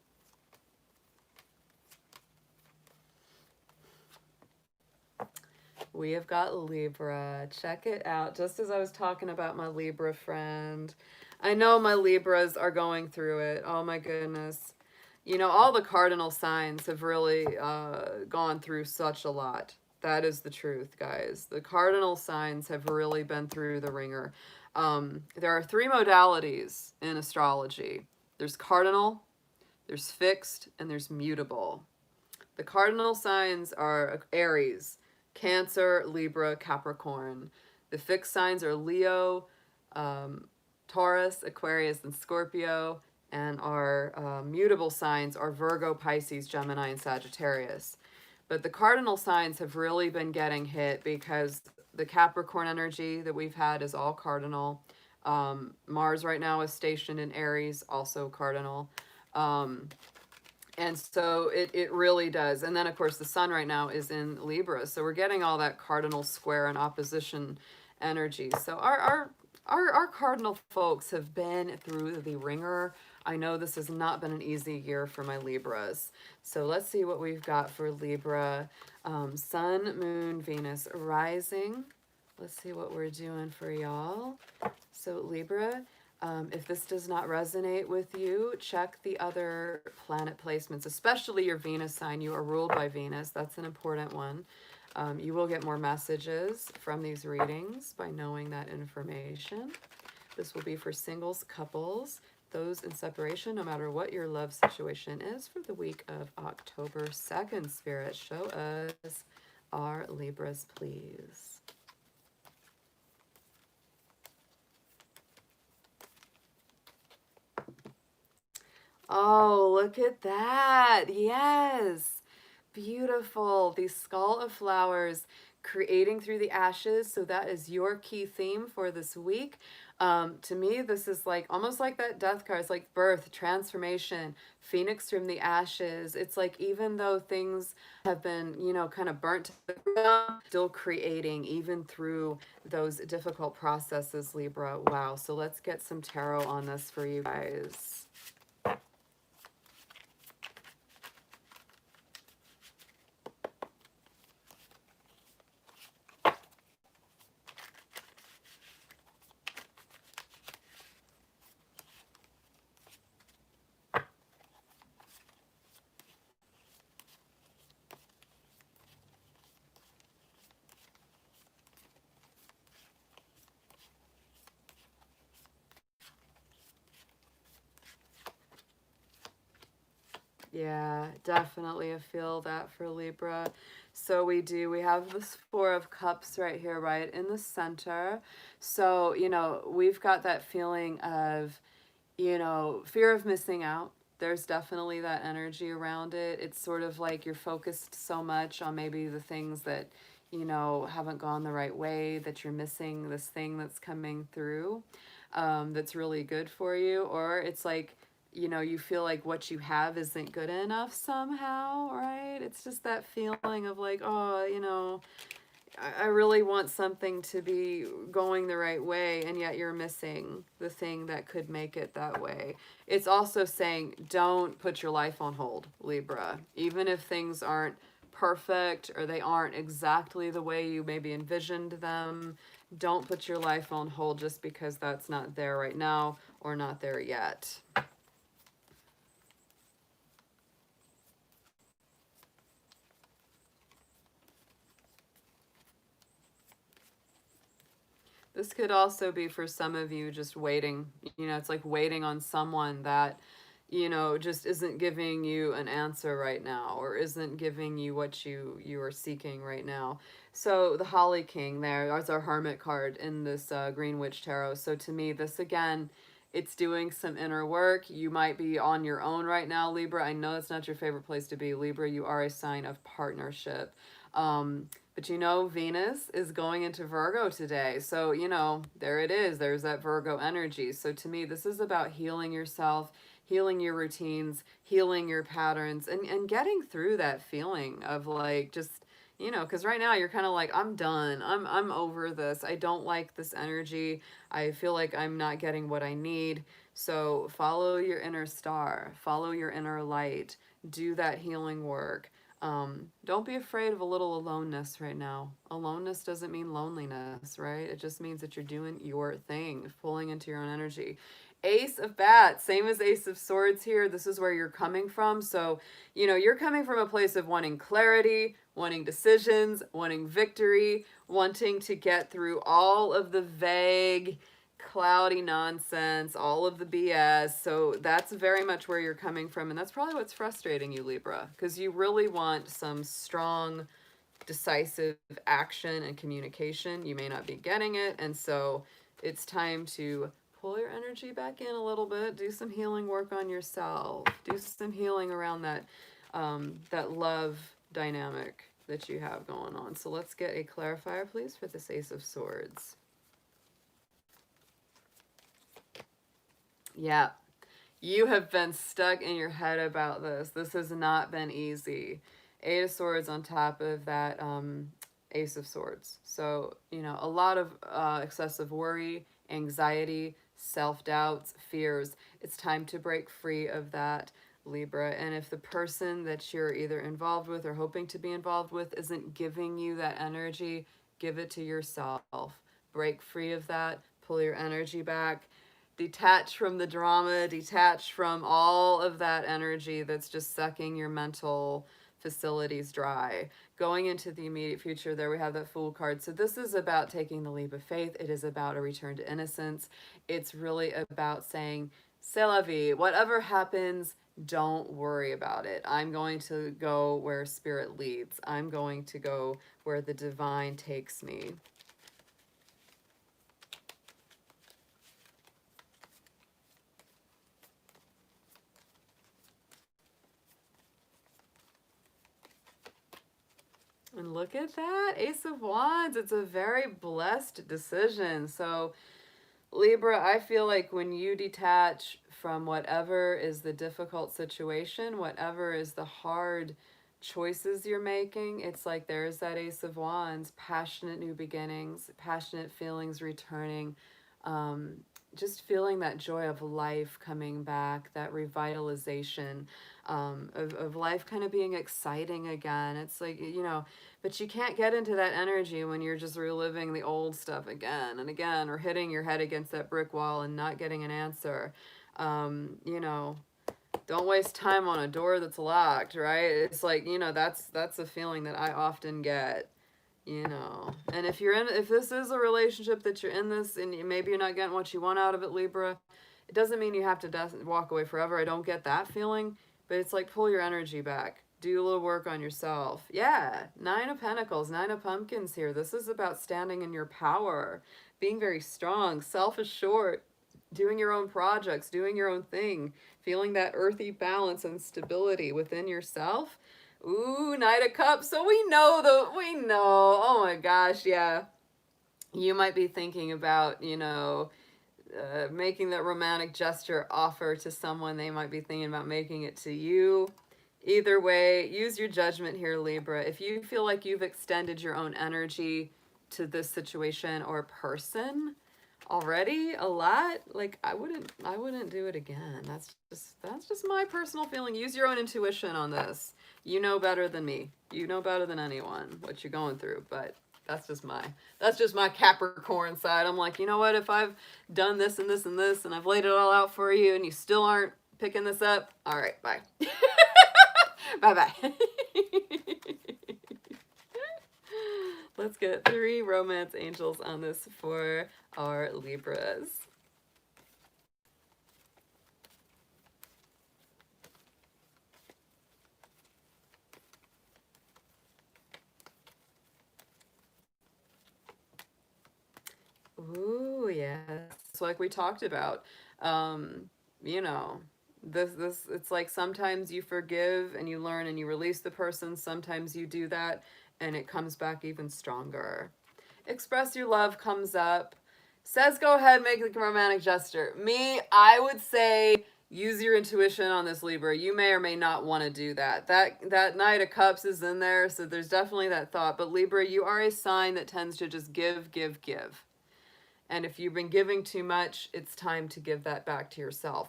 We have got Libra. Check it out. Just as I was talking about my Libra friend. I know my Libras are going through it. Oh my goodness. All the cardinal signs have really gone through such a lot. That is the truth, guys. The cardinal signs have really been through the ringer. There are 3 modalities in astrology. There's cardinal, there's fixed, and there's mutable. The cardinal signs are Aries, Cancer, Libra, Capricorn. The fixed signs are Leo, Taurus, Aquarius, and Scorpio. And our mutable signs are Virgo, Pisces, Gemini, and Sagittarius. But the cardinal signs have really been getting hit because the Capricorn energy that we've had is all cardinal. Mars right now is stationed in Aries, also cardinal. And so it really does. And then, of course, the sun right now is in Libra. So we're getting all that cardinal square and opposition energy. So our cardinal folks have been through the ringer. I know this has not been an easy year for my Libras. So let's see what we've got for Libra. Sun, Moon, Venus, rising. Let's see what we're doing for y'all. So Libra, if this does not resonate with you, check the other planet placements, especially your Venus sign. You are ruled by Venus. That's an important one. You will get more messages from these readings by knowing that information. This will be for singles, couples, those in separation, no matter what your love situation is for the week of October 2nd. Spirit, show us our Libras, please. Oh, look at that. Yes. Beautiful. The skull of flowers creating through the ashes. So that is your key theme for this week. To me, this is like almost like that death card. It's like birth, transformation, phoenix from the ashes. It's like even though things have been, kind of burnt to the ground, still creating even through those difficult processes, Libra. Wow. So let's get some tarot on this for you guys. Yeah, definitely. I feel that for Libra. So we have this Four of Cups right here, right in the center. So, we've got that feeling of, fear of missing out. There's definitely that energy around it. It's sort of like you're focused so much on maybe the things that, haven't gone the right way, that you're missing this thing that's coming through, that's really good for you. Or it's like, you feel like what you have isn't good enough somehow, right? It's just that feeling of like, oh, I really want something to be going the right way, and yet you're missing the thing that could make it that way. It's also saying don't put your life on hold, Libra. Even if things aren't perfect or they aren't exactly the way you maybe envisioned them, don't put your life on hold just because that's not there right now or not there yet. This could also be for some of you just waiting. It's like waiting on someone that, just isn't giving you an answer right now or isn't giving you what you are seeking right now. So the Holly King that's our Hermit card in this Green Witch Tarot. So to me, this again, it's doing some inner work. You might be on your own right now, Libra. I know it's not your favorite place to be, Libra. You are a sign of partnership. But Venus is going into Virgo today. So, there it is. There's that Virgo energy. So to me, this is about healing yourself, healing your routines, healing your patterns, and getting through that feeling of like just, because right now you're kind of like, I'm done. I'm over this. I don't like this energy. I feel like I'm not getting what I need. So follow your inner star, follow your inner light, do that healing work. Don't be afraid of a little aloneness right now. Aloneness doesn't mean loneliness, right? It just means that you're doing your thing, pulling into your own energy. Ace of Bats, same as Ace of Swords here. This is where you're coming from. So, you're coming from a place of wanting clarity, wanting decisions, wanting victory, wanting to get through all of the vague, cloudy nonsense, all of the BS. So that's very much where you're coming from. And that's probably what's frustrating you, Libra, because you really want some strong, decisive action and communication. You may not be getting it. And so it's time to pull your energy back in a little bit, do some healing work on yourself, do some healing around that love dynamic that you have going on. So let's get a clarifier, please, for this Ace of Swords. Yeah, you have been stuck in your head about this. This has not been easy. Eight of Swords on top of that Ace of Swords. So, a lot of excessive worry, anxiety, self-doubts, fears. It's time to break free of that, Libra. And if the person that you're either involved with or hoping to be involved with isn't giving you that energy, give it to yourself. Break free of that, pull your energy back, detach from the drama, detach from all of that energy that's just sucking your mental facilities dry. Going into the immediate future, there we have that Fool card. So this is about taking the leap of faith. It is about a return to innocence. It's really about saying, c'est la vie, whatever happens, don't worry about it. I'm going to go where spirit leads. I'm going to go where the divine takes me. And look at that, Ace of Wands. It's a very blessed decision. So, Libra, I feel like when you detach from whatever is the difficult situation, whatever is the hard choices you're making, it's like there's that Ace of Wands, passionate new beginnings, passionate feelings returning, um, just feeling that joy of life coming back, that revitalization, of life kind of being exciting again. It's like, but you can't get into that energy when you're just reliving the old stuff again and again, or hitting your head against that brick wall and not getting an answer. Don't waste time on a door that's locked, right? It's like, that's a feeling that I often get. And if this is a relationship that you're in this and maybe you're not getting what you want out of it, Libra, it doesn't mean you have to walk away forever. I don't get that feeling, But it's like, pull your energy back. Do a little work on yourself. Yeah, Nine of Pentacles, Nine of Pumpkins here. This is about standing in your power, being very strong, self-assured, doing your own projects, doing your own thing, feeling that earthy balance and stability within yourself. Ooh, Knight of Cups. So we know, oh my gosh, yeah. You might be thinking about, you know, making that romantic gesture offer to someone. They might be thinking about making it to you. Either way, use your judgment here, Libra. If you feel like you've extended your own energy to this situation or person already a lot, like I wouldn't do it again. That's just my personal feeling. Use your own intuition on this. You know better than me. You know better than anyone what you're going through, but that's just my Capricorn side. I'm like, you know what, if I've done this and this and this and I've laid it all out for you and you still aren't picking this up, all right, bye. Bye-bye. Let's get 3 romance angels on this for our Libras. Ooh, yes. It's like we talked about. You know, this it's like sometimes you forgive and you learn and you release the person. Sometimes you do that and it comes back even stronger. Express your love comes up. Says go ahead, make the romantic gesture. Me, I would say use your intuition on this, Libra. You may or may not want to do that. That Knight of Cups is in there, so there's definitely that thought. But Libra, you are a sign that tends to just give, give, give. And if you've been giving too much, it's time to give that back to yourself.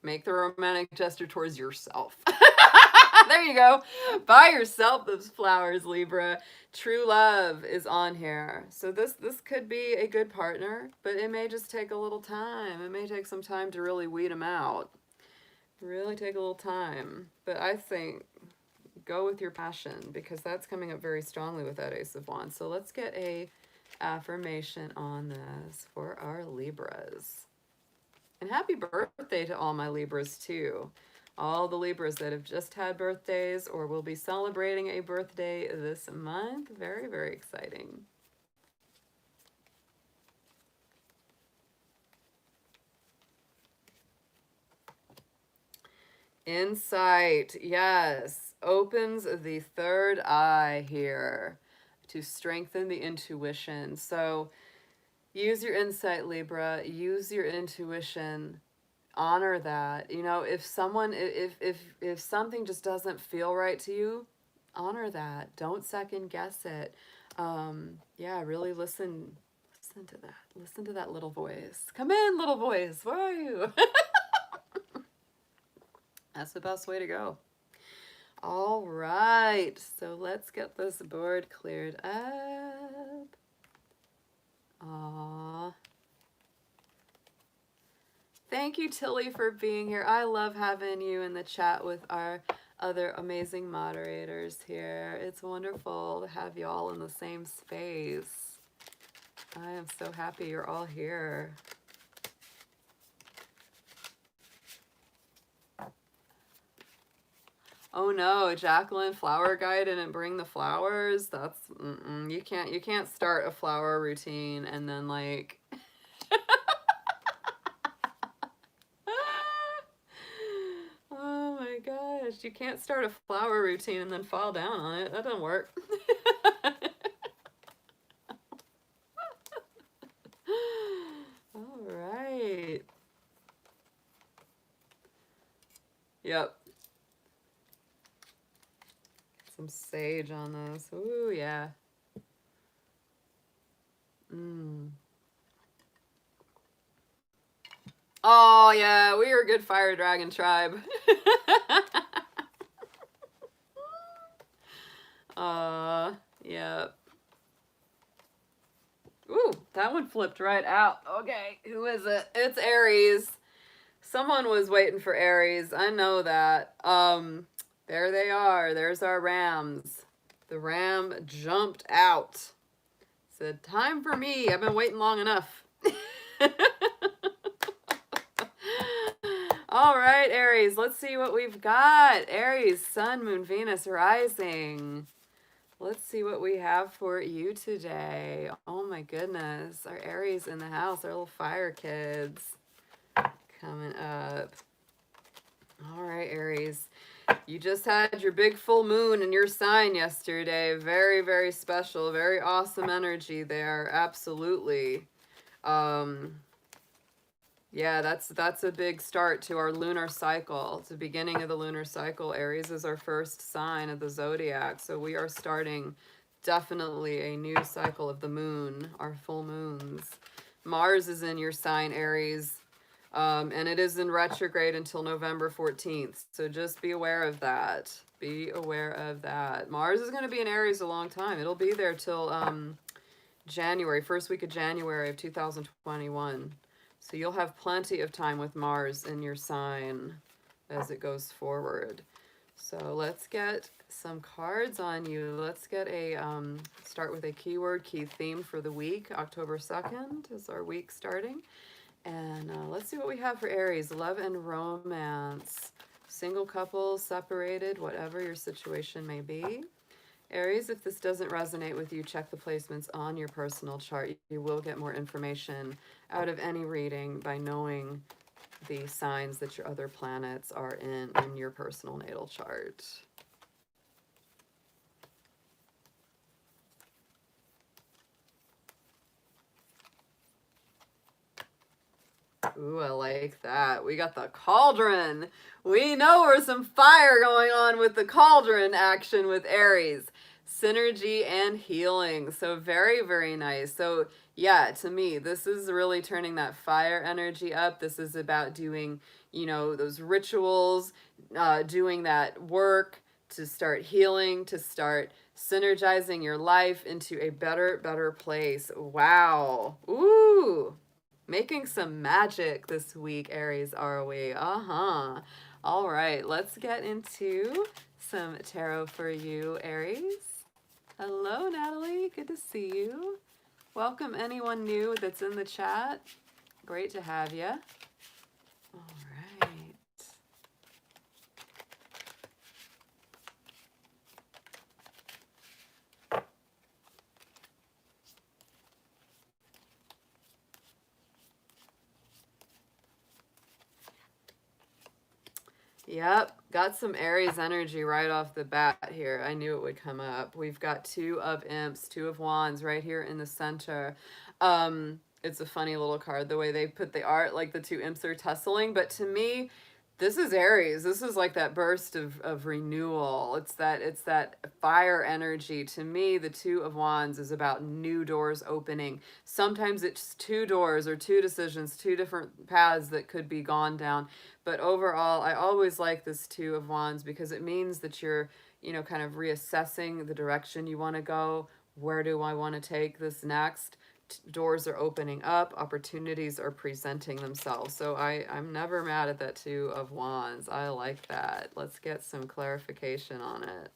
Make the romantic gesture towards yourself. There you go. Buy yourself those flowers, Libra. True love is on here. So this could be a good partner, but it may just take a little time. It may take some time to really weed them out. Really take a little time. But I think go with your passion, because that's coming up very strongly with that Ace of Wands. So let's get a affirmation on this for our Libras. And happy birthday to all my Libras too. All the Libras that have just had birthdays or will be celebrating a birthday this month. Very, very exciting. Insight, yes, opens the third eye here to strengthen the intuition. So use your insight, Libra. Use your intuition. Honor that. You know, if someone, if something just doesn't feel right to you, honor that. Don't second guess it. Yeah, really listen to that. Listen to that little voice. Come in, little voice. Where are you? That's the best way to go. All right, so let's get this board cleared up. Aww. Thank you, Tilly, for being here. I love having you in the chat with our other amazing moderators here. It's wonderful to have you all in the same space. I am so happy you're all here. Oh no, Jacqueline, flower guy didn't bring the flowers. That's you can't start a flower routine and then like oh my gosh, you can't start a flower routine and then fall down on it. That doesn't work. All right. Yep. Some sage on this. Ooh, yeah. Oh, yeah, we are a good fire dragon tribe. Yep. Ooh, that one flipped right out. Okay, who is it? It's Aries. Someone was waiting for Aries. I know that. There they are. There's our rams. The ram jumped out. Said, time for me. I've been waiting long enough. All right, Aries, let's see what we've got. Aries, Sun, Moon, Venus, Rising. Let's see what we have for you today. Oh my goodness. Our Aries in the house, our little fire kids coming up. All right, Aries. You just had your big full moon in your sign yesterday. Very, very special. Very awesome energy there. Absolutely. Yeah, that's a big start to our lunar cycle. It's the beginning of the lunar cycle. Aries is our first sign of the zodiac. So we are starting definitely a new cycle of the moon, our full moons. Mars is in your sign, Aries, and it is in retrograde until November 14th. So just be aware of that. Be aware of that. Mars is going to be in Aries a long time. It'll be there till January, first week of January of 2021. So you'll have plenty of time with Mars in your sign as it goes forward. So let's get some cards on you. Let's get a, start with a keyword, key theme for the week. October 2nd is our week starting. And let's see what we have for Aries. Love and romance. Single couples, separated, whatever your situation may be. Aries, if this doesn't resonate with you, check the placements on your personal chart. You will get more information out of any reading by knowing the signs that your other planets are in your personal natal chart. Ooh, I like that. We got the cauldron. We know there's some fire going on with the cauldron action with Aries. Synergy and healing. So very, very nice. So yeah, to me, this is really turning that fire energy up. This is about doing, you know, those rituals, doing that work to start healing, to start synergizing your life into a better place. Wow. Ooh. Making some magic this week, Aries, are we? Uh-huh. All right, let's get into some tarot for you, Aries. Hello, Natalie. Good to see you. Welcome anyone new that's in the chat. Great to have you. All right. Yep, got some Aries energy right off the bat here. I knew it would come up. We've got two of imps, two of wands right here in the center. It's a funny little card, the way they put the art, like the two imps are tussling. But to me, this is Aries. This is like that burst of renewal. It's that fire energy. To me, the two of wands is about new doors opening. Sometimes it's two doors or two decisions, two different paths that could be gone down. But overall, I always like this two of wands because it means that you're, you know, kind of reassessing the direction you want to go. Where do I want to take this next? Doors are opening up, opportunities are presenting themselves. So I'm never mad at that two of wands. I like that. Let's get some clarification on it.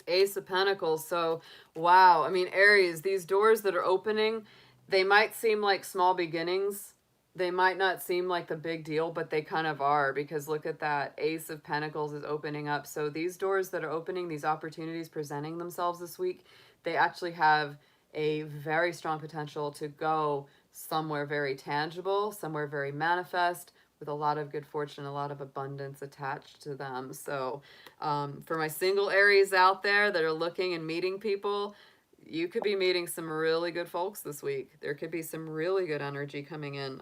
Ace of Pentacles. So, wow. I mean, Aries, these doors that are opening, they might seem like small beginnings. They might not seem like the big deal, but they kind of are, because look at that. Ace of Pentacles is opening up. So these doors that are opening, these opportunities presenting themselves this week, they actually have a very strong potential to go somewhere very tangible, somewhere very manifest, with a lot of good fortune, a lot of abundance attached to them. So for my single Aries out there that are looking and meeting people, you could be meeting some really good folks this week. There could be some really good energy coming in.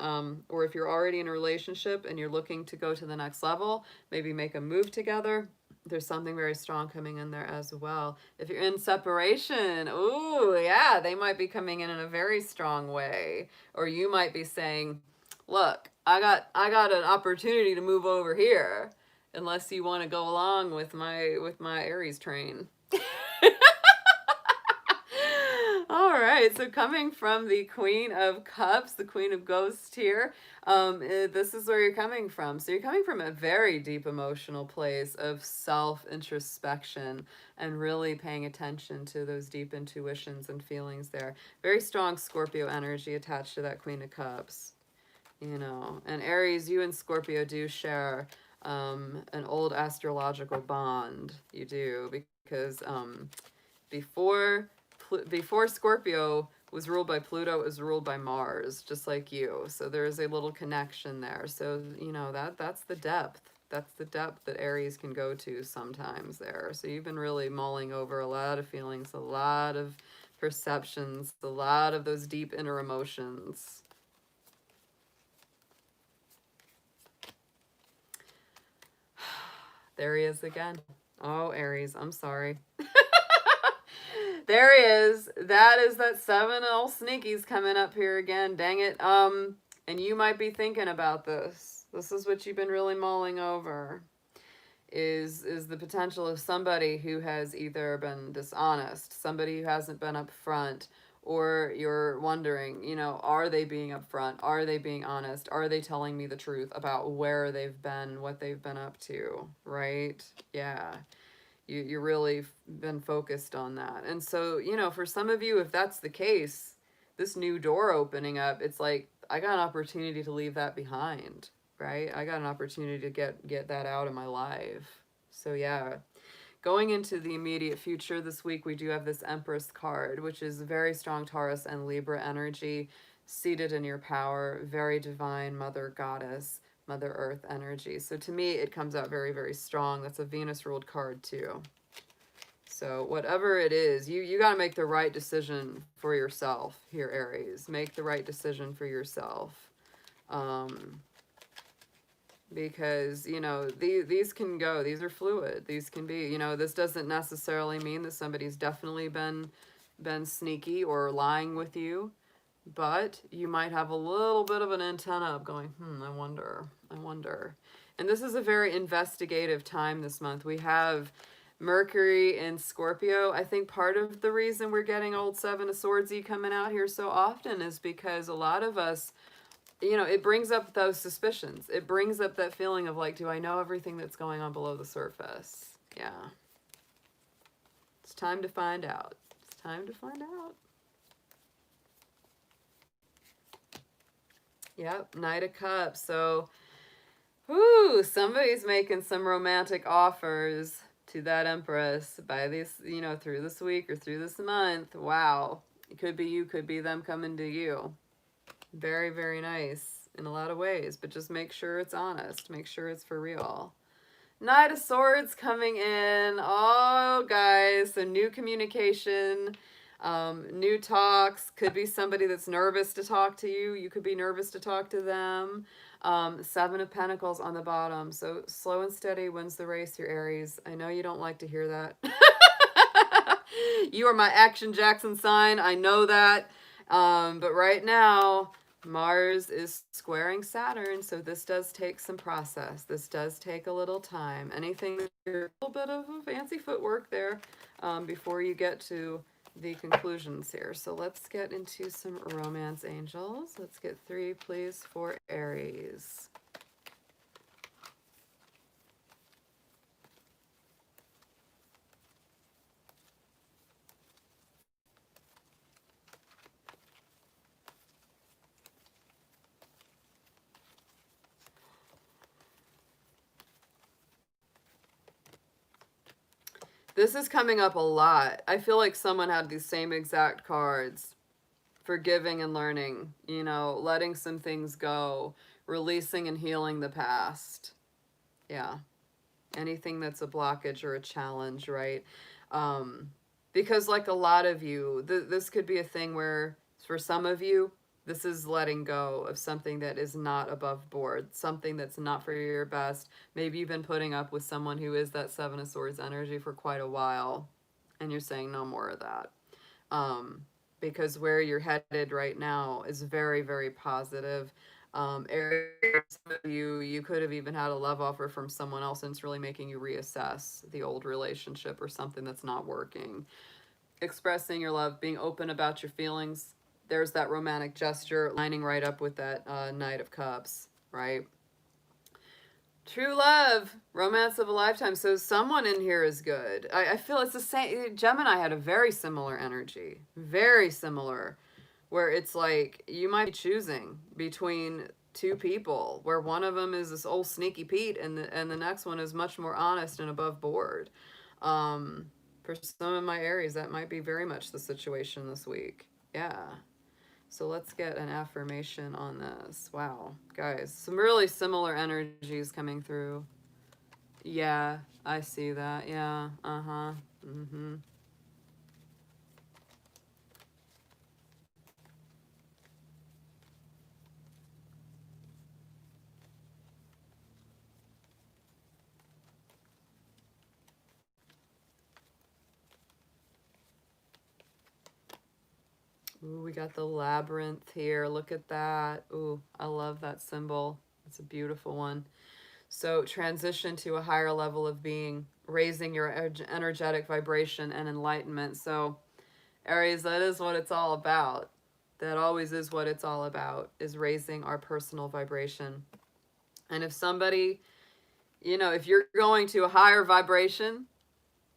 Or if you're already in a relationship and you're looking to go to the next level, maybe make a move together, there's something very strong coming in there as well. If you're in separation, ooh, yeah, they might be coming in a very strong way. Or you might be saying, look, I got an opportunity to move over here, unless you want to go along with my Aries train. All right, so coming from the Queen of Cups, the Queen of Ghosts here, this is where you're coming from. So you're coming from a very deep emotional place of self-introspection and really paying attention to those deep intuitions and feelings there. Very strong Scorpio energy attached to that Queen of Cups, you know. And Aries, you and Scorpio do share an old astrological bond. You do, because before before Scorpio was ruled by Pluto, it was ruled by Mars, just like you. So there's a little connection there. So, you know, that's the depth. That's the depth that Aries can go to sometimes there. So you've been really mulling over a lot of feelings, a lot of perceptions, a lot of those deep inner emotions. There he is again. Oh, Aries, I'm sorry. There he is. That is that seven old sneakies coming up here again. Dang it. And you might be thinking about this. This is what you've been really mulling over. Is the potential of somebody who has either been dishonest, somebody who hasn't been upfront, or you're wondering, you know, are they being upfront? Are they being honest? Are they telling me the truth about where they've been, what they've been up to, right? Yeah. You really been focused on that. And so, you know, for some of you, if that's the case, this new door opening up, it's like, I got an opportunity to leave that behind, right? I got an opportunity to get that out of my life. So yeah, going into the immediate future this week, we do have this Empress card, which is very strong Taurus and Libra energy, seated in your power, very divine mother goddess, Mother Earth energy. So to me, it comes out very, very strong. That's a Venus ruled card too. So whatever it is, you got to make the right decision for yourself here, Aries. Make the right decision for yourself. Because, you know, these can go. These are fluid. These can be, you know, this doesn't necessarily mean that somebody's definitely been sneaky or lying with you. But you might have a little bit of an antenna up going, I wonder. And this is a very investigative time this month. We have Mercury in Scorpio. I think part of the reason we're getting old Seven of Swords-y coming out here so often is because a lot of us, you know, it brings up those suspicions. It brings up that feeling of like, do I know everything that's going on below the surface? Yeah. It's time to find out. It's time to find out. Yep, Knight of Cups. So, whoo, somebody's making some romantic offers to that Empress by this, you know, through this week or through this month. Wow. It could be you, could be them coming to you. Very, very nice in a lot of ways, but just make sure it's honest. Make sure it's for real. Knight of Swords coming in. Oh, guys, so new communication. New talks. Could be somebody that's nervous to talk to you. You could be nervous to talk to them. Seven of Pentacles on the bottom. So slow and steady wins the race, your Aries. I know you don't like to hear that. You are my Action Jackson sign. I know that. But right now, Mars is squaring Saturn, so this does take some process. This does take a little time. Anything, a little bit of a fancy footwork there before you get to the conclusions here. So let's get into some romance angels. Let's get 3, please, for Aries. This is coming up a lot. I feel like someone had these same exact cards. Forgiving and learning, you know, letting some things go, releasing and healing the past. Yeah. Anything that's a blockage or a challenge, right? Because like a lot of you, this could be a thing where for some of you, this is letting go of something that is not above board, something that's not for your best. Maybe you've been putting up with someone who is that Seven of Swords energy for quite a while, and you're saying no more of that. Because where you're headed right now is very, very positive. You could have even had a love offer from someone else, and it's really making you reassess the old relationship or something that's not working. expressing your love, being open about your feelings. There's that romantic gesture lining right up with that Knight of Cups, right? True love, romance of a lifetime. So someone in here is good. I feel it's the same. Gemini had a very similar energy, very similar, where it's like you might be choosing between two people, where one of them is this old sneaky Pete, and the next one is much more honest and above board. For some of my Aries, that might be very much the situation this week. Yeah. So let's get an affirmation on this. Wow, guys, some really similar energies coming through. Yeah, I see that. Yeah, uh-huh. Mm-hmm. Ooh, we got the labyrinth here. Look at that. Ooh, I love that symbol. It's a beautiful one. So transition to a higher level of being, raising your energetic vibration and enlightenment. So Aries, that is what it's all about. That always is what it's all about, is raising our personal vibration. And if somebody, you know, if you're going to a higher vibration,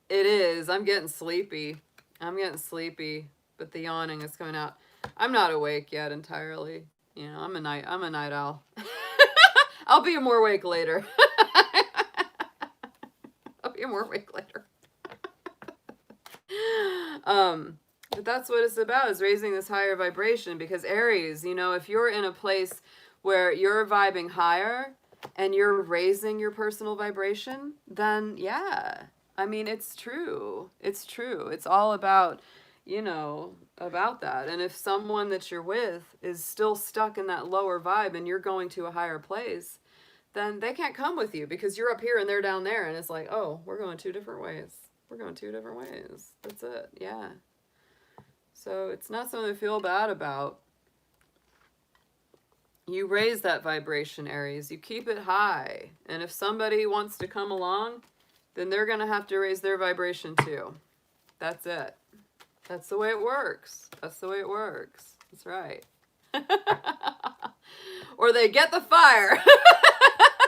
it is. I'm getting sleepy. I'm getting sleepy, but the yawning is coming out. I'm not awake yet entirely. You know, I'm a night owl. I'll be more awake later. I'll be more awake later. But that's what it's about, is raising this higher vibration. Because Aries, you know, if you're in a place where you're vibing higher and you're raising your personal vibration, then yeah, I mean, it's true. It's true. It's all about, you know, about that. And if someone that you're with is still stuck in that lower vibe and you're going to a higher place, then they can't come with you because you're up here and they're down there. And it's like, oh, we're going two different ways. We're going two different ways. That's it. Yeah. So it's not something to feel bad about. You raise that vibration, Aries. You keep it high. And if somebody wants to come along, then they're going to have to raise their vibration too. That's it. That's the way it works. That's the way it works. That's right. Or they get the fire.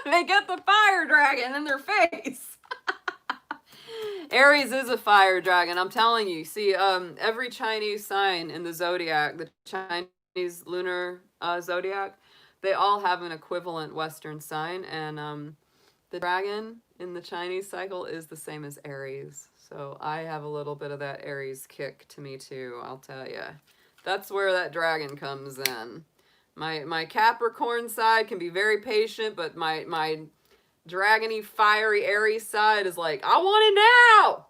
They get the fire dragon in their face. Aries is a fire dragon, I'm telling you. See, every Chinese sign in the zodiac, the Chinese lunar zodiac, they all have an equivalent Western sign, and the dragon in the Chinese cycle is the same as Aries. So I have a little bit of that Aries kick to me too, I'll tell you. That's where that dragon comes in. My Capricorn side can be very patient, but my dragony, fiery Aries side is like, I want it now.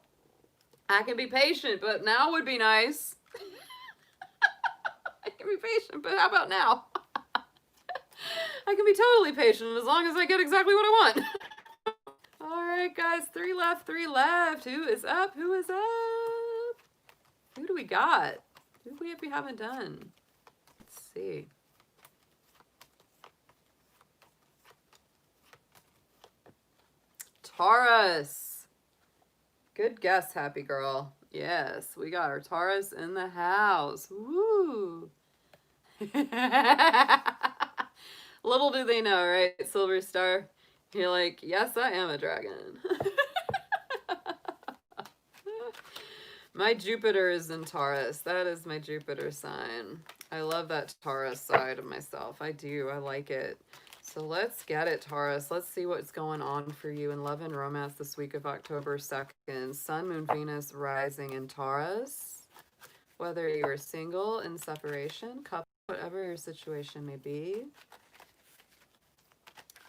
I can be patient, but now would be nice. I can be patient, but how about now? I can be totally patient as long as I get exactly what I want. All right, guys, 3 left, 3 left. Who is up? Who is up? Who do we got? Who do we haven't done? Let's see. Taurus. Good guess, happy girl. Yes, we got our Taurus in the house. Woo. Little do they know, right, Silver Star? You're like, yes, I am a dragon. My Jupiter is in Taurus. That is my Jupiter sign. I love that Taurus side of myself. I do. I like it. So let's get it, Taurus. Let's see what's going on for you in love and romance this week of October 2nd. Sun, Moon, Venus rising in Taurus. Whether you are single, in separation, couple, whatever your situation may be.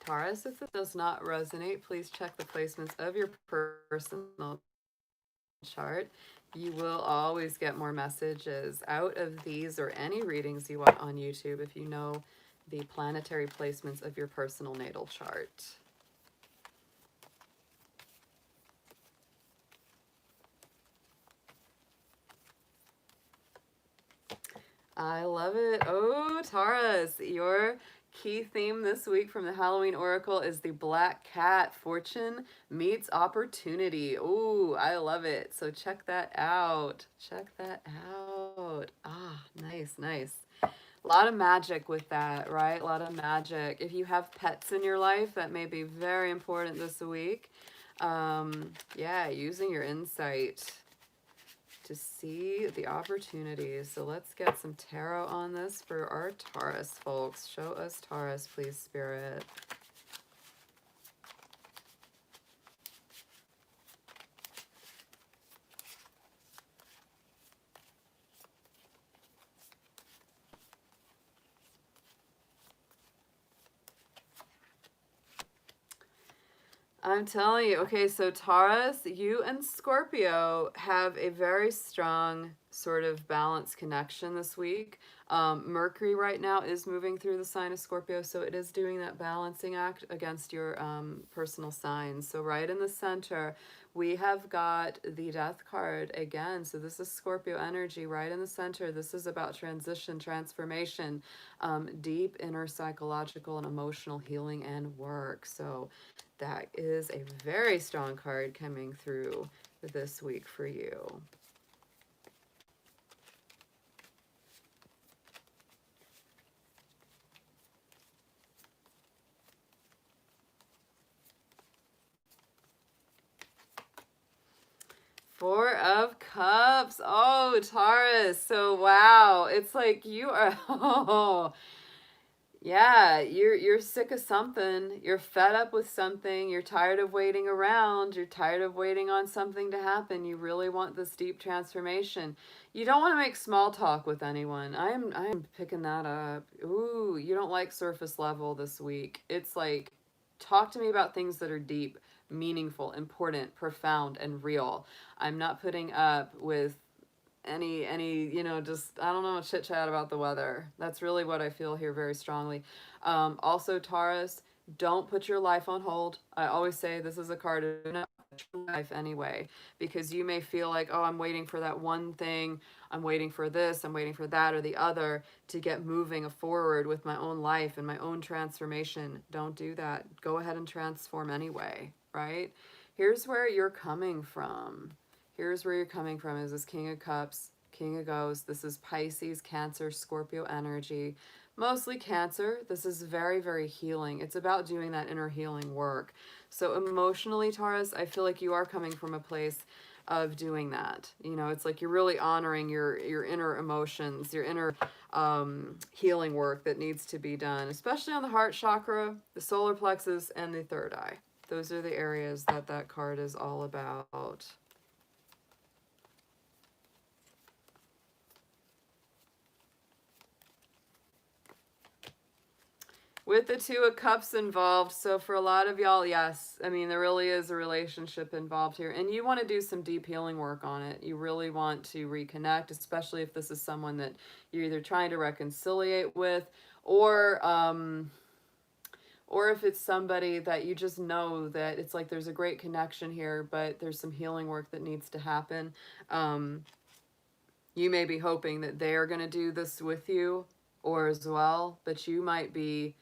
Taurus, if it does not resonate, please check the placements of your personal chart. You will always get more messages out of these or any readings you want on YouTube if you know the planetary placements of your personal natal chart. I love it. Oh, Taurus, your Key theme this week from the Halloween Oracle is the Black Cat. Fortune meets opportunity. Ooh, I love it. So check that out. Check that out. Ah, nice, nice. A lot of magic with that, right? A lot of magic. If you have pets in your life, that may be very important this week. Yeah, using your insight to see the opportunities. So let's get some tarot on this for our Taurus folks. Show us Taurus, please, Spirit. I'm telling you. Okay, so Taurus, you and Scorpio have a very strong sort of balanced connection this week. Mercury right now is moving through the sign of Scorpio, so it is doing that balancing act against your personal signs. So right in the center, we have got the Death card again. So this is Scorpio energy right in the center. This is about transition, transformation, deep inner psychological and emotional healing and work. So that is a very strong card coming through this week for you. Four of Cups. Oh, Taurus. So wow, it's like you are oh, yeah, you're sick of something. You're fed up with something. You're tired of waiting around. You're tired of waiting on something to happen. You really want this deep transformation. You don't want to make small talk with anyone. I'm picking that up. Ooh, you don't like surface level this week. It's like talk to me about things that are deep, meaningful, important, profound, and real. I'm not putting up with any just I don't know, chit chat about the weather. That's really what I feel here very strongly. Also, Taurus, don't put your life on hold. I always say this is a card of life anyway, because you may feel like, oh, I'm waiting for that one thing, I'm waiting for this, I'm waiting for that or the other to get moving forward with my own life and my own transformation. Don't do that. Go ahead and transform anyway, right? Here's where you're coming from. Here's where you're coming from is this King of Cups, King of Ghosts. This is Pisces, Cancer, Scorpio energy. Mostly Cancer. This is very, very healing. It's about doing that inner healing work. So emotionally, Taurus, I feel like you are coming from a place of doing that. You know, it's like you're really honoring your inner emotions, your inner healing work that needs to be done, especially on the heart chakra, the solar plexus, and the third eye. Those are the areas that that card is all about. With the Two of Cups involved, so for a lot of y'all, yes, I mean, there really is a relationship involved here. And you want to do some deep healing work on it. You really want to reconnect, especially if this is someone that you're either trying to reconciliate with or if it's somebody that you just know that it's like there's a great connection here, but there's some healing work that needs to happen. You may be hoping that they are going to do this with you or as well, but you might be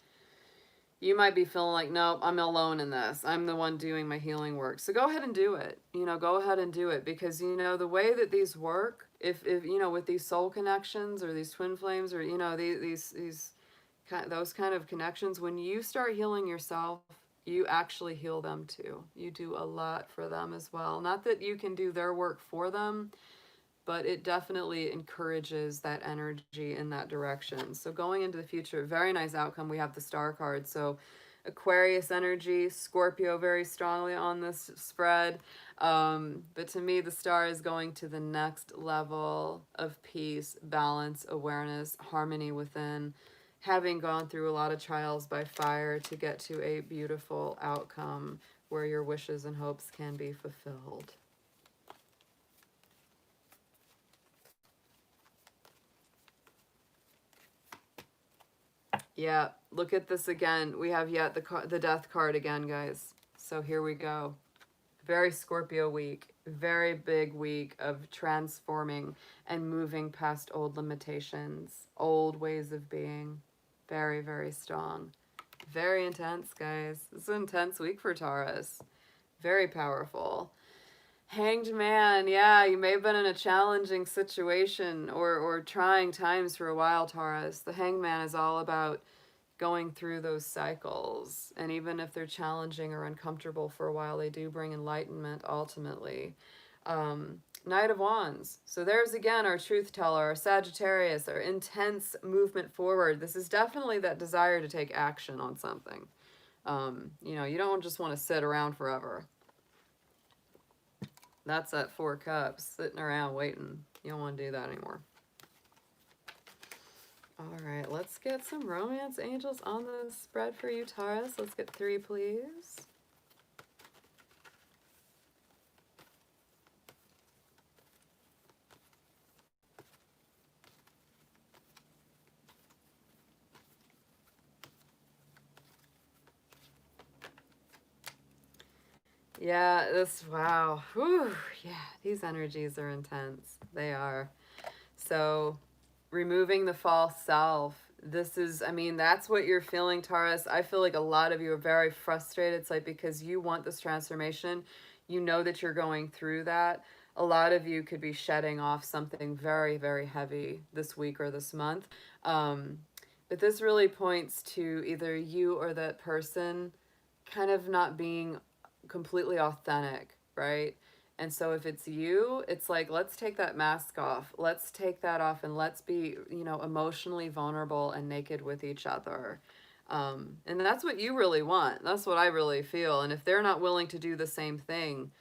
feeling like, nope, I'm alone in this. I'm the one doing my healing work. So go ahead and do it. You know, go ahead and do it, because, you know, the way that these work, if you know, with these soul connections or these twin flames or, you know, those kind of connections, when you start healing yourself, you actually heal them too. You do a lot for them as well. Not that you can do their work for them, but it definitely encourages that energy in that direction. So going into the future, very nice outcome. We have the Star card. So Aquarius energy, Scorpio very strongly on this spread. But to me, the Star is going to the next level of peace, balance, awareness, harmony within, having gone through a lot of trials by fire to get to a beautiful outcome where your wishes and hopes can be fulfilled. Yeah, look at this again. We have yet the Death card again, guys. So here we go. Very Scorpio week. Very big week of transforming and moving past old limitations, old ways of being. Very, very strong. Very intense, guys. This is an intense week for Taurus. Very powerful. Hanged Man, yeah, you may have been in a challenging situation or trying times for a while, Taurus. The Hanged Man is all about going through those cycles. And even if they're challenging or uncomfortable for a while, they do bring enlightenment ultimately. Knight of Wands. So there's again our truth teller, our Sagittarius, our intense movement forward. This is definitely that desire to take action on something. You know, you don't just want to sit around forever. That's that Four Cups, sitting around waiting. You don't want to do that anymore. All right, let's get some romance angels on the spread for you, Taurus. Let's get 3, please. Yeah, wow. Whew, yeah, these energies are intense. They are. So, removing the false self. This is, I mean, that's what you're feeling, Taurus. I feel like a lot of you are very frustrated. It's like because you want this transformation, you know that you're going through that. A lot of you could be shedding off something very, very heavy this week or this month. But this really points to either you or that person kind of not being completely authentic, right? And so if it's you, it's like, let's take that mask off. Let's take that off and let's be, you know, emotionally vulnerable and naked with each other. And that's what you really want. That's what I really feel. And if they're not willing to do the same thing,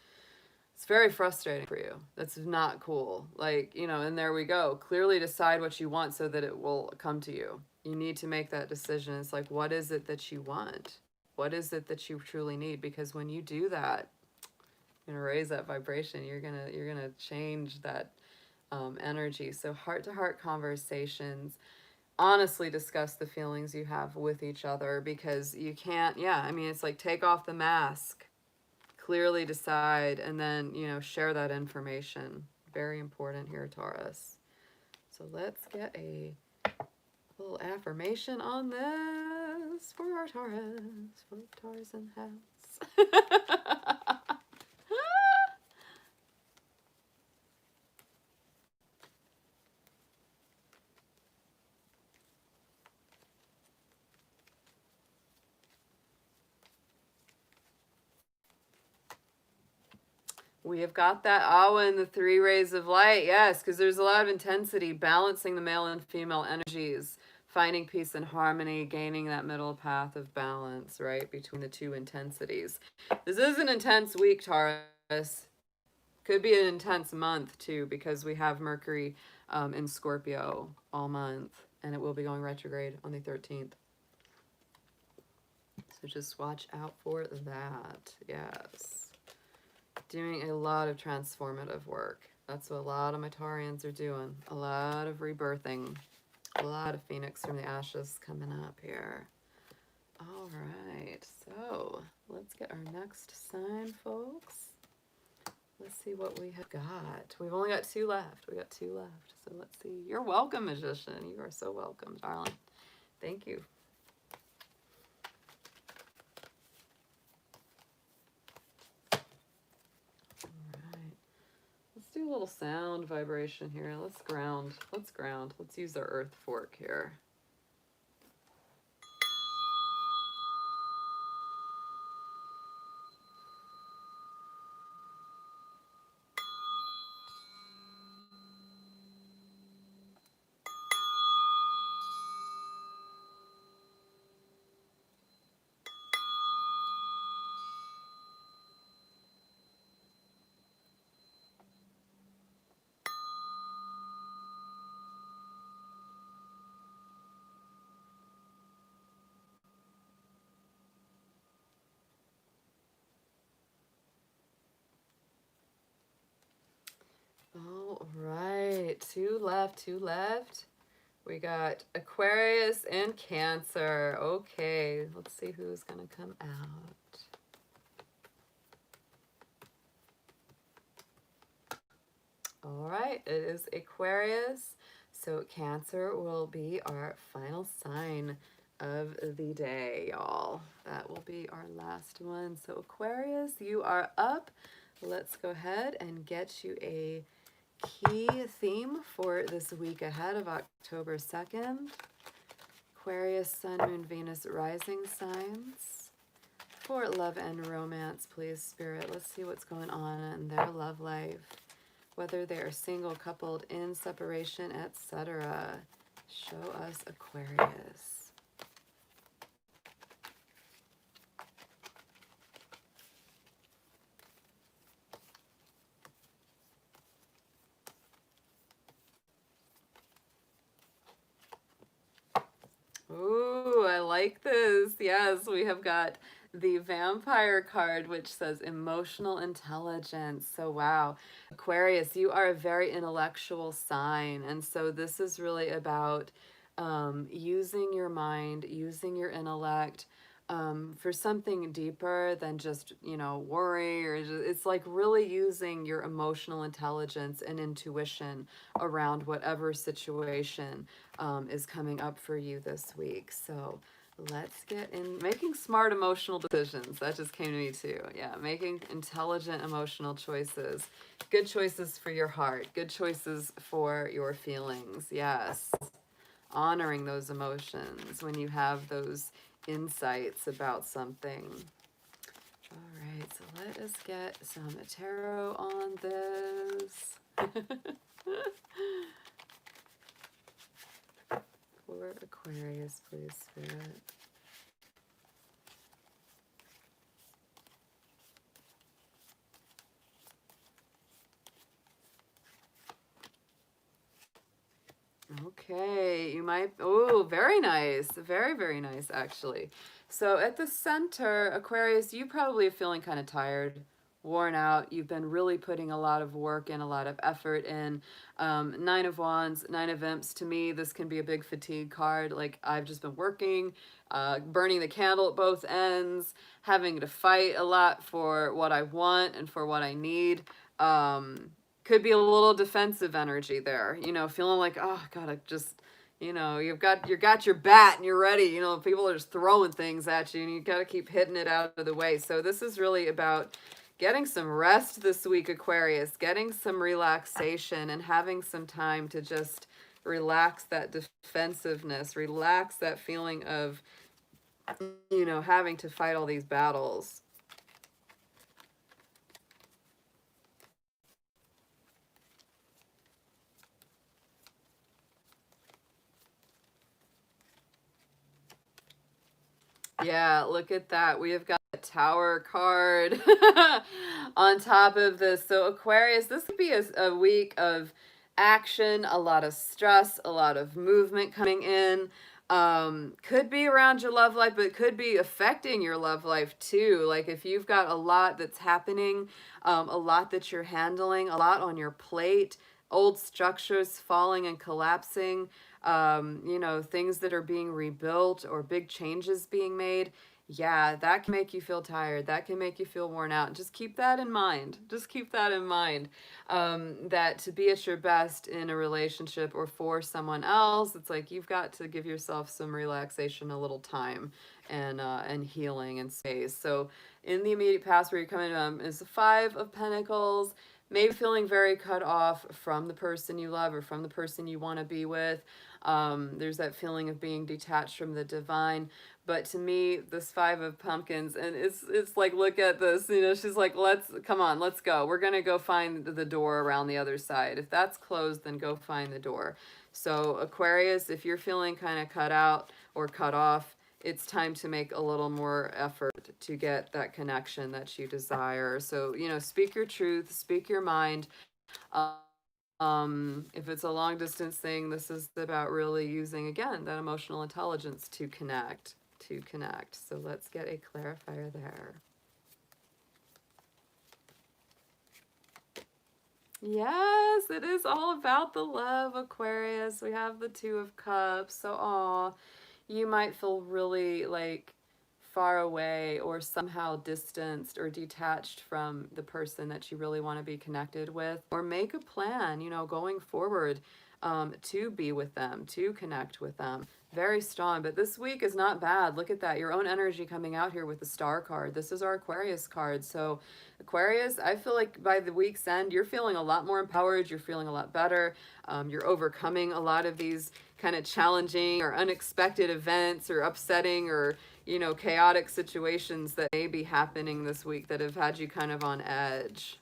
it's very frustrating for you. That's not cool. Like, you know, and there we go. Clearly decide what you want so that it will come to you. You need to make that decision. It's like, what is it that you want? What is it that you truly need? Because when you do that, you're gonna raise that vibration. You're gonna change that energy. So heart-to-heart conversations. Honestly discuss the feelings you have with each other, because you can't. Yeah, I mean, it's like take off the mask, clearly decide, and then, you know, share that information. Very important here, Taurus. So let's get a little affirmation on this for our Taurus, for Taurus in the house. We have got that awa in the 3 rays of light. Yes, because there's a lot of intensity, balancing the male and female energies, finding peace and harmony, gaining that middle path of balance, right, between the 2 intensities. This is an intense week, Taurus. Could be an intense month, too, because we have Mercury in Scorpio all month, and it will be going retrograde on the 13th. So just watch out for that. Yes. Doing a lot of transformative work. That's what a lot of my Taurians are doing. A lot of rebirthing. A lot of phoenix from the ashes coming up here. All right, so let's get our next sign, folks. Let's see what we have got. We've only got 2 left. We got 2 left. So let's see. You're welcome, Magician. You are so welcome, darling. Thank you. Do a little sound vibration here. Let's ground. Let's ground. Let's use our earth fork here. All right, 2 left, 2 left. We got Aquarius and Cancer. Okay, let's see who's gonna come out. All right, it is Aquarius. So Cancer will be our final sign of the day, y'all. That will be our last one. So Aquarius, you are up. Let's go ahead and get you a key theme for this week ahead of October 2nd. Aquarius, Sun, Moon, Venus, rising signs. For love and romance, please, Spirit. Let's see what's going on in their love life. Whether they are single, coupled, in separation, etc. Show us Aquarius. Ooh, I like this. Yes, we have got the vampire card, which says emotional intelligence. So, wow. Aquarius, you are a very intellectual sign. And so, this is really about using your mind, using your intellect for something deeper than just, you know, worry or just, it's like really using your emotional intelligence and intuition around whatever situation is coming up for you this week. So let's get in making smart emotional decisions. That just came to me too. Yeah, making intelligent emotional choices. Good choices for your heart. Good choices for your feelings. Yes. Honoring those emotions when you have those insights about something. All right, so let us get some tarot on this. For Aquarius, please, Spirit. Okay, you might, oh, very nice. Very, very nice, actually. So at the center, Aquarius, you probably are feeling kind of tired, worn out. You've been really putting a lot of work in, a lot of effort in. Nine of Wands, Nine of Imps, to me, this can be a big fatigue card. Like, I've just been working, burning the candle at both ends, having to fight a lot for what I want and for what I need. Could be a little defensive energy there, you know, feeling like, oh God, I just, you know, you got your bat and you're ready. You know, people are just throwing things at you and you got to keep hitting it out of the way. So this is really about getting some rest this week, Aquarius, getting some relaxation and having some time to just relax that defensiveness, relax that feeling of, you know, having to fight all these battles. Yeah, look at that. We have got a Tower card on top of this. So Aquarius, this could be a week of action, a lot of stress, a lot of movement coming in. Could be around your love life, but could be affecting your love life too. Like if you've got a lot that's happening, a lot that you're handling, a lot on your plate, old structures falling and collapsing, you know, things that are being rebuilt or big changes being made. Yeah, that can make you feel tired. That can make you feel worn out. Just keep that in mind. Just keep that in mind. That to be at your best in a relationship or for someone else, it's like you've got to give yourself some relaxation, a little time, and healing and space. So in the immediate past where you're coming is the Five of Pentacles. Maybe feeling very cut off from the person you love or from the person you want to be with. There's that feeling of being detached from the divine. But to me, this Five of Pumpkins, and it's like, look at this, you know, she's like, come on, let's go. We're going to go find the door around the other side. If that's closed, then go find the door. So Aquarius, if you're feeling kind of cut out or cut off, it's time to make a little more effort to get that connection that you desire. So, you know, speak your truth, speak your mind. If it's a long distance thing, this is about really using, again, that emotional intelligence to connect, So let's get a clarifier there. Yes, it is all about the love, Aquarius. We have the Two of Cups. So, aw, you might feel really like far away or somehow distanced or detached from the person that you really want to be connected with, or make a plan, you know, going forward. to be with them, to connect with them. Very strong, but this week is not bad. Look at that, your own energy coming out here with the Star card. This is our Aquarius card. So Aquarius, I feel like by the week's end, you're feeling a lot more empowered. You're feeling a lot better. You're overcoming a lot of these kind of challenging or unexpected events or upsetting or, you know, chaotic situations that may be happening this week that have had you kind of on edge.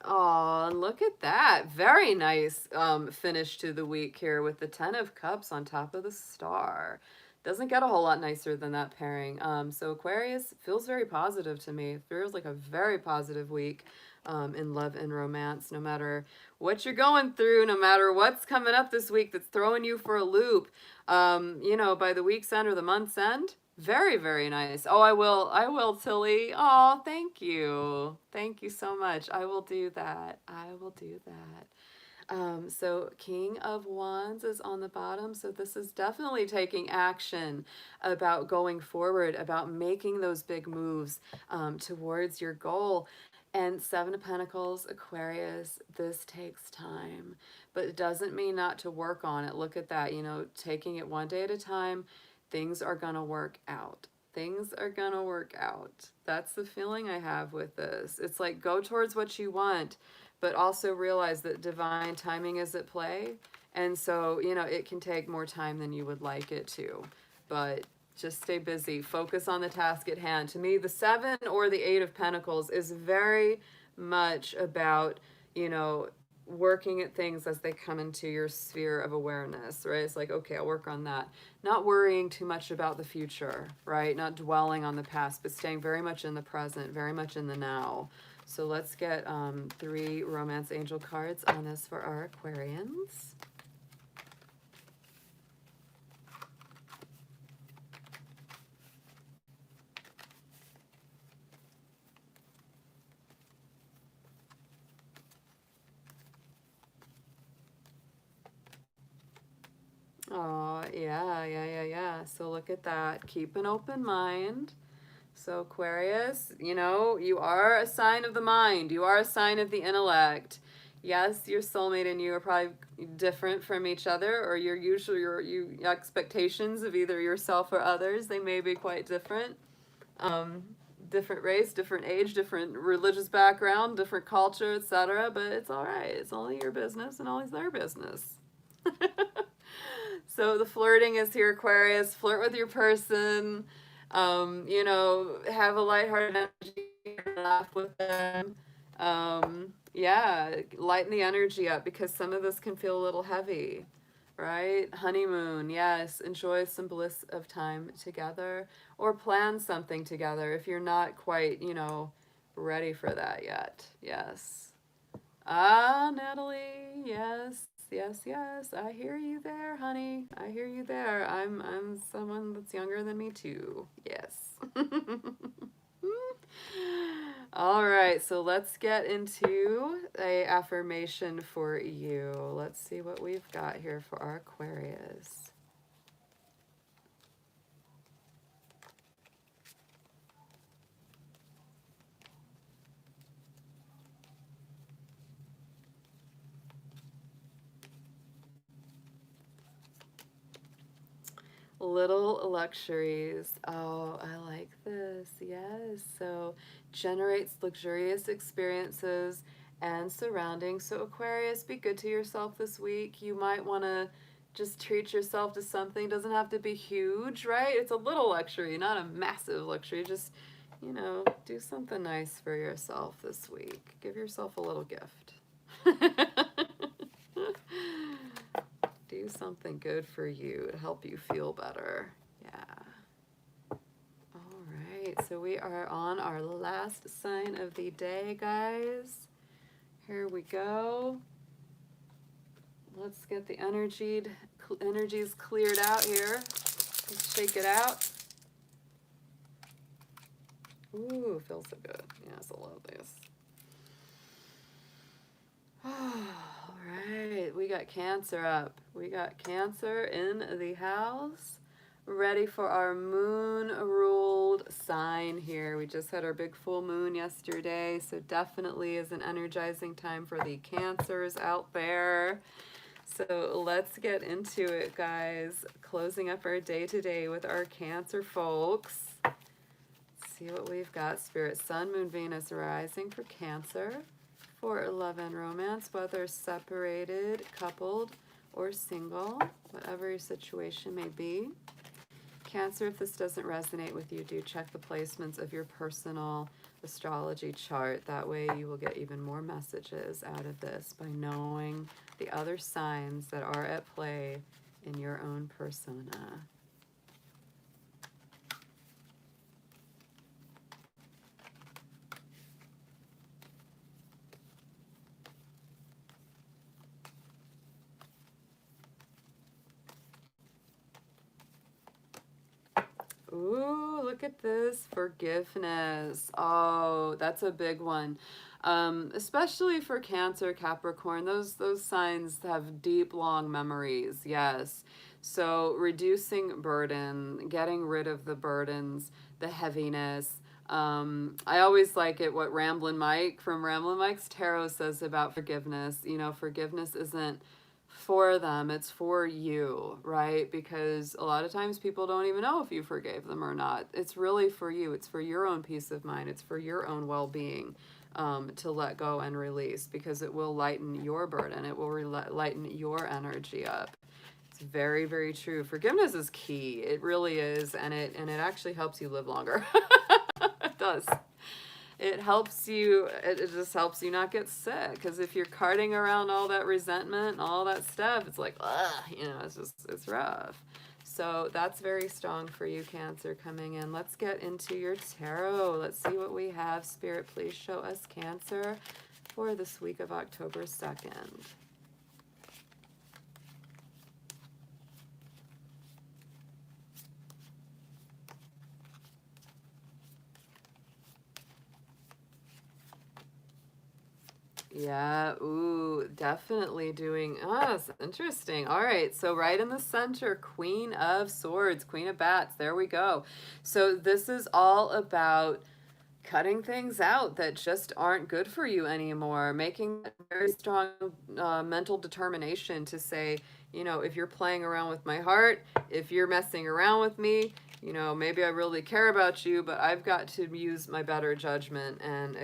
Oh, look at that. Very nice finish to the week here with the Ten of Cups on top of the Star. Doesn't get a whole lot nicer than that pairing. So Aquarius feels very positive to me. It feels like a very positive week in love and romance. No matter what you're going through, no matter what's coming up this week that's throwing you for a loop, you know, by the week's end or the month's end, very, very nice. Oh, I will, Tilly. Oh, thank you. Thank you so much. I will do that. I will do that. So King of Wands is on the bottom. So this is definitely taking action about going forward, about making those big moves towards your goal. And Seven of Pentacles, Aquarius, this takes time, but it doesn't mean not to work on it. Look at that, you know, taking it one day at a time. Things are gonna work out. Things are gonna work out. That's the feeling I have with this. It's like go towards what you want, but also realize that divine timing is at play. And so, you know, it can take more time than you would like it to. But just stay busy. Focus on the task at hand. To me, the Seven or the Eight of Pentacles is very much about, you know, working at things as they come into your sphere of awareness, right? It's like, okay, I'll work on that. Not worrying too much about the future, right? Not dwelling on the past, but staying very much in the present, very much in the now. So let's get 3 romance angel cards on this for our Aquarians. Oh, yeah. So look at that. Keep an open mind. So Aquarius, you know, you are a sign of the mind. You are a sign of the intellect. Yes, your soulmate and you are probably different from each other, or your expectations of either yourself or others, they may be quite different. Different race, different age, different religious background, different culture, etc. But it's all right. It's only your business and only their business. So the flirting is here, Aquarius. Flirt with your person. You know, have a lighthearted energy, laugh with them. Yeah, lighten the energy up because some of this can feel a little heavy, right? Honeymoon, yes. Enjoy some bliss of time together or plan something together if you're not quite, you know, ready for that yet. Yes. Ah, Natalie, yes. I hear you there, honey. I hear you there. I'm someone that's younger than me too. Yes. All right, so let's get into a affirmation for you. Let's see what we've got here for our Aquarius. Little luxuries. Oh, I like this. Yes. So generates luxurious experiences and surroundings. So Aquarius, be good to yourself this week. You might want to just treat yourself to something. Doesn't have to be huge, right? It's a little luxury, not a massive luxury. Just, you know, do something nice for yourself this week. Give yourself a little gift. Do something good for you to help you feel better. Yeah. All right. So we are on our last sign of the day, guys. Here we go. Let's get the energies cleared out here. Let's shake it out. Ooh, feels so good. Yes, I love this. All right, we got Cancer up. We got Cancer in the house. ready for our moon ruled sign here. We just had our big full moon yesterday, so definitely is an energizing time for the Cancers out there. So let's get into it, guys. Closing up our day today with our Cancer folks. Let's see what we've got. Spirit, Sun, Moon, Venus rising for Cancer. For love and romance, whether separated, coupled, or single, whatever your situation may be. Cancer, if this doesn't resonate with you, do check the placements of your personal astrology chart. That way you will get even more messages out of this by knowing the other signs that are at play in your own persona. Ooh, look at this. Forgiveness. Oh, that's a big one. Especially for Cancer, Capricorn, those signs have deep, long memories. Yes. So reducing burden, getting rid of the burdens, the heaviness. I always like it what Ramblin' Mike from Ramblin' Mike's Tarot says about forgiveness. You know, forgiveness isn't for them, it's for you, right? Because a lot of times people don't even know if you forgave them or not. It's really for you. It's for your own peace of mind. It's for your own well-being, to let go and release, because it will lighten your burden. It will lighten your energy up. It's very, very true. Forgiveness is key. It really is, and it actually helps you live longer. It does. It helps you, it just helps you not get sick, because if you're carting around all that resentment and all that stuff, it's like, ugh, you know, it's rough. So that's very strong for you, Cancer, coming in. Let's get into your tarot. Let's see what we have. Spirit, please show us Cancer for this week of October 2nd. Yeah, ooh, definitely doing, it's interesting. All right, so right in the center, Queen of Swords, Queen of Bats, there we go. So this is all about cutting things out that just aren't good for you anymore, making a very strong mental determination to say, you know, if you're playing around with my heart, if you're messing around with me, you know, maybe I really care about you, but I've got to use my better judgment and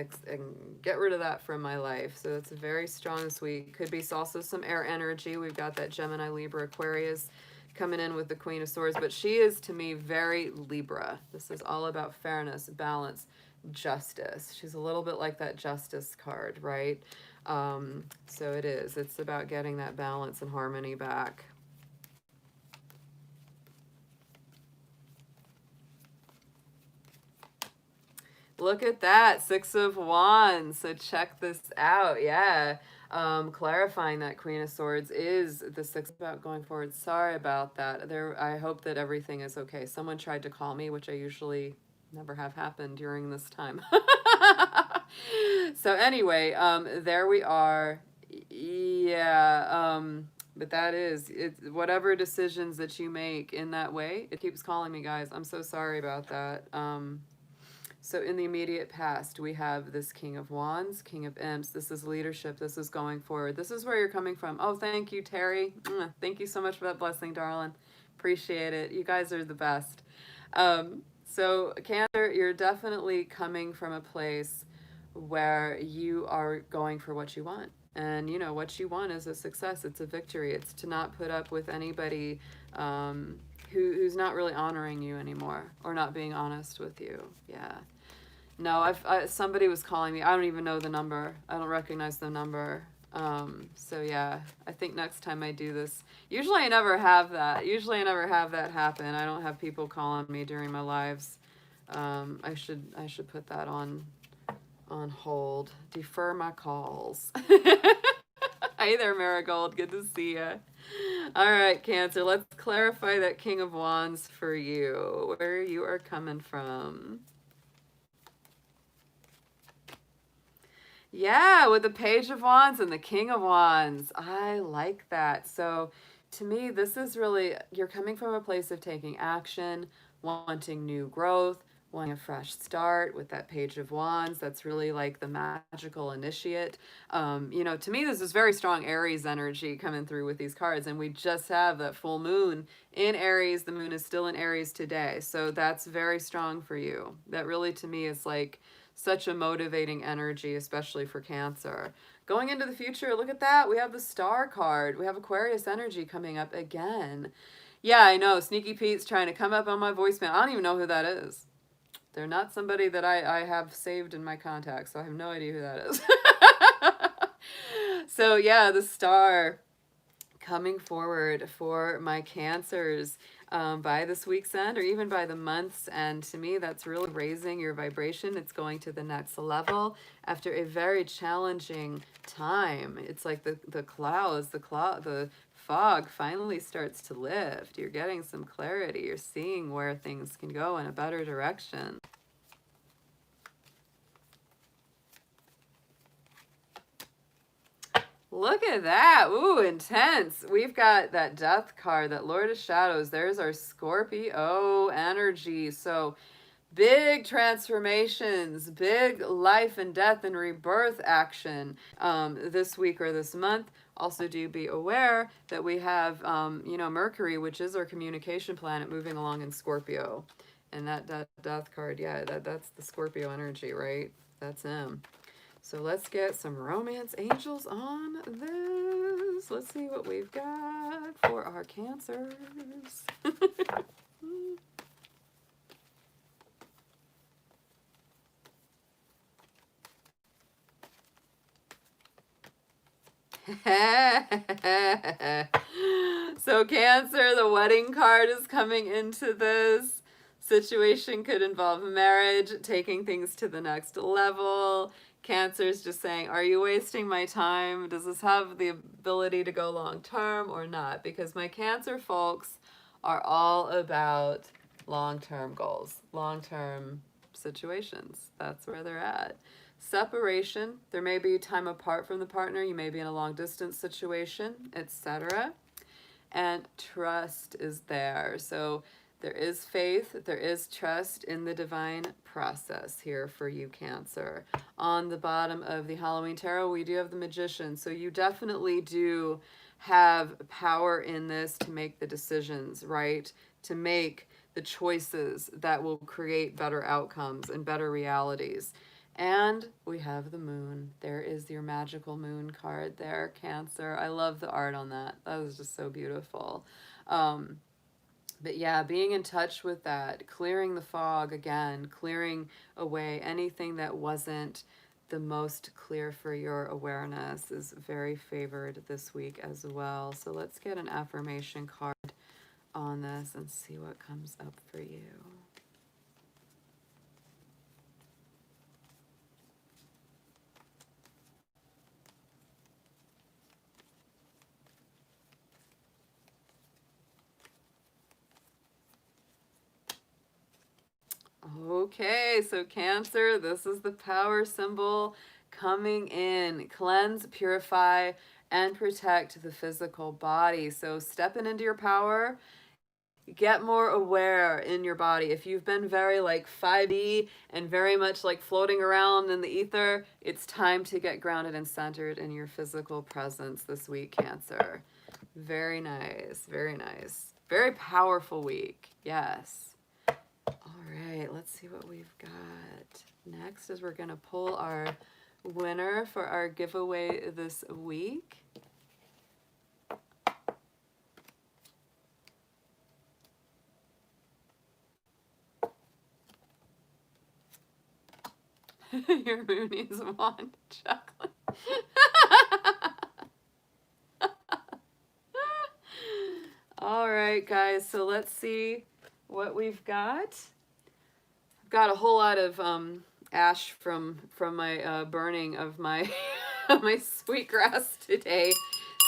get rid of that from my life. So it's very strong this week. Could be also some air energy. We've got that Gemini, Libra, Aquarius coming in with the Queen of Swords, but she is, to me, very Libra. This is all about fairness, balance, justice. She's a little bit like that Justice card, right? So it is. It's about getting that balance and harmony back. Look at that, Six of Wands. So check this out. Yeah. Clarifying that Queen of Swords is the six about going forward. Sorry about that. I hope that everything is okay. Someone tried to call me, which I usually never have happened during this time. So anyway, there we are. Yeah. But that is it. Whatever decisions that you make in that way, it keeps calling me, guys. I'm so sorry about that. So in the immediate past, we have this King of Wands, King of Imps. This is leadership. This is going forward. This is where you're coming from. Oh, thank you, Terry. Thank you so much for that blessing, darling. Appreciate it. You guys are the best. So Cancer, you're definitely coming from a place where you are going for what you want. And, you know, what you want is a success. It's a victory. It's to not put up with anybody who's not really honoring you anymore or not being honest with you. Yeah. No, somebody was calling me. I don't even know the number. I don't recognize the number. So yeah, I think next time I do this, usually I never have that. Usually I never have that happen. I don't have people calling me during my lives. I should put that on hold. Defer my calls. Hey there, Marigold. Good to see you. All right, Cancer. Let's clarify that King of Wands for you, where you are coming from. Yeah, with the Page of Wands and the King of Wands. I like that. So to me, this is really, you're coming from a place of taking action, wanting new growth, wanting a fresh start with that Page of Wands. That's really like the magical initiate. You know, to me, this is very strong Aries energy coming through with these cards. And we just have that full moon in Aries. The moon is still in Aries today. So that's very strong for you. That really, to me, is like such a motivating energy, especially for Cancer. Going into the future, look at that. We have the Star card. We have Aquarius energy coming up again. Yeah, I know. Sneaky Pete's trying to come up on my voicemail. I don't even know who that is. They're not somebody that I have saved in my contacts, so I have no idea who that is. So yeah, the Star coming forward for my Cancers by this week's end or even by the month's end. To me, that's really raising your vibration. It's going to the next level after a very challenging time. It's like the clouds, the fog finally starts to lift. You're getting some clarity. You're seeing where things can go in a better direction. Look at that. Ooh, intense. We've got that Death card, that Lord of Shadows. There's our Scorpio energy. So big transformations, big life and death and rebirth action this week or this month. Also, do be aware that we have, you know, Mercury, which is our communication planet, moving along in Scorpio. And that Death card, yeah, that's the Scorpio energy, right? That's him. So let's get some romance angels on this. Let's see what we've got for our Cancers. So Cancer, the wedding card is coming into this. Situation could involve marriage, taking things to the next level. Cancer's just saying, are you wasting my time? Does this have the ability to go long term or not? Because my Cancer folks are all about long-term goals, long-term situations. That's where they're at. Separation, there may be time apart from the partner. You may be in a long distance situation, etc. And trust is there. So there is faith, there is trust in the divine process here for you, Cancer. On the bottom of the Halloween Tarot, we do have the Magician. So you definitely do have power in this to make the decisions, right? To make the choices that will create better outcomes and better realities. And we have the moon. There is your magical moon card there, Cancer. I love the art on that. That was just so beautiful. But yeah, being in touch with that, clearing the fog again, clearing away anything that wasn't the most clear for your awareness is very favored this week as well. So let's get an affirmation card on this and see what comes up for you. Okay, so Cancer, this is the power symbol coming in. Cleanse, purify, and protect the physical body. So stepping into your power, get more aware in your body. If you've been very like 5D and very much like floating around in the ether, it's time to get grounded and centered in your physical presence this week, Cancer. Very nice, very nice. Very powerful week, yes. All right, let's see what we've got. Next is we're going to pull our winner for our giveaway this week. Your moon needs a wand, chocolate. All right, guys, so let's see what we've got. I've got a whole lot of ash from my burning of my my sweetgrass today.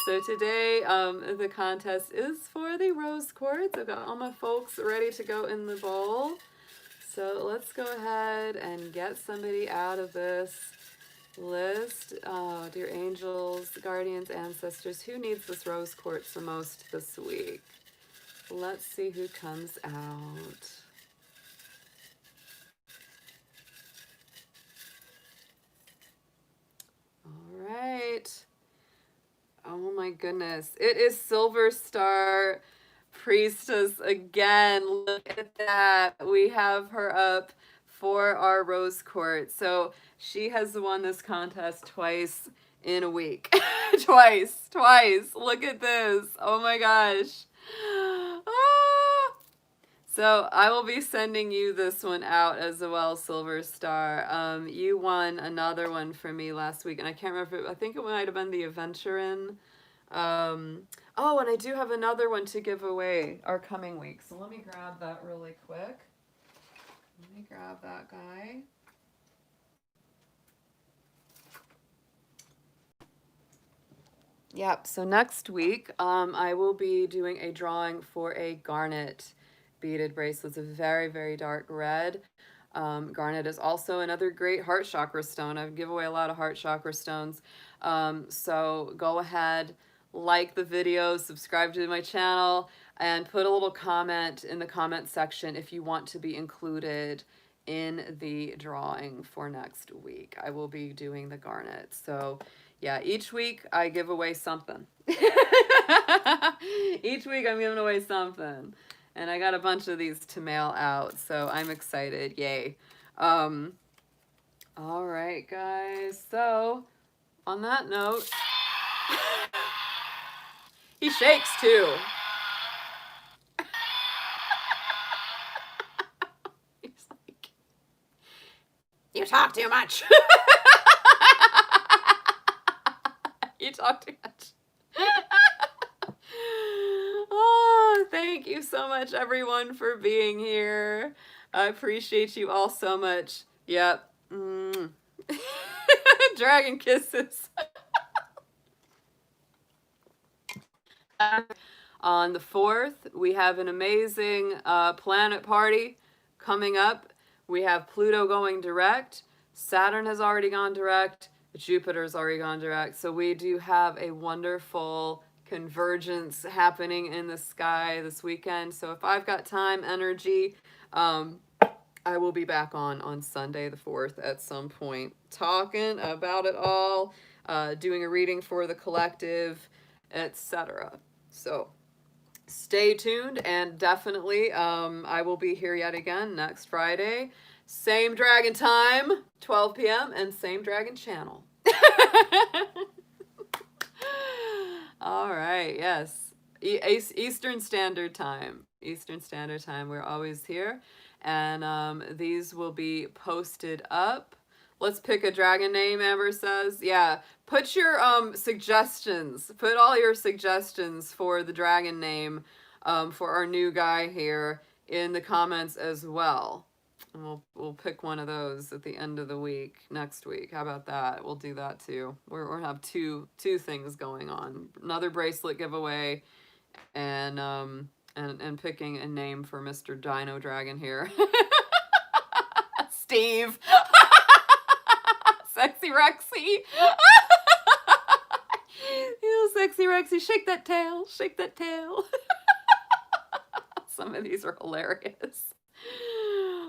So today the contest is for the rose quartz. I've got all my folks ready to go in the bowl. So let's go ahead and get somebody out of this list. Oh, dear angels, guardians, ancestors, who needs this rose quartz the most this week? Let's see who comes out. All right. Oh my goodness. It is Silver Star Priestess again. Look at that. We have her up for our rose quartz. So she has won this contest twice in a week. Twice. Look at this. Oh my gosh. Ah. So I will be sending you this one out as well, Silver Star. You won another one for me last week, and I can't remember. I think it might have been the Adventurin. Oh, and I do have another one to give away our coming week. So let me grab that really quick. Let me grab that guy. Yep, so next week, I will be doing a drawing for a garnet beaded bracelet. It's a very, very dark red. Garnet is also another great heart chakra stone. I give away a lot of heart chakra stones. So go ahead, like the video, subscribe to my channel, and put a little comment in the comment section if you want to be included in the drawing for next week. I will be doing the garnet. So yeah, each week I give away something. Each week I'm giving away something. And I got a bunch of these to mail out, so I'm excited. Yay. All right, guys. So, on that note, he shakes too. He's like, you talk too much. You talk too much. Oh, thank you so much, everyone, for being here. I appreciate you all so much. Yep. Dragon kisses. On the 4th, we have an amazing planet party coming up. We have Pluto going direct. Saturn has already gone direct. Jupiter's already gone direct. So we do have a wonderful convergence happening in the sky this weekend. So if I've got time, energy, I will be back on Sunday the 4th at some point, talking about it all, doing a reading for the collective, etc. So stay tuned, and definitely I will be here yet again next Friday. Same dragon time, 12 p.m., and same dragon channel. All right, yes. Eastern Standard Time. Eastern Standard Time. We're always here. And these will be posted up. Let's pick a dragon name, Amber says. Yeah, put your suggestions. Put all your suggestions for the dragon name for our new guy here in the comments as well. And we'll pick one of those at the end of the week, next week. How about that? We'll do that too. We're gonna have two things going on. Another bracelet giveaway, and picking a name for Mr. Dino Dragon here. Steve. Sexy Rexy. You sexy Rexy. Shake that tail. Shake that tail. Some of these are hilarious.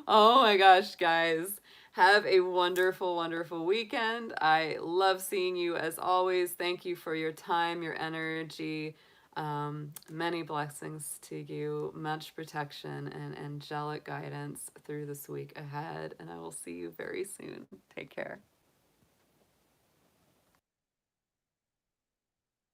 Oh my gosh, guys. Have a wonderful, wonderful weekend. I love seeing you as always. Thank you for your time, your energy. Many blessings to you, much protection and angelic guidance through this week ahead. And I will see you very soon. Take care.